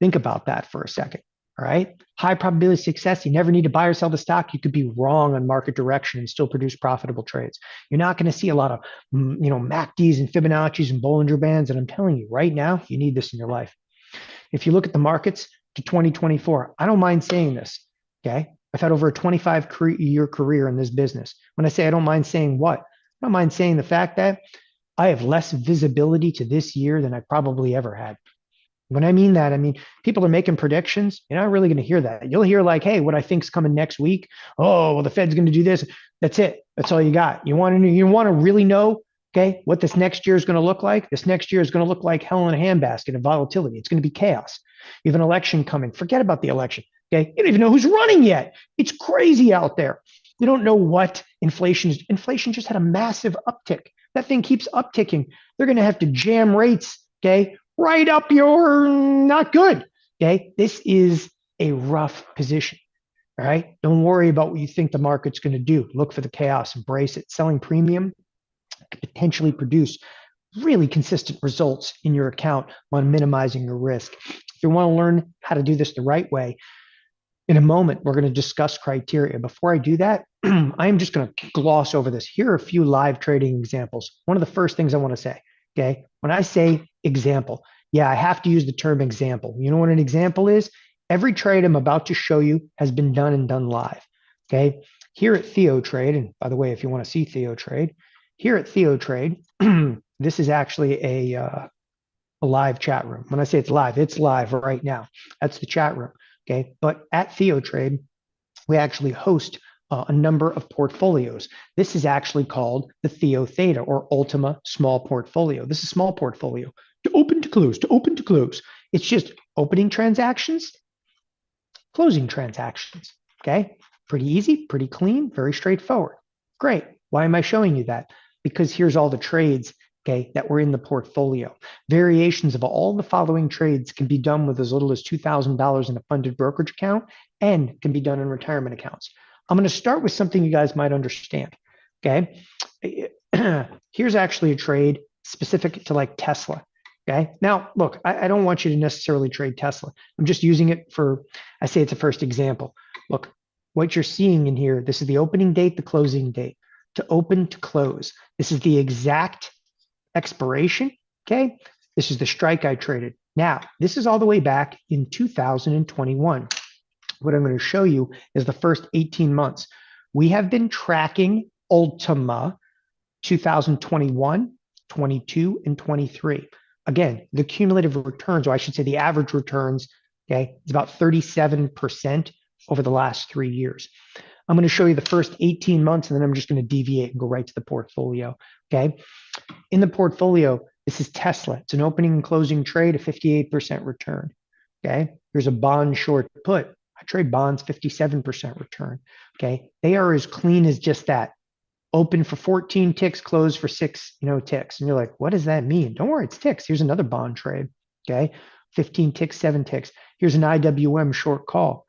Think about that for a second. All right. High probability of success. You never need to buy or sell the stock. You could be wrong on market direction and still produce profitable trades. You're not going to see a lot of, MACDs and Fibonacci's and Bollinger Bands. And I'm telling you right now, you need this in your life. If you look at the markets to 2024, I don't mind saying this. Okay. I've had over a 25-year career in this business. When I say I don't mind saying what? I don't mind saying the fact that I have less visibility to this year than I probably ever had. When I mean that, I mean people are making predictions. You're not really going to hear that. You'll hear like, "Hey, what I think's coming next week. Oh, well, the Fed's going to do this." That's it. That's all you got. You want to really know, okay, what this next year is going to look like. This next year is going to look like hell in a handbasket of volatility. It's going to be chaos. You have an election coming. Forget about the election. Okay, you don't even know who's running yet. It's crazy out there. You don't know what inflation is. Inflation just had a massive uptick. That thing keeps upticking. They're going to have to jam rates. Okay, right up your not good. Okay. This is a rough position. All right. Don't worry about what you think the market's going to do. Look for the chaos, embrace it. Selling premium could potentially produce really consistent results in your account on minimizing your risk. If you want to learn how to do this the right way, in a moment, we're going to discuss criteria. Before I do that, I am just going to gloss over this. Here are a few live trading examples. One of the first things I want to say, okay, when I say example, yeah, I have to use the term example. You know what an example is? Every trade I'm about to show you has been done and done live. Okay, here at TheoTRADE, and by the way, if you want to see TheoTRADE, here at TheoTRADE, this is actually a live chat room. When I say it's live right now. That's the chat room. Okay, but at TheoTRADE, we actually host a number of portfolios. This is actually called the TheoTheta or Ultima small portfolio. This is small portfolio to open to close, to open to close. It's just opening transactions, closing transactions. Okay, pretty easy, pretty clean, very straightforward. Great. Why am I showing you that? Because here's all the trades, okay, that were in the portfolio. Variations of all the following trades can be done with as little as $2,000 in a funded brokerage account and can be done in retirement accounts. I'm going to start with something you guys might understand. Okay. Here's actually a trade specific to like Tesla. Okay. Now, look, I don't want you to necessarily trade Tesla. I'm just using it for, I say it's a first example. Look, what you're seeing in here, this is the opening date, the closing date. To open to close. This is the exact expiration. Okay. This is the strike I traded. Now, this is all the way back in 2021. What I'm going to show you is the first 18 months. We have been tracking Ultima 2021, 22, and 23. Again, the cumulative returns, or I should say the average returns, okay, it's about 37% over the last 3 years. I'm going to show you the first 18 months, and then I'm just going to deviate and go right to the portfolio. Okay. In the portfolio, this is Tesla. It's an opening and closing trade, a 58% return. Okay. Here's a bond short put. I trade bonds, 57% return. Okay. They are as clean as just that. Open for 14 ticks, close for 6, ticks. And you're like, what does that mean? Don't worry, it's ticks. Here's another bond trade. Okay. 15 ticks, 7 ticks. Here's an IWM short call.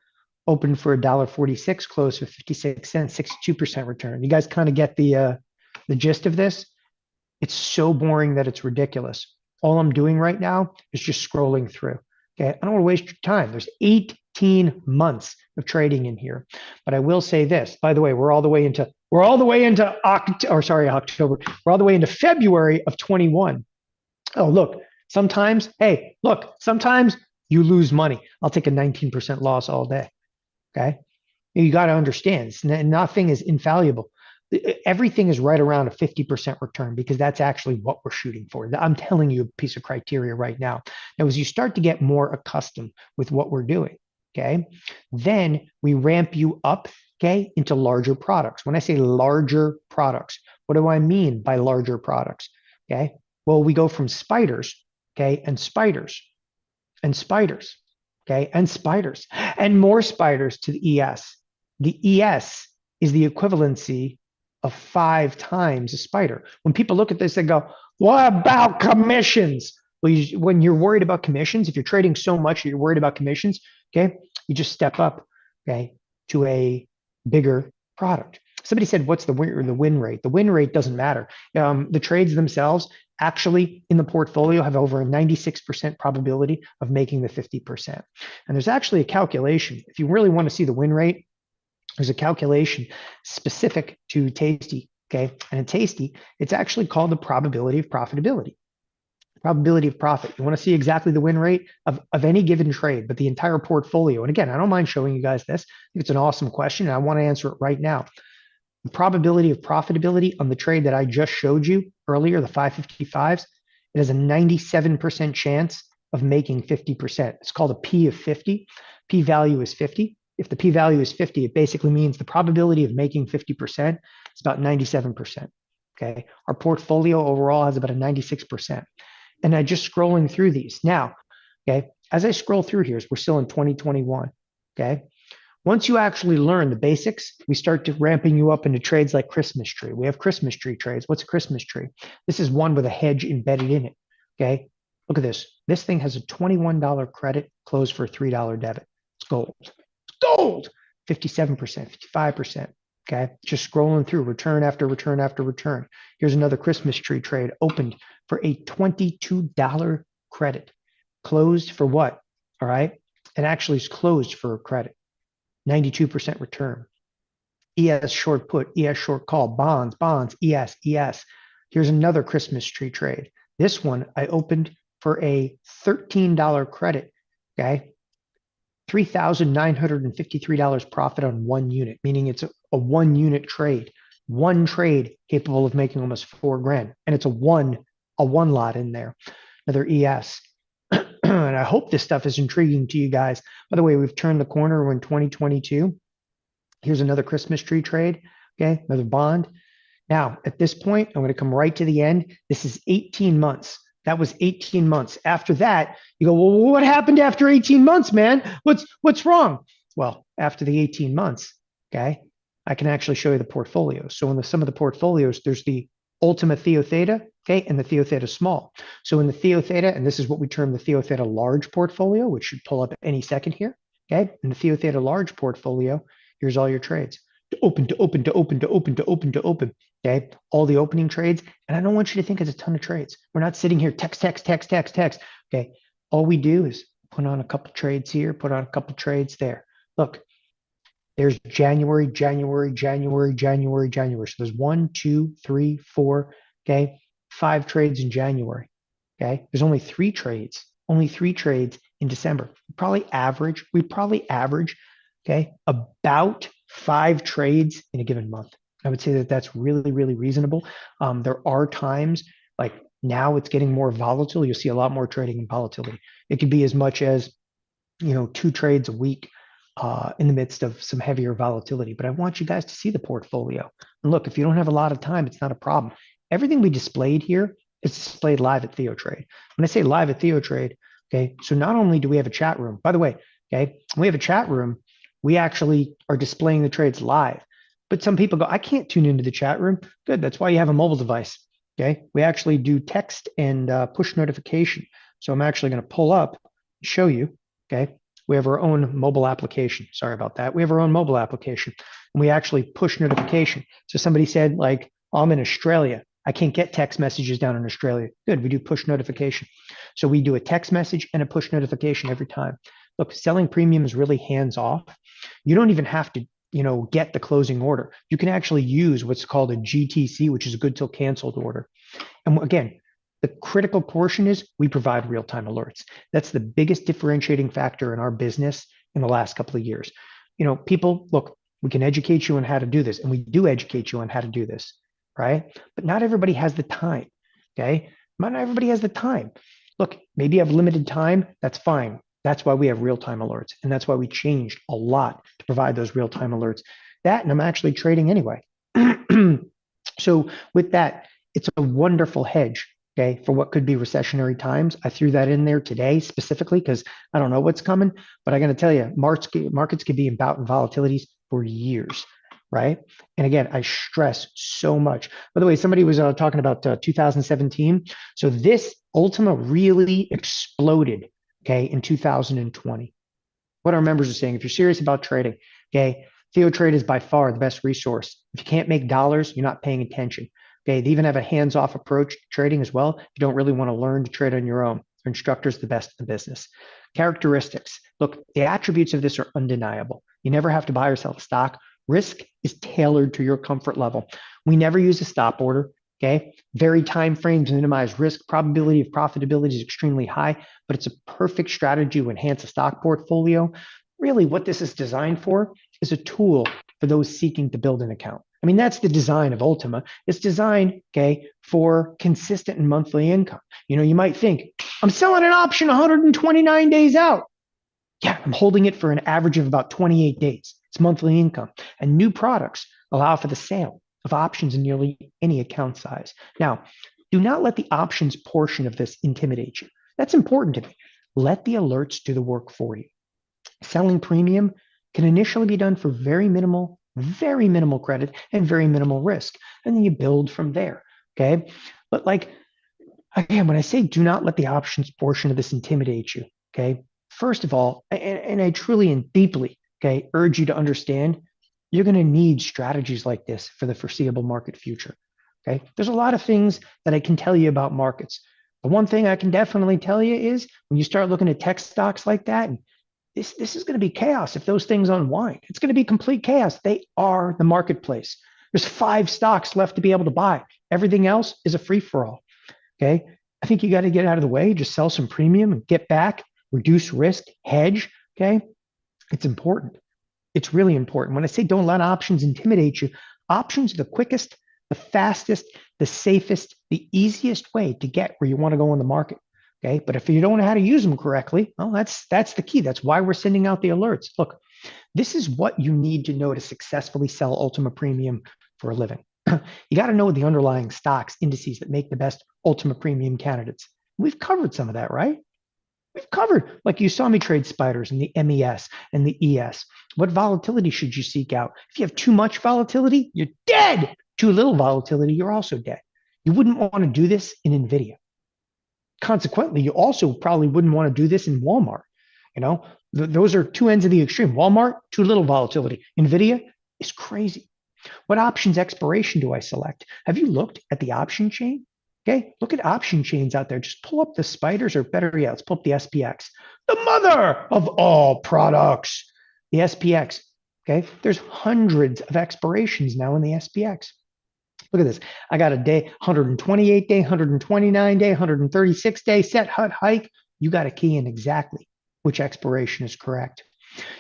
Open for $1.46, close for 56 cents, 62% return. You guys kind of get the gist of this? It's so boring that it's ridiculous. All I'm doing right now is just scrolling through. Okay, I don't want to waste your time. There's 18 months of trading in here. But I will say this. By the way, we're all the way into October. We're all the way into February of 21. Oh, look, sometimes you lose money. I'll take a 19% loss all day. Okay. You got to understand, nothing is infallible. Everything is right around a 50% return because that's actually what we're shooting for. I'm telling you a piece of criteria right now. Now, as you start to get more accustomed with what we're doing, okay, then we ramp you up, okay, into larger products. When I say larger products, what do I mean by larger products? Okay. Well, we go from spiders, okay, and spiders, and spiders. Okay, and spiders, and more spiders to the ES. The ES is the equivalency of 5 times a spider. When people look at this, they go, what about commissions? Well, when you're worried about commissions, if you're trading so much that you're worried about commissions, okay, you just step up, okay, to a bigger product. Somebody said, what's the win rate? The win rate doesn't matter. The trades themselves actually in the portfolio have over a 96% probability of making the 50%. And there's actually a calculation. If you really want to see the win rate, there's a calculation specific to Tasty. Okay. And in Tasty, it's actually called the probability of profitability. Probability of profit. You want to see exactly the win rate of any given trade, but the entire portfolio. And again, I don't mind showing you guys this. I think it's an awesome question, and I want to answer it right now. The probability of profitability on the trade that I just showed you earlier, the 555s, it has a 97% chance of making 50%. It's called a P of 50. P value is 50. If the P value is 50, it basically means the probability of making 50% is about 97%. Okay. Our portfolio overall has about a 96%. And I just scrolling through these now. Okay. As I scroll through here, we're still in 2021. Okay. Once you actually learn the basics, we start to ramping you up into trades like Christmas tree. We have Christmas tree trades. What's a Christmas tree? This is one with a hedge embedded in it. Okay. Look at this. This thing has a $21 credit closed for a $3 debit. It's gold. It's gold. 57%, 55%. Okay. Just scrolling through return after return after return. Here's another Christmas tree trade opened for a $22 credit. Closed for what? All right. It actually is closed for a credit. 92% return. ES short put, ES short call, bonds, ES, ES. Here's another Christmas tree trade. This one I opened for a $13 credit. Okay. $3,953 profit on one unit, meaning it's a 1 unit trade. One trade capable of making almost $4,000. And it's a one lot in there. Another ES. And I hope this stuff is intriguing to you guys. By the way, we've turned the corner. We're in 2022. Here's another Christmas tree trade. Okay, another bond. Now, at this point, I'm going to come right to the end. This is 18 months. That was 18 months. After that, you go, well, what happened after 18 months, man? What's wrong? Well, after the 18 months, okay, I can actually show you the portfolio. So in some of the portfolios, there's the Ultima TheoTRADE, okay, and the TheoTRADE small. So in the TheoTRADE, and this is what we term the TheoTRADE large portfolio, which should pull up any second here, okay? In the TheoTRADE large portfolio, here's all your trades. To open, to open, to open, to open, to open, to open, okay? All the opening trades, and I don't want you to think it's a ton of trades. We're not sitting here text, okay? All we do is put on a couple trades here, put on a couple trades there. Look, there's January. So there's 1, 2, 3, 4, okay? 5 trades in January, okay? There's only 3 trades in December. We probably average, okay, about 5 trades in a given month. I would say that that's really, really reasonable. There are times like now it's getting more volatile. You'll see a lot more trading in volatility. It could be as much as, 2 trades a week. In the midst of some heavier volatility. But I want you guys to see the portfolio. And look, if you don't have a lot of time, it's not a problem. Everything we displayed here is displayed live at TheoTRADE. When I say live at TheoTRADE, okay, so not only do we have a chat room, by the way, okay, when we have a chat room, we actually are displaying the trades live. But some people go, I can't tune into the chat room. Good, that's why you have a mobile device, okay? We actually do text and push notification. So I'm actually going to pull up, show you, okay? We have our own mobile application. Sorry about that. We have our own mobile application, and we actually push notification. So somebody said, like, oh, I'm in Australia. I can't get text messages down in Australia. Good, we do push notification. So we do a text message and a push notification every time. Look, selling premium is really hands off. You don't even have to, get the closing order. You can actually use what's called a GTC, which is a good till canceled order. And again, the critical portion is we provide real-time alerts. That's the biggest differentiating factor in our business in the last couple of years. People, look, we can educate you on how to do this, and we do educate you on how to do this, right? But not everybody has the time, okay? Not everybody has the time. Look, maybe you have limited time, that's fine. That's why we have real-time alerts, and that's why we changed a lot to provide those real-time alerts. That, and I'm actually trading anyway. So with that, it's a wonderful hedge. Okay, for what could be recessionary times. I threw that in there today specifically because I don't know what's coming, but I got to tell you, markets could be about in volatilities for years, right? And again, I stress so much. By the way, somebody was talking about 2017. So this Ultima really exploded, okay, in 2020. What our members are saying, if you're serious about trading, okay, TheoTRADE is by far the best resource. If you can't make dollars, you're not paying attention. Okay, they even have a hands-off approach to trading as well. If you don't really want to learn to trade on your own, their instructor's the best in the business. Characteristics. Look, the attributes of this are undeniable. You never have to buy or sell a stock. Risk is tailored to your comfort level. We never use a stop order. Okay, very time frames minimize risk. Probability of profitability is extremely high, but it's a perfect strategy to enhance a stock portfolio. Really, what this is designed for is a tool for those seeking to build an account. I mean, that's the design of Ultima. It's designed, okay, for consistent and monthly income. You might think, I'm selling an option 129 days out. Yeah, I'm holding it for an average of about 28 days. It's monthly income. And new products allow for the sale of options in nearly any account size. Now, do not let the options portion of this intimidate you. That's important to me. Let the alerts do the work for you. Selling premium can initially be done for very minimal credit and very minimal risk. And then you build from there. Okay. But again, when I say do not let the options portion of this intimidate you, okay, first of all, and I truly and deeply, okay, urge you to understand, you're going to need strategies like this for the foreseeable market future. Okay. There's a lot of things that I can tell you about markets. The one thing I can definitely tell you is when you start looking at tech stocks like that, this is going to be chaos if those things unwind. It's going to be complete chaos. They are the marketplace. There's 5 stocks left to be able to buy. Everything else is a free-for-all. Okay. I think you got to get out of the way, just sell some premium and get back, reduce risk, hedge. Okay. It's important. It's really important. When I say don't let options intimidate you, options are the quickest, the fastest, the safest, the easiest way to get where you want to go in the market. Okay. But if you don't know how to use them correctly, well, that's the key. That's why we're sending out the alerts. Look, this is what you need to know to successfully sell Ultima Premium for a living. You got to know the underlying stocks, indices that make the best Ultima Premium candidates. We've covered some of that, right? We've covered, like you saw me trade spiders and the MES and the ES. What volatility should you seek out? If you have too much volatility, you're dead. Too little volatility, you're also dead. You wouldn't want to do this in NVIDIA. Consequently, you also probably wouldn't want to do this in Walmart. Those are two ends of the extreme. Walmart, too little volatility. NVIDIA is crazy. What options expiration do I select? Have you looked at the option chain? Okay, look at option chains out there. Just pull up the spiders, or better yet, let's pull up the SPX, the mother of all products, the SPX. Okay, there's hundreds of expirations now in the SPX. Look at this. I got a day, 128 day, 129 day, 136 day, set, hut, hike. You got to key in exactly which expiration is correct.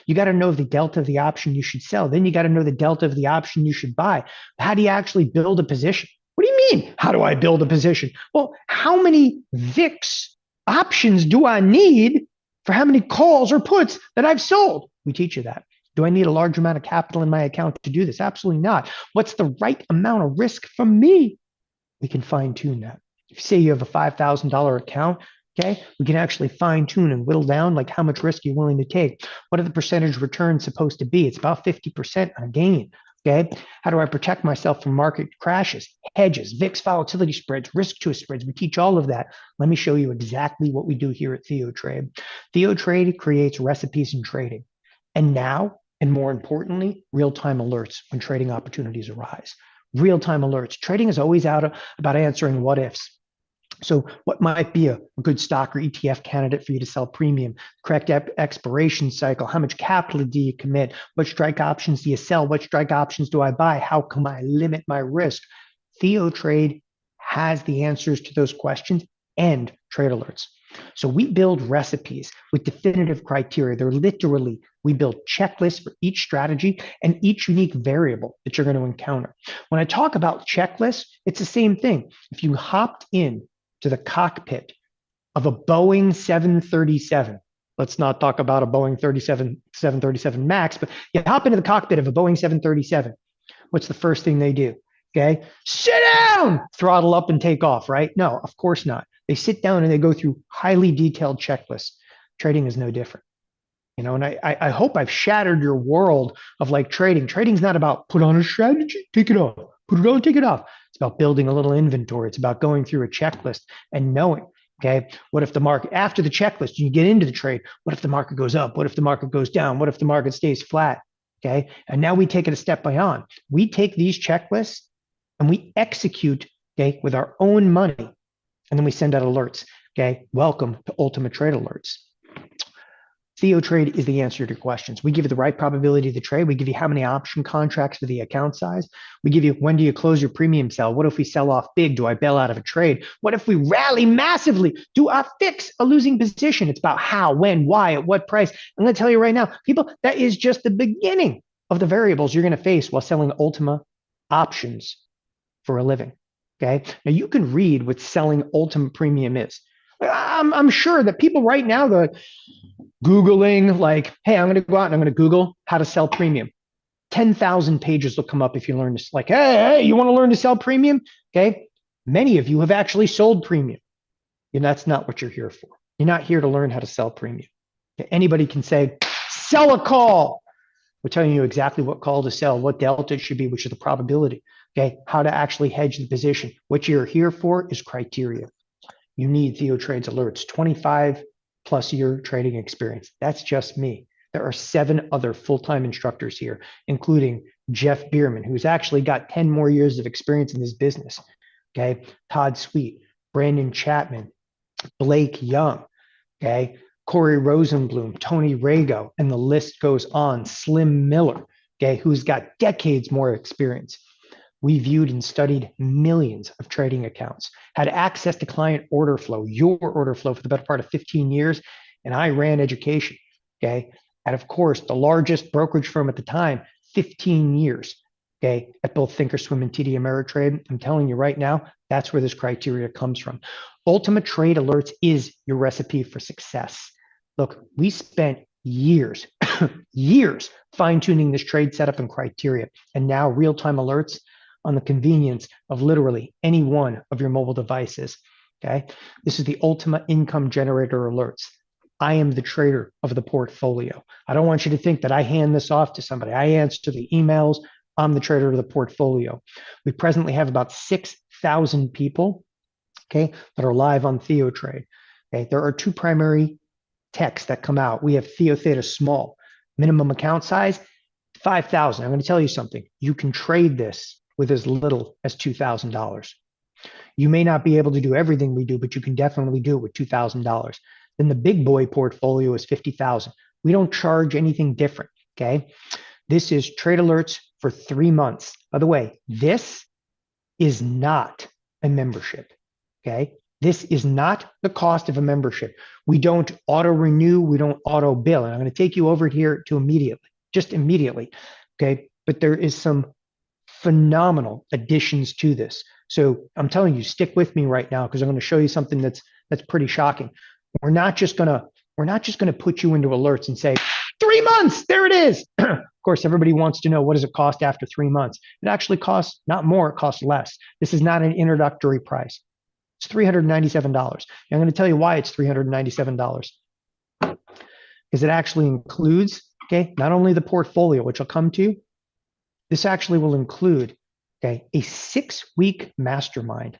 You got to know the delta of the option you should sell. Then you got to know the delta of the option you should buy. How do you actually build a position? What do you mean? How do I build a position? Well, how many VIX options do I need for how many calls or puts that I've sold? We teach you that. Do I need a large amount of capital in my account to do this? Absolutely not. What's the right amount of risk from me? We can fine tune that. If you say you have a $5,000 account, okay, we can actually fine tune and whittle down like how much risk you're willing to take. What are the percentage returns supposed to be? It's about 50% on a gain. Okay, how do I protect myself from market crashes, hedges, VIX volatility spreads, risk to spreads? We teach all of that. Let me show you exactly what we do here at TheoTRADE. TheoTRADE creates recipes in trading. And now, and more importantly, real-time alerts when trading opportunities arise. Real-time alerts. Trading is always about answering what ifs. So what might be a good stock or ETF candidate for you to sell premium? Correct expiration cycle. How much capital do you commit? What strike options do you sell? What strike options do I buy? How can I limit my risk? TheoTRADE has the answers to those questions and trade alerts. So we build recipes with definitive criteria. They're literally, we build checklists for each strategy and each unique variable that you're going to encounter. When I talk about checklists, it's the same thing. If you hopped in to the cockpit of a Boeing 737. Let's not talk about a Boeing 737 MAX, but you hop into the cockpit of a Boeing 737. What's the first thing they do? Okay, sit down, throttle up and take off, right? No, of course not. They sit down and they go through highly detailed checklists. Trading is no different. And I hope I've shattered your world of trading. Trading's not about put on a strategy, take it off, put it on, take it off. It's about building a little inventory. It's about going through a checklist and knowing, okay, what if the market, after the checklist, you get into the trade, what if the market goes up? What if the market goes down? What if the market stays flat? Okay. And now we take it a step beyond. We take these checklists and we execute, okay, with our own money. And then we send out alerts. Okay. Welcome to Ultima Trade Alerts. TheoTRADE is the answer to your questions. We give you the right probability of the trade. We give you how many option contracts for the account size. We give you when do you close your premium sell? What if we sell off big? Do I bail out of a trade? What if we rally massively? Do I fix a losing position? It's about how, when, why, at what price. I'm going to tell you right now, people, that is just the beginning of the variables you're going to face while selling Ultima options for a living. Okay. Now you can read what selling Ultima Premium is. I'm sure that people right now, they're Googling, like, hey, I'm going to go out and I'm going to Google how to sell premium. 10,000 pages will come up if you learn this. Like, hey, you want to learn to sell premium? Okay. Many of you have actually sold premium. And that's not what you're here for. You're not here to learn how to sell premium. Okay? Anybody can say, sell a call. We're telling you exactly what call to sell, what delta it should be, which is the probability. Okay. How to actually hedge the position. What you're here for is criteria. You need TheoTRADE's alerts, 25 plus year trading experience. That's just me. There are 7 other full-time instructors here, including Jeff Bierman, who's actually got 10 more years of experience in this business. Okay. Todd Sweet, Brandon Chapman, Blake Young, okay, Corey Rosenblum, Tony Rago, and the list goes on. Slim Miller, okay, who's got decades more experience. We viewed and studied millions of trading accounts, had access to client order flow, your order flow for the better part of 15 years, and I ran education, okay? And of course, the largest brokerage firm at the time, 15 years, okay, at both thinkorswim and TD Ameritrade. I'm telling you right now, that's where this criteria comes from. Ultima Trade Alerts is your recipe for success. Look, we spent years, years fine-tuning this trade setup and criteria, and now real-time alerts on the convenience of literally any one of your mobile devices. Okay, this is the Ultima Income Generator Alerts. I am the trader of the portfolio. I don't want you to think that I hand this off to somebody. I answer the emails. I'm the trader of the portfolio. We presently have about 6,000 people, okay, that are live on TheoTRADE. Okay, there are 2 primary techs that come out. We have TheoTheta Small, minimum account size, 5,000. I'm going to tell you something. You can trade this with as little as $2,000. You may not be able to do everything we do, but you can definitely do it with $2,000. Then the big boy portfolio is 50,000. We don't charge anything different. Okay. This is trade alerts for 3 months. By the way, this is not a membership. Okay. This is not the cost of a membership. We don't auto renew. We don't auto bill. And I'm going to take you over here to immediately, just immediately. Okay. But there is some phenomenal additions to this. So I'm telling you, stick with me right now because I'm going to show you something that's pretty shocking. We're not just going to put you into alerts and say 3 months, there it is. Of course, everybody wants to know, what does it cost after 3 months? It actually costs not more, it costs less. This is not an introductory price. It's $397. And I'm going to tell you why it's $397. Because it actually includes, okay, not only the portfolio, which I'll come to, this actually will include, okay, a 6-week mastermind.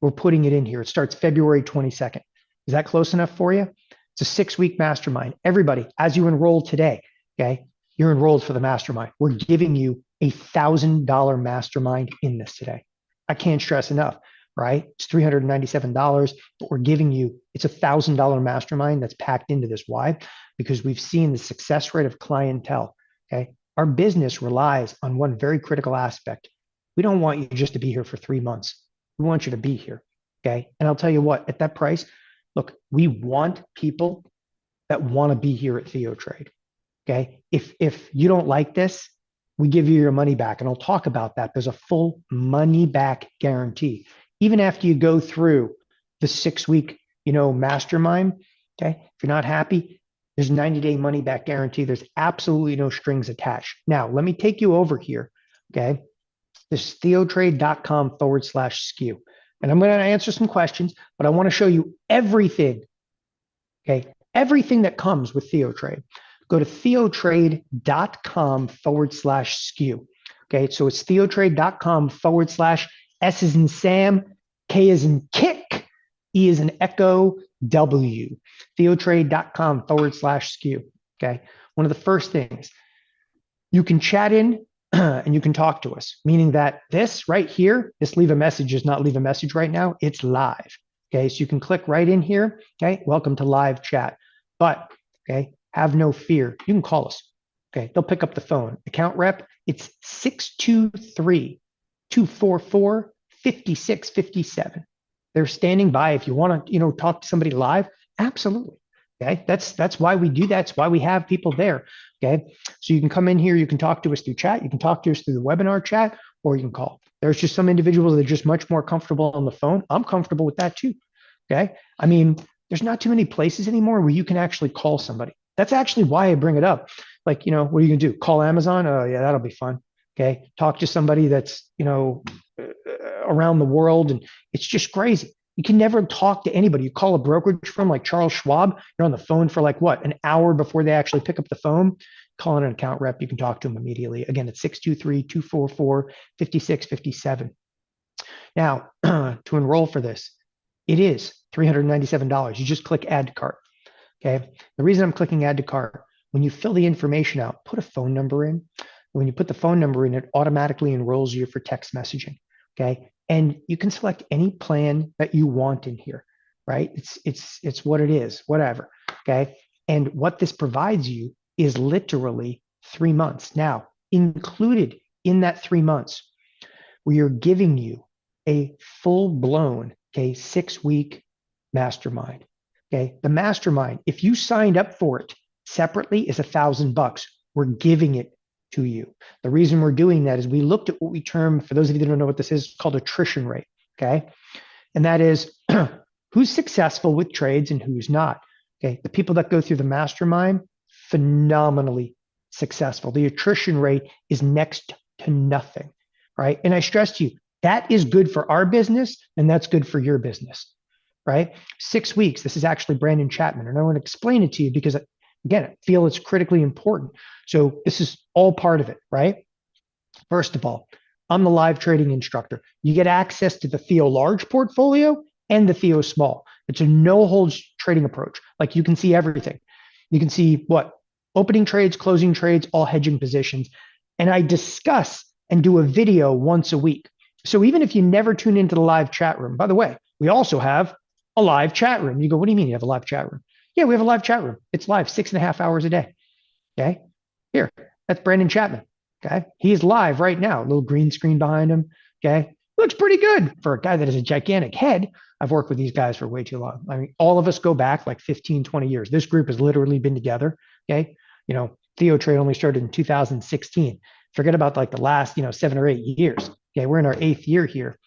We're putting it in here. It starts February 22nd. Is that close enough for you? It's a 6-week mastermind. Everybody, as you enroll today, okay, you're enrolled for the mastermind. We're giving you a $1,000 mastermind in this today. I can't stress enough, right? It's $397, but we're giving you, it's a $1,000 mastermind that's packed into this. Why? Because we've seen the success rate of clientele, okay? Our business relies on one very critical aspect. We don't want you just to be here for 3 months. We want you to be here, okay? And I'll tell you what, at that price, look, we want people that want to be here at TheoTRADE, okay? If you don't like this, we give you your money back, and I'll talk about that. There's a full money back guarantee. Even after you go through the 6-week, mastermind, okay? If you're not happy, there's a 90-day money back guarantee. There's absolutely no strings attached. Now, let me take you over here, okay? This TheoTRADE.com/skew. And I'm going to answer some questions, but I want to show you everything, okay? Everything that comes with TheoTRADE. Go to TheoTRADE.com/skew. Okay, so it's TheoTRADE.com/ S is in Sam, K is in kick, E is in echo, W. TheoTRADE.com/skew. Okay, one of the first things, you can chat in and you can talk to us, meaning that this right here, this leave a message is not leave a message right now, it's live. Okay, so you can click right in here. Okay, welcome to live chat. But, okay, have no fear. You can call us. Okay, they'll pick up the phone. Account rep, it's 623-244-5657. They're standing by if you want to, talk to somebody live. Absolutely. Okay, that's why we do that. That's why we have people there. Okay, so you can come in here, you can talk to us through chat, you can talk to us through the webinar chat, or you can call. There's just some individuals that are just much more comfortable on the phone. I'm comfortable with that too. Okay, I mean, there's not too many places anymore where you can actually call somebody. That's actually why I bring it up. Like, what are you gonna do? Call Amazon? Oh yeah, that'll be fun. Okay, talk to somebody that's around the world, and it's just crazy. You can never talk to anybody. You call a brokerage firm like Charles Schwab, you're on the phone for like what, an hour before they actually pick up the phone. Calling an account rep, you can talk to them immediately. Again, it's 623-244-5657. Now, to enroll for this, it is $397. You just click add to cart. Okay. The reason I'm clicking add to cart, when you fill the information out, put a phone number in. When you put the phone number in, it automatically enrolls you for text messaging. Okay. And you can select any plan that you want in here, right? It's what it is, whatever. Okay. And what this provides you is literally 3 months. Now, included in that 3 months, we are giving you a full-blown, 6-week mastermind. Okay. The mastermind, if you signed up for it separately, is $1,000. We're giving it to you. The reason we're doing that is we looked at what we term, for those of you that don't know what this is, called attrition rate. Okay. And that is who's successful with trades and who's not. Okay. The people that go through the mastermind, phenomenally successful. The attrition rate is next to nothing. Right. And I stress to you, that is good for our business and that's good for your business. Right. 6 weeks. This is actually Brandon Chapman. And I want to explain it to you because, again, I feel it's critically important. So this is all part of it, right? First of all, I'm the live trading instructor. You get access to the Theo large portfolio and the Theo small. It's a no holds trading approach. Like you can see everything. You can see what? Opening trades, closing trades, all hedging positions. And I discuss and do a video once a week. So even if you never tune into the live chat room, by the way, we also have a live chat room. You go, what do you mean you have a live chat room? Yeah, we have a live chat room. It's live 6.5 hours a day. Okay. Here, that's Brandon Chapman. Okay. He is live right now. A little green screen behind him. Okay. Looks pretty good for a guy that has a gigantic head. I've worked with these guys for way too long. I mean, all of us go back like 15, 20 years. This group has literally been together. Okay. TheoTRADE only started in 2016. Forget about like the last, 7 or 8 years. Okay. We're in our 8th year here.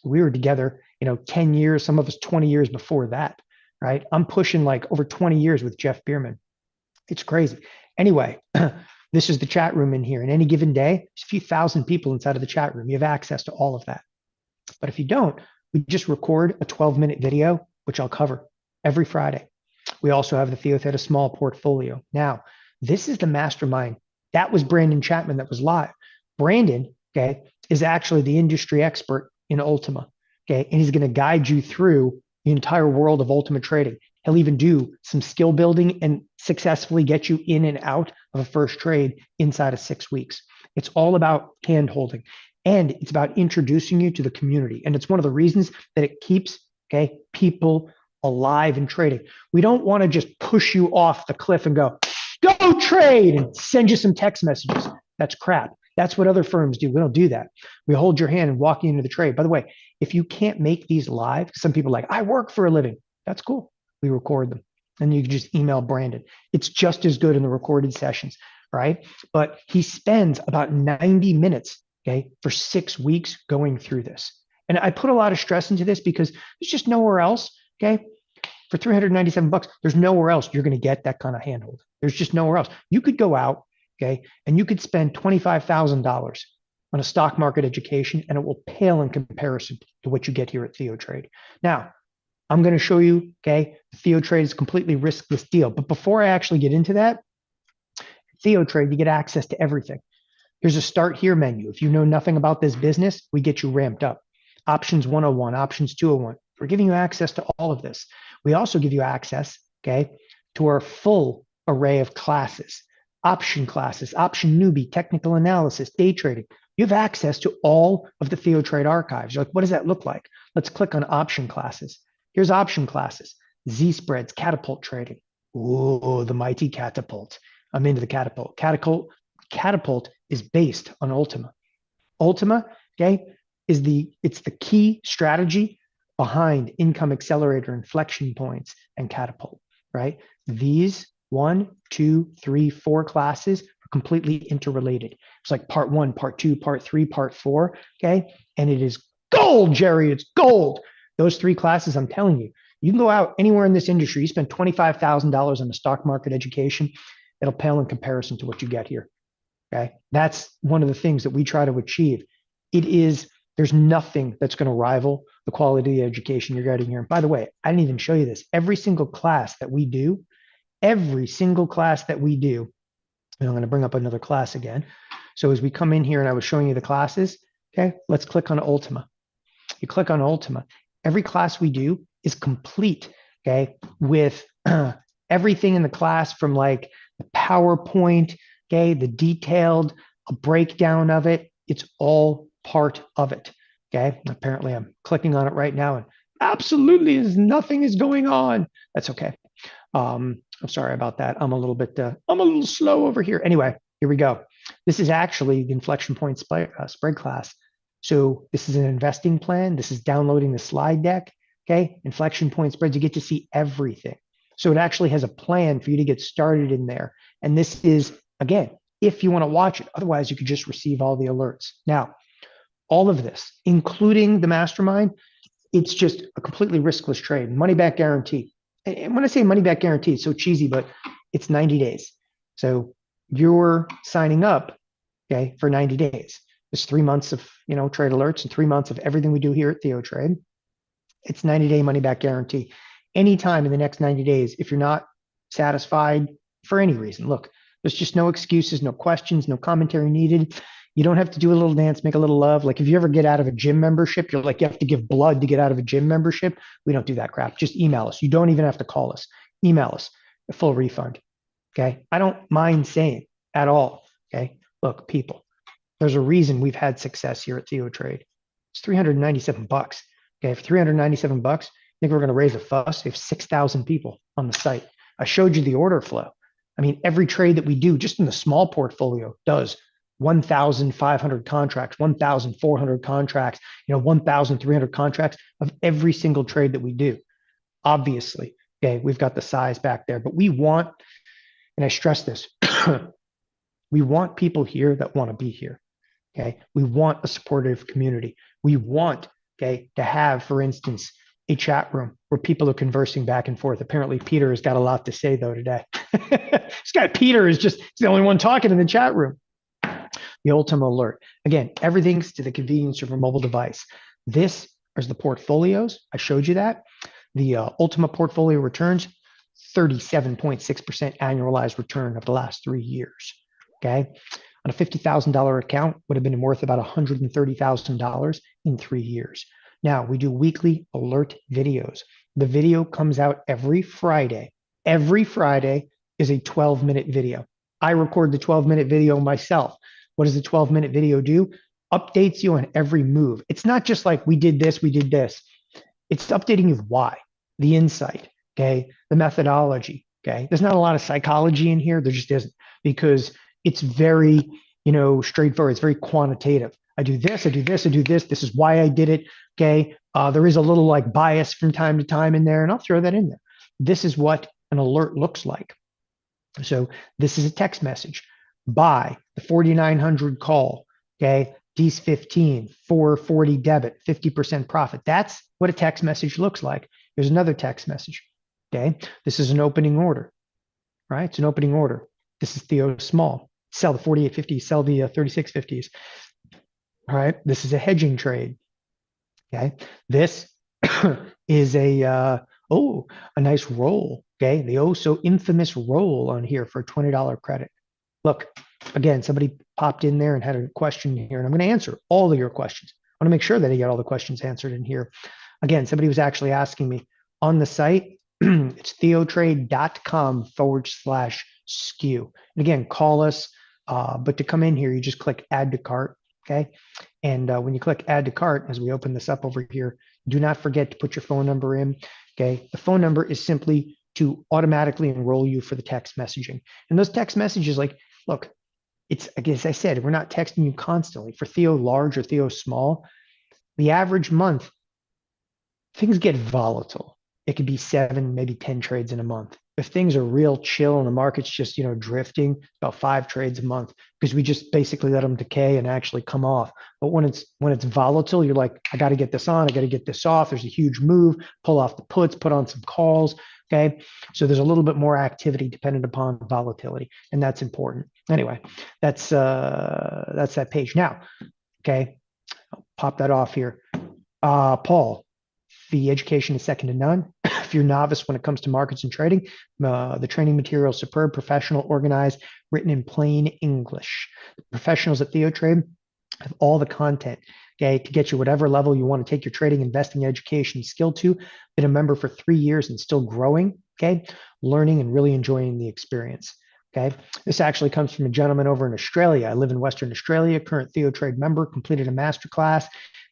We were together, 10 years, some of us 20 years before that. Right. I'm pushing like over 20 years with Jeff Bierman. It's crazy. Anyway, this is the chat room in here. And any given day, there's a few thousand people inside of the chat room. You have access to all of that. But if you don't, we just record a 12-minute video, which I'll cover every Friday. We also have the TheoTheo small portfolio. Now, this is the mastermind. That was Brandon Chapman that was live. Brandon, okay, is actually the industry expert in Ultima. Okay, and he's going to guide you through the entire world of Ultima trading. He'll even do some skill building and successfully get you in and out of a first trade inside of 6 weeks. It's all about hand holding and it's about introducing you to the community. And it's one of the reasons that it keeps people alive in trading. We don't want to just push you off the cliff and go trade and send you some text messages. That's crap. That's what other firms do. We don't do that. We hold your hand and walk you into the trade. By the way, if you can't make these live, some people are like, I work for a living. That's cool. We record them. And you can just email Brandon. It's just as good in the recorded sessions, right? But he spends about 90 minutes, for 6 weeks going through this. And I put a lot of stress into this because there's just nowhere else, for $397, there's nowhere else you're going to get that kind of handhold. There's just nowhere else. You could go out, and you could spend $25,000 on a stock market education, and it will pale in comparison to what you get here at TheoTRADE. Now, I'm going to show you, TheoTRADE is a completely riskless deal. But before I actually get into that, TheoTRADE, you get access to everything. Here's a start here menu. If you know nothing about this business, we get you ramped up. Options 101, options 201. We're giving you access to all of this. We also give you access, to our full array of classes. Option classes, option newbie, technical analysis, day trading. You have access to all of the TheoTRADE archives. You're like, what does that look like? Let's click on option classes. Here's option classes, Z spreads, catapult trading. Ooh, the mighty catapult. I'm into the catapult. Catapult is based on Ultima. Ultima, it's the key strategy behind income accelerator, inflection points, and catapult. right? These 1, 2, 3, 4 classes are completely interrelated. It's like part 1, part 2, part 3, part 4, okay? And it is gold, Jerry, it's gold. Those 3 classes, I'm telling you, you can go out anywhere in this industry, you spend $25,000 on a stock market education, it'll pale in comparison to what you get here, okay? That's one of the things that we try to achieve. There's nothing that's going to rival the quality of education you're getting here. And by the way, I didn't even show you this. Every single class that we do, and I'm going to bring up another class again. So as we come in here and I was showing you the classes, okay, let's click on Ultima. You click on Ultima. Every class we do is complete, okay, with everything in the class from like the PowerPoint, okay, the detailed breakdown of it. It's all part of it, okay? Apparently I'm clicking on it right now and absolutely nothing is going on. That's okay. I'm sorry about that. I'm a little slow over here. Anyway, here we go. This is actually the inflection point spread class. So this is an investing plan. This is downloading the slide deck. Okay, inflection point spreads. You get to see everything. So it actually has a plan for you to get started in there. And this is, again, if you want to watch it. Otherwise, you could just receive all the alerts. Now, all of this, including the mastermind, it's just a completely riskless trade, money back guarantee. And when I say money back guarantee, it's so cheesy, but it's 90 days. So you're signing up, okay, for 90 days. There's 3 months of, trade alerts and 3 months of everything we do here at TheoTRADE. It's 90-day money back guarantee. Anytime in the next 90 days, if you're not satisfied for any reason, look, there's just no excuses, no questions, no commentary needed. You don't have to do a little dance, make a little love. Like if you ever get out of a gym membership, you're like, you have to give blood to get out of a gym membership. We don't do that crap. Just email us. You don't even have to call us. Email us, a full refund. Okay. I don't mind saying at all. Okay. Look, people, there's a reason we've had success here at TheoTRADE. It's 397 bucks. Okay. For 397 bucks, I think we're going to raise a fuss. We have 6,000 people on the site. I showed you the order flow. I mean, every trade that we do just in the small portfolio does 1,500 contracts, 1,400 contracts, 1,300 contracts of every single trade that we do. Obviously, okay, we've got the size back there, but we want, and I stress this, we want people here that want to be here. Okay, we want a supportive community. We want, okay, to have, for instance, a chat room where people are conversing back and forth. Apparently, Peter has got a lot to say though today. This guy Peter is just the only one talking in the chat room. The Ultima alert. Again, everything's to the convenience of your mobile device. This is the portfolios. I showed you that. The Ultima portfolio returns, 37.6% annualized return of the last 3 years. Okay. On a $50,000 account, would have been worth about $130,000 in 3 years. Now, we do weekly alert videos. The video comes out every Friday. Every Friday is a 12-minute video. I record the 12-minute video myself. What does the 12-minute video do? Updates you on every move. It's not just like we did this, we did this. It's updating you why, the insight, okay, the methodology, okay. There's not a lot of psychology in here. There just isn't, because it's very, straightforward. It's very quantitative. I do this, I do this, I do this. This is why I did it, okay. There is a little like bias from time to time in there, and I'll throw that in there. This is what an alert looks like. So this is a text message. Buy the 4,900 call, okay, D's 15, 440 debit, 50% profit. That's what a text message looks like. Here's another text message, okay? This is an opening order, right? It's an opening order. This is Theo Small. Sell the 4850s, sell the 3650s. All right, this is a hedging trade, okay? This is a nice roll, okay? The oh so infamous roll on here for a $20 credit. Look, again, somebody popped in there and had a question here, and I'm going to answer all of your questions. I want to make sure that I get all the questions answered in here. Again, somebody was actually asking me on the site. It's theotrade.com/skew. And again, call us. But to come in here, you just click add to cart. Okay. And when you click add to cart, as we open this up over here, do not forget to put your phone number in. Okay. The phone number is simply to automatically enroll you for the text messaging. And those text messages, like, look, it's, as I said, we're not texting you constantly. For Theo large or Theo small, the average month, things get volatile. It could be 7, maybe 10 trades in a month. if things are real chill and the market's just, drifting, about 5 trades a month because we just basically let them decay and actually come off. But when it's volatile, you're like, I got to get this on, I got to get this off. There's a huge move, pull off the puts, put on some calls. Okay. So there's a little bit more activity dependent upon volatility, and that's important. Anyway, that's that page. Now, okay, I'll pop that off here. Paul, the education is second to none. If you're novice when it comes to markets and trading, the training material is superb, professional, organized, written in plain English. The professionals at TheoTRADE have all the content, okay, to get you whatever level you want to take your trading, investing, education skill to. Been a member for 3 years and still growing, okay, learning and really enjoying the experience. Okay, this actually comes from a gentleman over in Australia. I live in Western Australia, current TheoTRADE member, completed a masterclass.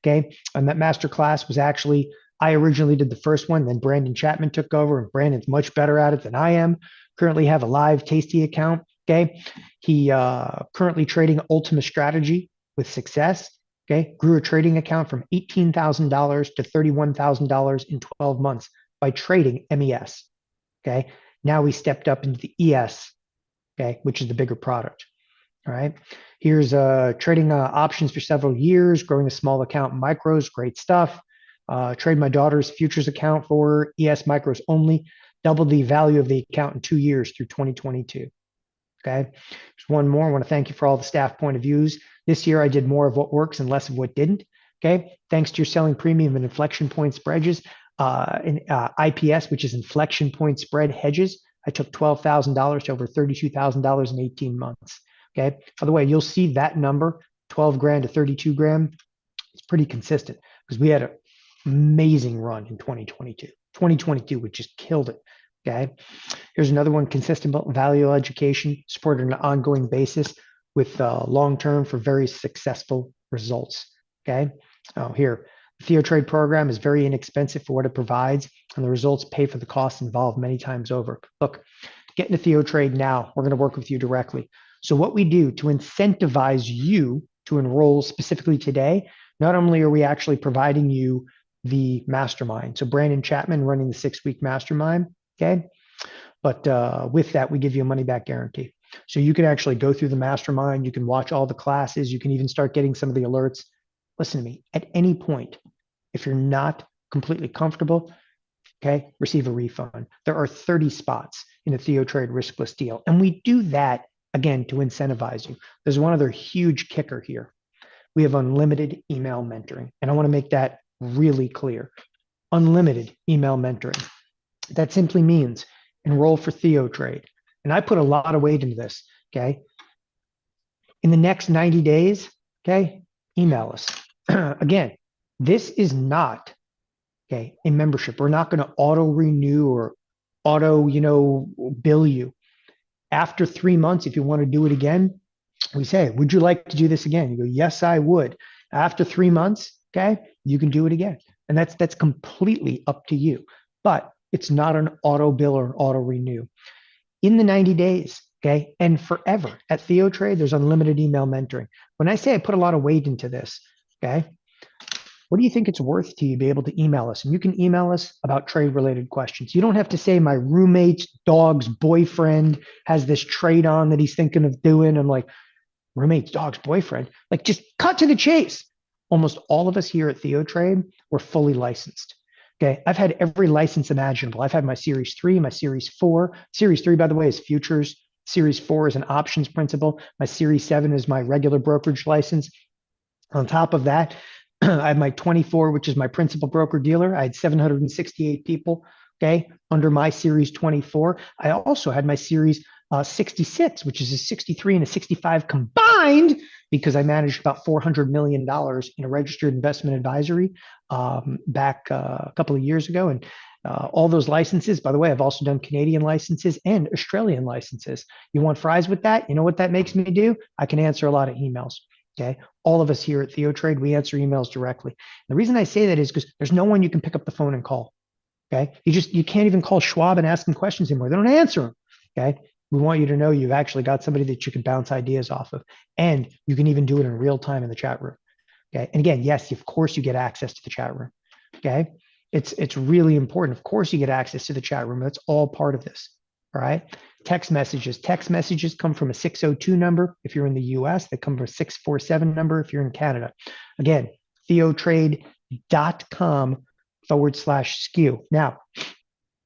Okay, and that masterclass was actually, I originally did the first one, then Brandon Chapman took over, and Brandon's much better at it than I am. Currently have a live Tasty account. Okay, he currently trading Ultima strategy with success. Okay, grew a trading account from $18,000 to $31,000 in 12 months by trading MES. Okay, now we stepped up into the ES. Okay, which is the bigger product. All right. Here's trading options for several years, growing a small account in micros, great stuff. Trade my daughter's futures account for ES micros only, doubled the value of the account in 2 years through 2022. Okay. There's one more. I want to thank you for all the staff point of views. This year I did more of what works and less of what didn't. Okay. Thanks to your selling premium and inflection point spreads, IPS, which is inflection point spread hedges, I took $12,000 to over $32,000 in 18 months. Okay. By the way, you'll see that number, 12 grand to 32 grand. It's pretty consistent because we had an amazing run in 2022. 2022, we just killed it. Okay. Here's another one, consistent value education, supported on an ongoing basis with long-term for very successful results. Okay. Oh, here, the TheoTRADE program is very inexpensive for what it provides, and the results pay for the costs involved many times over. Look, get into TheoTRADE now. We're going to work with you directly. So what we do to incentivize you to enroll specifically today, not only are we actually providing you the mastermind, so Brandon Chapman running the 6-week mastermind, okay, but with that, we give you a money-back guarantee. So you can actually go through the mastermind, you can watch all the classes, you can even start getting some of the alerts. Listen to me, at any point, if you're not completely comfortable, okay, receive a refund. There are 30 spots in a TheoTRADE riskless deal. And we do that, again, to incentivize you. There's one other huge kicker here. We have unlimited email mentoring. And I want to make that really clear. Unlimited email mentoring. That simply means enroll for TheoTRADE. And I put a lot of weight into this, okay? In the next 90 days, okay, email us. Again, this is not, okay, a membership. We're not going to auto renew or auto, bill you. After 3 months, if you want to do it again, we say, would you like to do this again? You go, yes, I would. After 3 months, okay, you can do it again. And that's completely up to you. But it's not an auto bill or an auto renew. In the 90 days, okay, and forever at TheoTRADE, there's unlimited email mentoring. When I say I put a lot of weight into this, okay, what do you think it's worth to you to be able to email us? And you can email us about trade-related questions. You don't have to say my roommate's dog's boyfriend has this trade on that he's thinking of doing. I'm like, roommate's dog's boyfriend? Like, just cut to the chase. Almost all of us here at TheoTRADE, we're fully licensed. Okay, I've had every license imaginable. I've had my Series 3, my Series 4. Series 3, by the way, is futures. Series 4 is an options principal. My Series 7 is my regular brokerage license. On top of that, I have my 24, which is my principal broker dealer. I had 768 people, okay, under my Series 24. I also had my Series 66, which is a 63 and a 65 combined, because I managed about $400 million in a registered investment advisory back a couple of years ago. And all those licenses, by the way, I've also done Canadian licenses and Australian licenses. You want fries with that? You know what that makes me do? I can answer a lot of emails. Okay. All of us here at TheoTRADE, we answer emails directly. The reason I say that is because there's no one you can pick up the phone and call. Okay. You can't even call Schwab and ask them questions anymore. They don't answer them. Okay. We want you to know you've actually got somebody that you can bounce ideas off of, and you can even do it in real time in the chat room. Okay. And again, yes, of course you get access to the chat room. Okay. It's really important. Of course you get access to the chat room. That's all part of this. All right. Text messages. Text messages come from a 602 number if you're in the US. They come from a 647 number if you're in Canada. Again, TheoTRADE.com/skew. Now,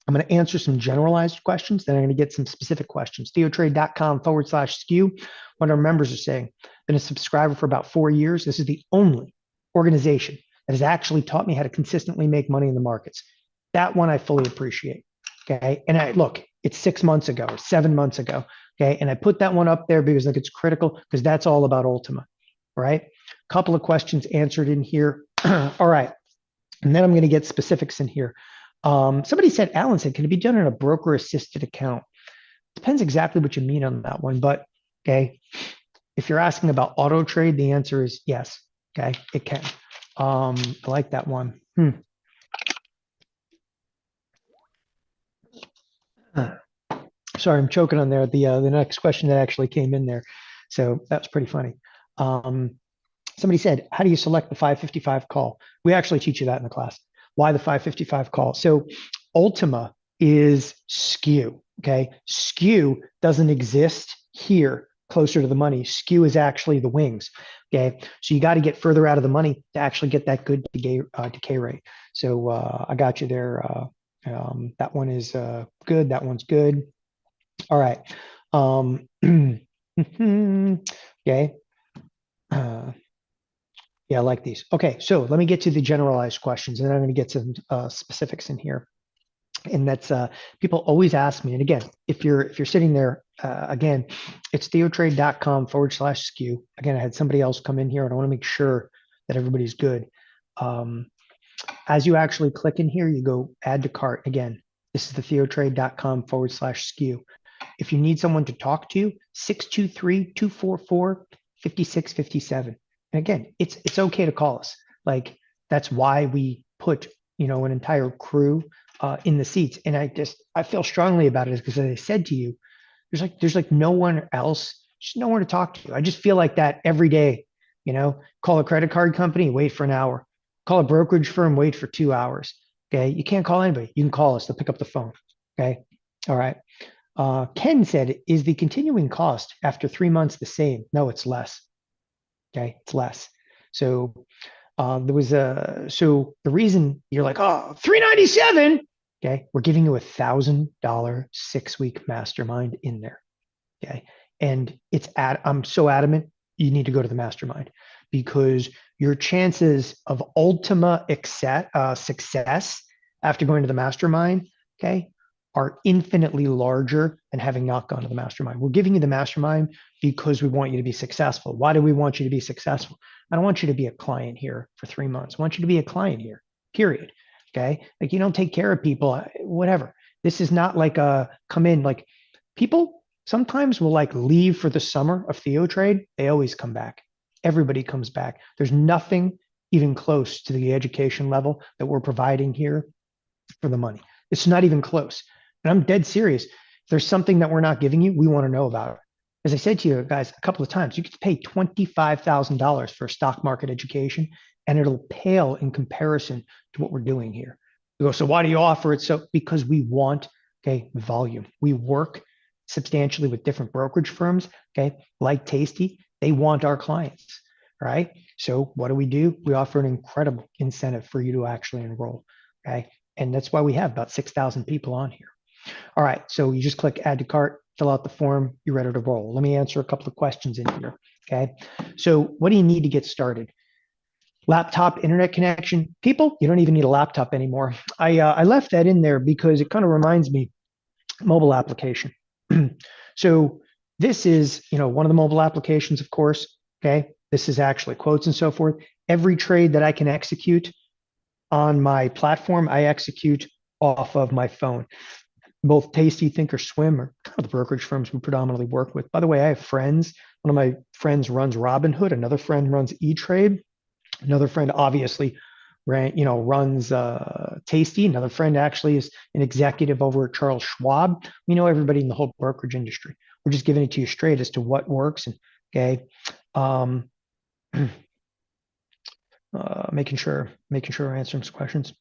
I'm going to answer some generalized questions, then I'm going to get some specific questions. TheoTRADE.com/skew. What our members are saying. Been a subscriber for about 4 years. This is the only organization that has actually taught me how to consistently make money in the markets. That one I fully appreciate. Okay. And look, it's 6 months ago, 7 months ago. Okay. And I put that one up there because I think it's critical because that's all about Ultima. Right. A couple of questions answered in here. All right. And then I'm going to get specifics in here. Somebody said, Alan said, can it be done in a broker assisted account? Depends exactly what you mean on that one. But okay. If you're asking about auto trade, the answer is yes. Okay. It can. I like that one. Sorry, I'm choking on there. The next question that actually came in there, so that's pretty funny. Somebody said, "How do you select the 555 call?" We actually teach you that in the class. Why the 555 call? So, Ultima is skew. Okay, skew doesn't exist here closer to the money. Skew is actually the wings. Okay, so you got to get further out of the money to actually get that good decay rate. So I got you there. That one is good. That one's good. All right. Okay. Yeah, I like these. Okay, so let me get to the generalized questions, and then I'm going to get some specifics in here. And that's people always ask me. And again, if you're sitting there, again, it's TheoTRADE.com/skew. Again, I had somebody else come in here, and I want to make sure that everybody's good. As you actually click in here, you go add to cart. Again, this is the TheoTRADE.com/skew. If you need someone to talk to, 623-244-5657. And again, it's okay to call us. Like that's why we put an entire crew in the seats. And I feel strongly about it because as I said to you, there's like no one else, just no one to talk to. I just feel like that every day. Call a credit card company, wait for an hour. Call a brokerage firm, wait for 2 hours. Okay, you can't call anybody. You can call us. They'll pick up the phone. Okay, all right. Ken said, is the continuing cost after 3 months the same? No, it's less. Okay, it's less. So so the reason you're like, oh, $397. Okay, we're giving you $1,000 6-week mastermind in there. Okay, and I'm so adamant you need to go to the mastermind because your chances of Ultima success after going to the mastermind, okay, are infinitely larger than having not gone to the mastermind. We're giving you the mastermind because we want you to be successful. Why do we want you to be successful? I don't want you to be a client here for 3 months. I want you to be a client here, period. Okay. Like you don't take care of people, whatever. This is not like a come in, like people sometimes will like leave for the summer of TheoTRADE. They always come back. Everybody comes back. There's nothing even close to the education level that we're providing here for the money. It's not even close. And I'm dead serious. If there's something that we're not giving you, we want to know about it. As I said to you guys a couple of times, you could pay $25,000 for a stock market education, and it'll pale in comparison to what we're doing here. You go, so why do you offer it? So because we want, okay, volume. We work substantially with different brokerage firms, okay, like Tasty. They want our clients, right? So what do? We offer an incredible incentive for you to actually enroll, okay? And that's why we have about 6,000 people on here. All right, so you just click add to cart, fill out the form, you're ready to roll. Let me answer a couple of questions in here, okay? So what do you need to get started? Laptop, internet connection. People, you don't even need a laptop anymore. I left that in there because it kind of reminds me, mobile application. So this is, one of the mobile applications, of course, okay? This is actually quotes and so forth. Every trade that I can execute on my platform, I execute off of my phone. Both Tasty, thinkorswim are kind of the brokerage firms we predominantly work with. By the way, I have friends. One of my friends runs Robinhood. Another friend runs E-Trade. Another friend obviously runs Tasty. Another friend actually is an executive over at Charles Schwab. We know everybody in the whole brokerage industry. We're just giving it to you straight as to what works. And okay, making sure we're answering some questions.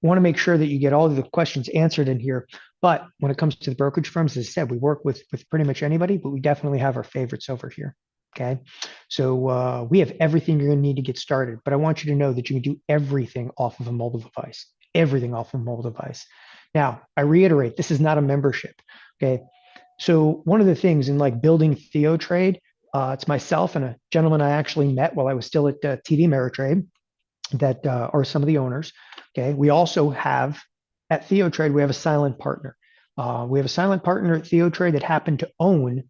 want to make sure that you get all of the questions answered in here. But when it comes to the brokerage firms, as I said, we work with pretty much anybody, but we definitely have our favorites over here. Okay. So we have everything you're going to need to get started. But I want you to know that you can do everything off of a mobile device, everything off of a mobile device. Now, I reiterate, this is not a membership. Okay. So one of the things in like building TheoTRADE, it's myself and a gentleman I actually met while I was still at TD Ameritrade that are some of the owners. Okay. We also have at TheoTRADE, we have a silent partner. We have a silent partner at TheoTRADE that happened to own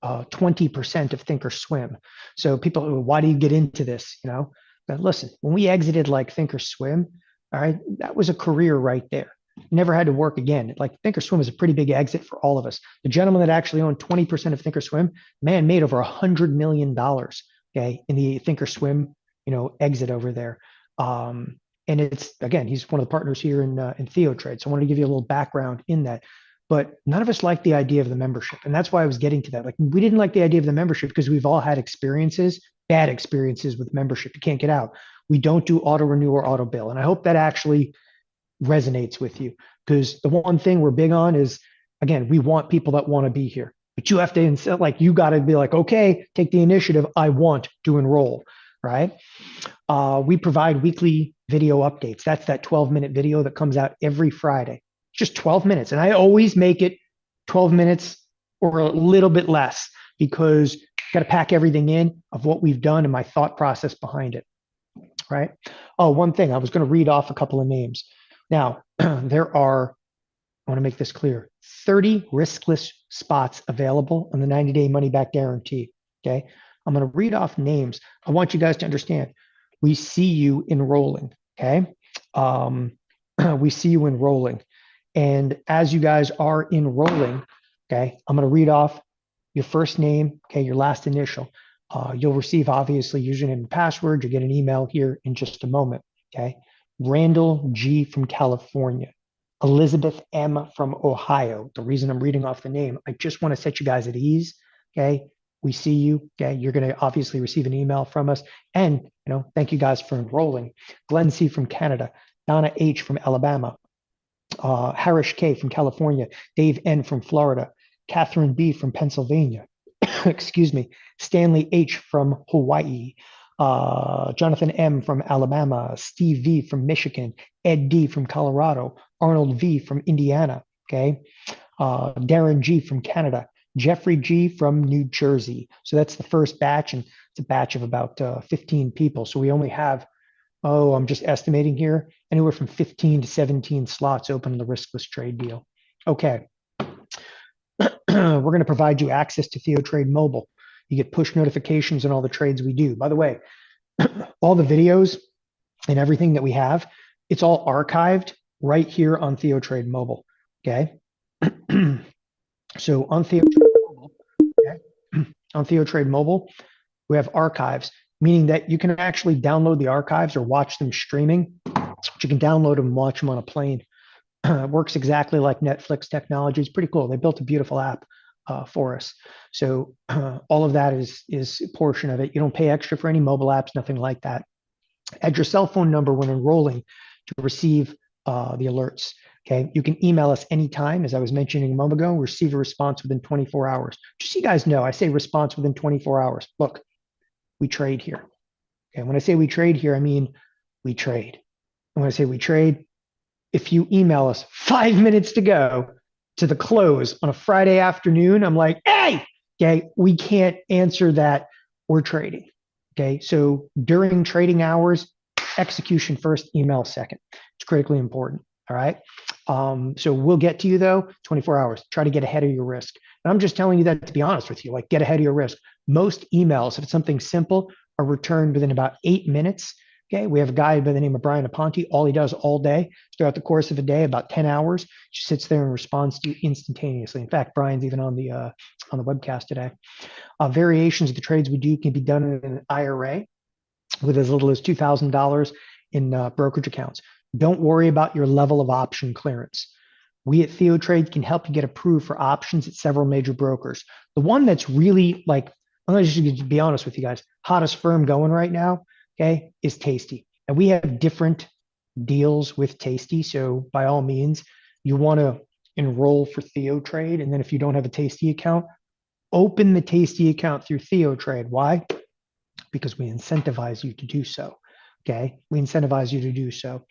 20% of thinkorswim. So people, why do you get into this? You know, but listen, when we exited like thinkorswim, all right, that was a career right there. Never had to work again. Like thinkorswim is a pretty big exit for all of us. The gentleman that actually owned 20% of thinkorswim, man, made over $100 million. Okay, in the thinkorswim, exit over there. And it's again, he's one of the partners here in TheoTRADE. So I wanted to give you a little background in that. But none of us like the idea of the membership. And that's why I was getting to that. Like we didn't like the idea of the membership because we've all had experiences, bad experiences with membership. You can't get out. We don't do auto renew or auto bill. And I hope that actually resonates with you because the one thing we're big on is, again, we want people that want to be here. But you have to, like, you got to be like, okay, take the initiative. I want to enroll, right? We provide weekly video updates. That's that 12-minute video that comes out every Friday. Just 12 minutes. And I always make it 12 minutes or a little bit less because you got to pack everything in of what we've done and my thought process behind it, right? Oh, one thing, I was going to read off a couple of names. Now, there are, I want to make this clear, 30 riskless spots available on the 90-day money-back guarantee, okay? I'm going to read off names. I want you guys to understand. We see you enrolling, okay? We see you enrolling. And as you guys are enrolling, okay, I'm going to read off your first name, okay, your last initial. You'll receive, obviously, username and password. You'll get an email here in just a moment, okay? Randall G. from California. Elizabeth M. from Ohio. The reason I'm reading off the name, I just want to set you guys at ease, okay? We see you, okay? You're going to obviously receive an email from us. And, thank you guys for enrolling. Glenn C. from Canada. Donna H. from Alabama. Harish K. from California, Dave N. from Florida, Catherine B. from Pennsylvania, excuse me, Stanley H. from Hawaii, Jonathan M. from Alabama, Steve V. from Michigan, Ed D. from Colorado, Arnold V. from Indiana, okay, Darren G. from Canada, Jeffrey G. from New Jersey. So that's the first batch, and it's a batch of about 15 people. So we only have, I'm just estimating here, anywhere from 15 to 17 slots open in the riskless trade deal. Okay. We're going to provide you access to TheoTRADE Mobile. You get push notifications on all the trades we do. By the way, all the videos and everything that we have, it's all archived right here on TheoTRADE Mobile. Okay. So on TheoTRADE Mobile, okay, on TheoTRADE Mobile, we have archives, meaning that you can actually download the archives or watch them streaming. You can download them and watch them on a plane. It works exactly like Netflix technology. It's pretty cool. They built a beautiful app for us. So all of that is a portion of it. You don't pay extra for any mobile apps, nothing like that. Add your cell phone number when enrolling to receive the alerts. Okay, you can email us anytime. As I was mentioning a moment ago, receive a response within 24 hours. Just so you guys know, I say response within 24 hours. Look, we trade here. Okay, when I say we trade here, I mean we trade. And when I say we trade, if you email us 5 minutes to go to the close on a Friday afternoon, I'm like, hey, okay, we can't answer that. We're trading. Okay, so during trading hours, execution first, email second. It's critically important. All right. So we'll get to you though, 24 hours. Try to get ahead of your risk. And I'm just telling you that to be honest with you, like get ahead of your risk. Most emails, if it's something simple, are returned within about 8 minutes. Okay, we have a guy by the name of Brian Aponte. All he does all day, throughout the course of a day, about 10 hours, just sits there and responds to you instantaneously. In fact, Brian's even on the webcast today. Variations of the trades we do can be done in an IRA with as little as $2,000 in brokerage accounts. Don't worry about your level of option clearance. We at TheoTRADE can help you get approved for options at several major brokers. The one that's really, like, I'm going to just be honest with you guys, hottest firm going right now, okay, is Tasty. And we have different deals with Tasty. So by all means, you want to enroll for TheoTRADE. And then if you don't have a Tasty account, open the Tasty account through TheoTRADE. Why? Because we incentivize you to do so. Okay, we incentivize you to do so.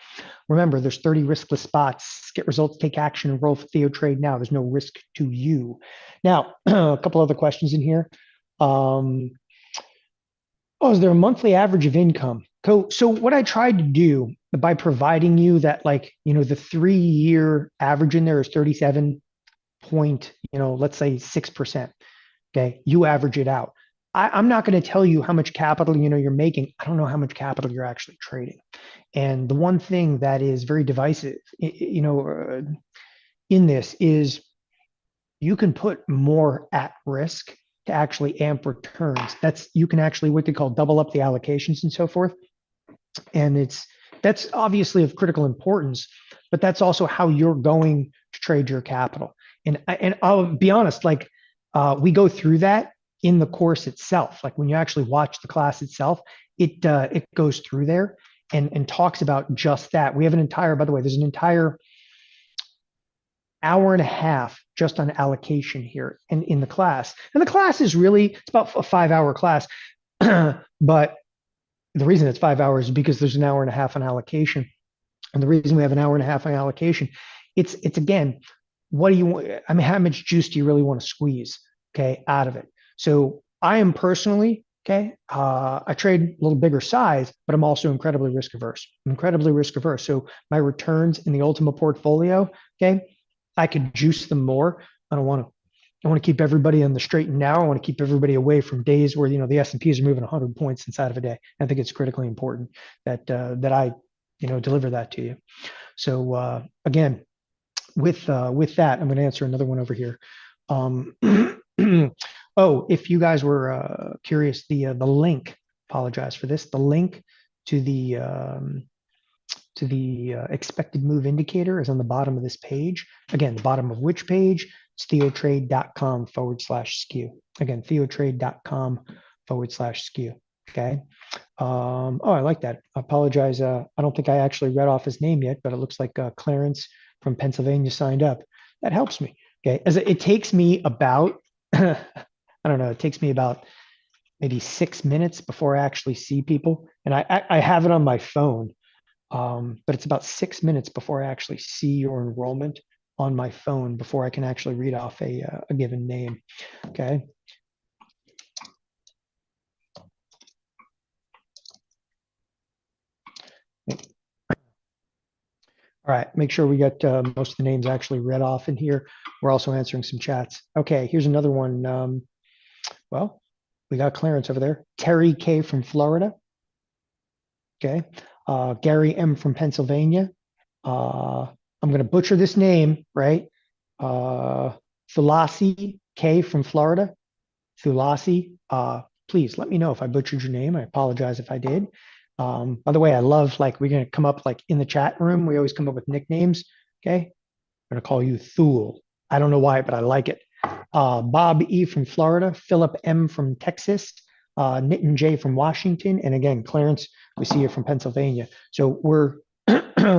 Remember, there's 30 riskless spots. Get results, take action, enroll for TheoTRADE now. There's no risk to you. Now, a couple other questions in here. Is there a monthly average of income? So what I tried to do by providing you that, like, the 3-year average in there is 37 point, let's say 6%. Okay, you average it out. I'm not going to tell you how much capital you're making. I don't know how much capital you're actually trading. And the one thing that is very divisive, in this is you can put more at risk to actually amp returns. You can actually what they call double up the allocations and so forth. And that's obviously of critical importance, but that's also how you're going to trade your capital. And I'll be honest, like we go through that in the course itself. Like when you actually watch the class itself, it goes through there and talks about just that. We have by the way, there's an entire hour and a half just on allocation here in the class. And the class is it's about a 5-hour class. But the reason it's 5 hours is because there's an hour and a half on allocation. And the reason we have an hour and a half on allocation, it's again, what do you want? I mean, how much juice do you really want to squeeze, okay, out of it? So I am personally, okay, I trade a little bigger size, but I'm also incredibly risk averse. So my returns in the Ultima portfolio, okay, I could juice them more. I want to keep everybody on the straight and narrow. I want to keep everybody away from days where the S&Ps are moving 100 points inside of a day. I think it's critically important that I deliver that to you. So again, with that, I'm going to answer another one over here. If you guys were curious, the link. Apologize for this. The link to the expected move indicator is on the bottom of this page. Again, the bottom of which page? It's TheoTRADE.com/skew. Again, TheoTRADE.com/skew. Okay. I like that. I apologize. I don't think I actually read off his name yet, but it looks like Clarence from Pennsylvania signed up. That helps me. Okay. As it takes me about, I don't know, it takes me about maybe 6 minutes before I actually see people. And I have it on my phone. But it's about 6 minutes before I actually see your enrollment on my phone before I can actually read off a given name. Okay. All right, make sure we got most of the names actually read off in here. We're also answering some chats. Okay, here's another one. Well, we got Clarence over there. Terry K from Florida. Okay. Gary M from Pennsylvania. I'm going to butcher this name, right? Thulasi K from Florida. Thulasi, please let me know if I butchered your name. I apologize if I did. By the way, I love, like, we're going to come up like in the chat room. We always come up with nicknames. Okay. I'm going to call you Thule. I don't know why, but I like it. Bob E from Florida, Philip M from Texas, Nitin J from Washington, and again, Clarence, we see you from Pennsylvania. So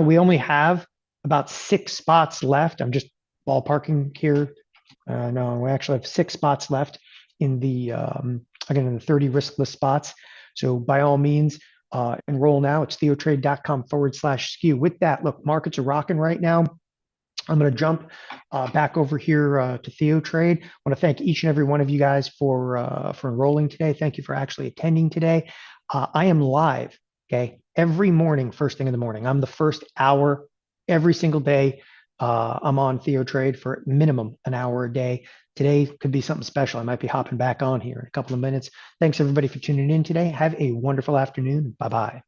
we only have about 6 spots left. I'm just ballparking here. No, we actually have 6 spots left in the again, in the 30 riskless spots. So by all means, enroll now. It's TheoTRADE.com/skew. With that, look, markets are rocking right now. I'm going to jump back over here to TheoTRADE. I want to thank each and every one of you guys for enrolling today. Thank you for actually attending today. I am live, okay, every morning, first thing in the morning. I'm the first hour every single day. I'm on TheoTRADE for minimum an hour a day. Today could be something special. I might be hopping back on here in a couple of minutes. Thanks everybody for tuning in today. Have a wonderful afternoon. Bye-bye.